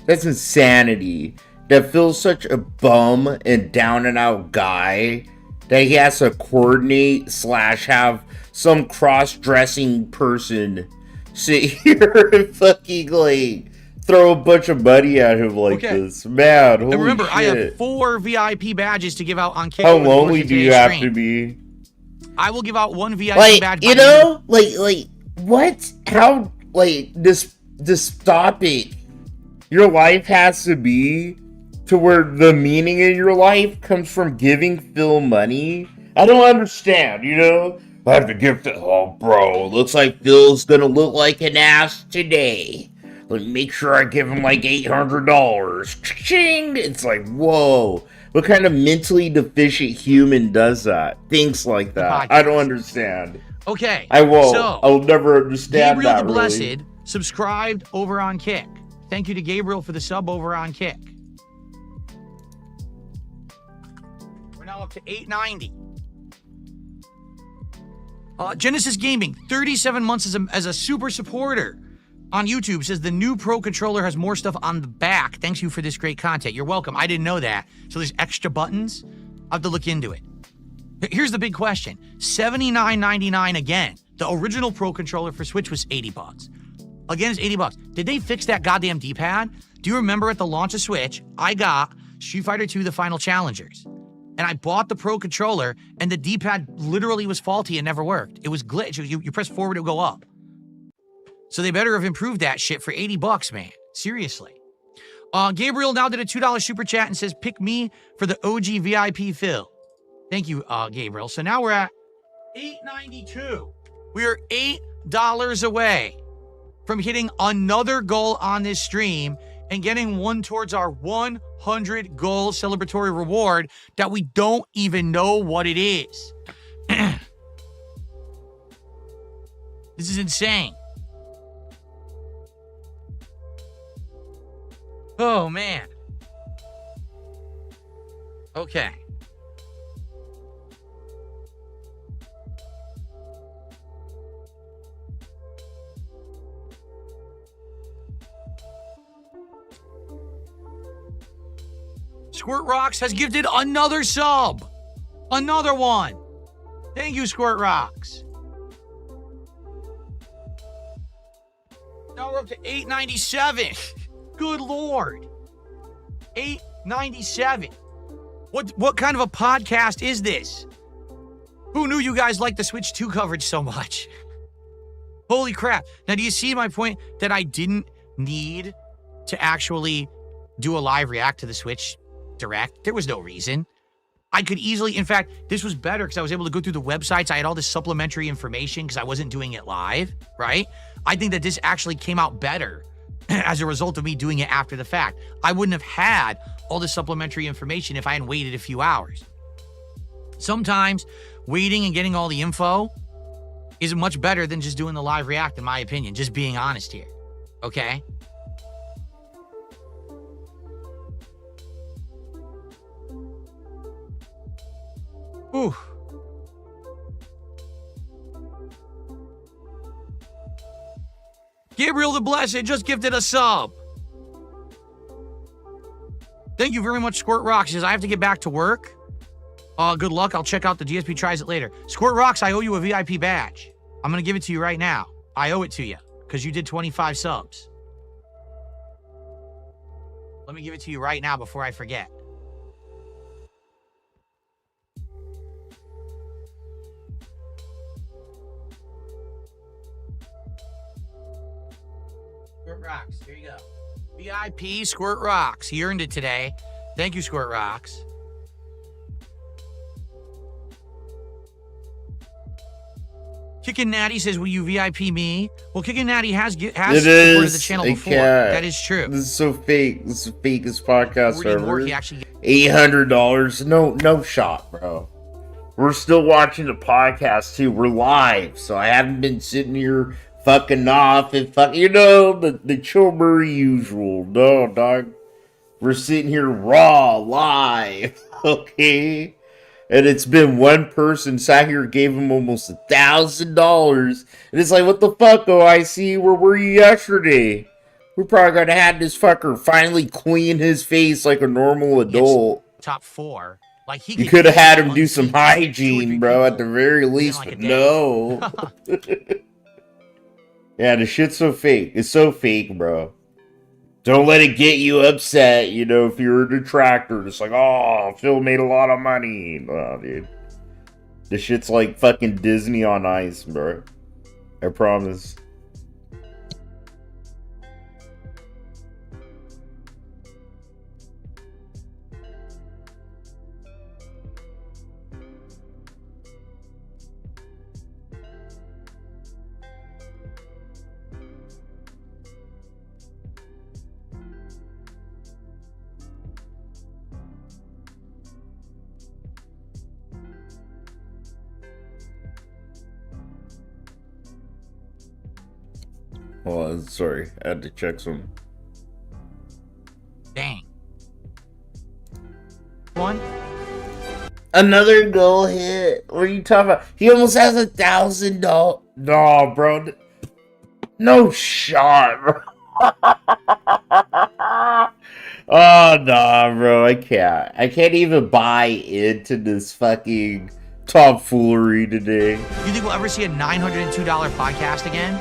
That's insanity. that Phil's such a bum and down and out guy that he has to coordinate / have some cross-dressing person sit here and fucking like throw a bunch of money at him like this. Man, holy and remember, shit. I have 4 VIP badges to give out on Kick. How lonely do you have to be? I will give out 1 VIP Like, badge. you know, like what? How, like, this topic, your life has to be to where the meaning in your life comes from giving Phil money? I don't understand, you know? I have to give to, oh, bro, looks like Phil's gonna look like an ass today. Let me make sure I give him like $800. Ching! It's like, whoa. What kind of mentally deficient human does that? Things like that. I don't understand. Okay. I won't. So, I'll never understand Gabriel that, the Blessed really. subscribed over on Kick. Thank you to Gabriel for the sub over on Kick. We're now up to 890. Genesis Gaming, 37 months as a super supporter on YouTube, says the new Pro Controller has more stuff on the back. Thanks you for this great content. You're welcome. I didn't know that. So there's extra buttons. I'll have to look into it. Here's the big question. $79.99 again. The original Pro Controller for Switch was $80. Again, it's $80. Did they fix that goddamn D-pad? Do you remember at the launch of Switch, I got Street Fighter 2 The Final Challengers. And I bought the Pro Controller, and the D-pad literally was faulty and never worked. It was glitch. You press forward, it would go up. So they better have improved that shit for $80, man. Seriously. Gabriel now did a $2 super chat and says, pick me for the OG VIP Phil. Thank you, Gabriel. So now we're at $8.92. We are $8 away from hitting another goal on this stream and getting one towards our 100 goal celebratory reward that we don't even know what it is. This is insane. Oh, man. Okay. Squirt Rocks has gifted another sub. Another one. Thank you, Squirt Rocks. Now we're up to $8.97. Good Lord. $8.97. What kind of a podcast is this? Who knew you guys liked the Switch 2 coverage so much? Holy crap. Now, do you see my point that I didn't need to actually do a live react to the Switch Direct? There was no reason. I could easily, in fact, this was better because I was able to go through the websites. I had all this supplementary information because I wasn't doing it live, right? I think that this actually came out better as a result of me doing it after the fact. I wouldn't have had all this supplementary information if I hadn't waited a few hours. Sometimes waiting and getting all the info is much better than just doing the live react, in my opinion. Just being honest here, okay? Ooh. Gabriel the Blessed just gifted a sub. Thank you very much, Squirt Rocks. Says I have to get back to work. Good luck. I'll check out the DSP tries it later. Squirt Rocks, I owe you a VIP badge. I'm going to give it to you right now. I owe it to you because you did 25 subs. Let me give it to you right now before I forget. Squirt Rocks, here you go. VIP Squirt Rocks. He earned it today. Thank you, Squirt Rocks. Kickin' Natty says, will you VIP me? Well, Kickin' Natty has supported the channel before. That is true. This is so fake. This is the fakest podcast ever. Actually... $800. No shot, bro. We're still watching the podcast, too. We're live, so I haven't been sitting here fucking off and the Chill Murray usual. No, dog. We're sitting here raw, live, okay? And it's been one person sat here, gave him almost $1,000. And it's like, what the fuck, OIC? Where were you yesterday? We're probably gonna have this fucker finally clean his face like a normal adult. Top 4. Like he You could have had him do some unseat 2 or 3 hygiene, bro, at the people very within, least, like, a but day. no. Yeah, the shit's so fake. It's so fake, bro. Don't let it get you upset, you know, if you're a detractor. It's like, oh, Phil made a lot of money. No, dude. This shit's like fucking Disney on ice, bro. I promise. Oh, sorry. I had to check some. Dang. One. Another goal hit. What are you talking about? He almost has $1,000. No, bro. No shot, bro. Oh, no, bro. I can't. I can't even buy into this fucking tomfoolery today. You think we'll ever see a $902 podcast again?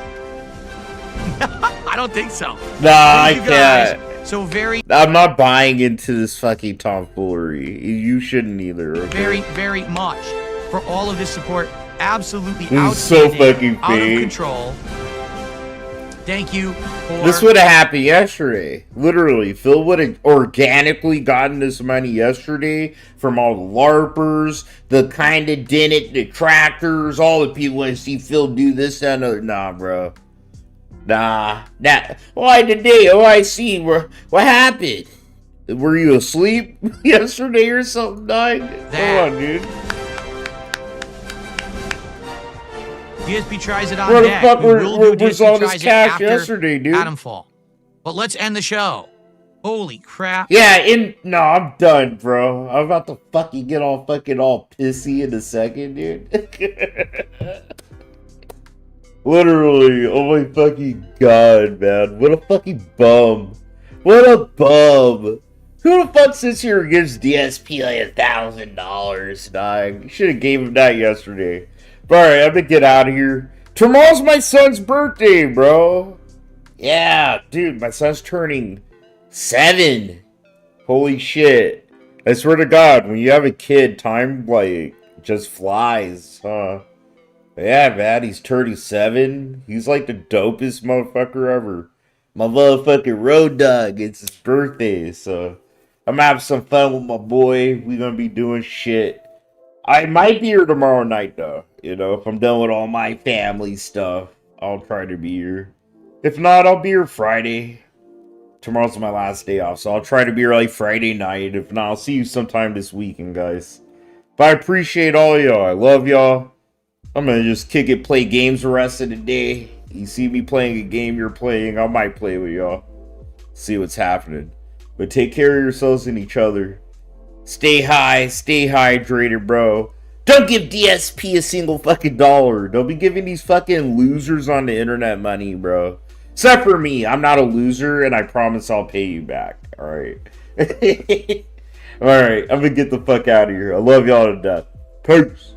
I don't think so. Nah, I You guys, can't. So very, I'm not buying into this fucking tomfoolery. You shouldn't either. Okay? very, very much for all of this support. Absolutely This is so outstanding, fucking out of fake. control. Thank you for This would have happened yesterday. Literally, Phil would have organically gotten this money yesterday from all the LARPers, the kind of Dennett detractors, all the people want to see Phil do this, that, and other. Nah, bro. Nah. Why today? Oh, I see. What happened? Were you asleep yesterday or something, dog? Come on, dude. DSP tries it on Where the deck. fuck We will do was DSP all this tries it cash after yesterday, dude? Atomfall. But let's end the show. Holy crap. Yeah, no, I'm done, bro. I'm about to fucking get all pissy in a second, dude. Literally, oh my fucking god, man. What a fucking bum. What a bum. Who the fuck sits here and gives DSP like $1,000, dog? You should have gave him that yesterday. But alright, I'm gonna get out of here. Tomorrow's my son's birthday, bro. Yeah, dude, my son's turning 7. Holy shit. I swear to God, when you have a kid, time, like, just flies, huh? Yeah, man, he's turning 7. He's like the dopest motherfucker ever. My motherfucking road dog. It's his birthday, so I'm gonna have some fun with my boy. We gonna be doing shit. I might be here tomorrow night, though. You know, if I'm done with all my family stuff, I'll try to be here. If not, I'll be here Friday. Tomorrow's my last day off, so I'll try to be here like Friday night. If not, I'll see you sometime this weekend, guys. But I appreciate all y'all. I love y'all. I'm gonna just kick it, play games the rest of the day. You see me playing a game you're playing, I might play with y'all. See what's happening. But take care of yourselves and each other. Stay high, stay hydrated, bro. Don't give DSP a single fucking dollar. Don't be giving these fucking losers on the internet money, bro. Except for me. I'm not a loser, and I promise I'll pay you back. Alright. Alright, I'm gonna get the fuck out of here. I love y'all to death. Peace.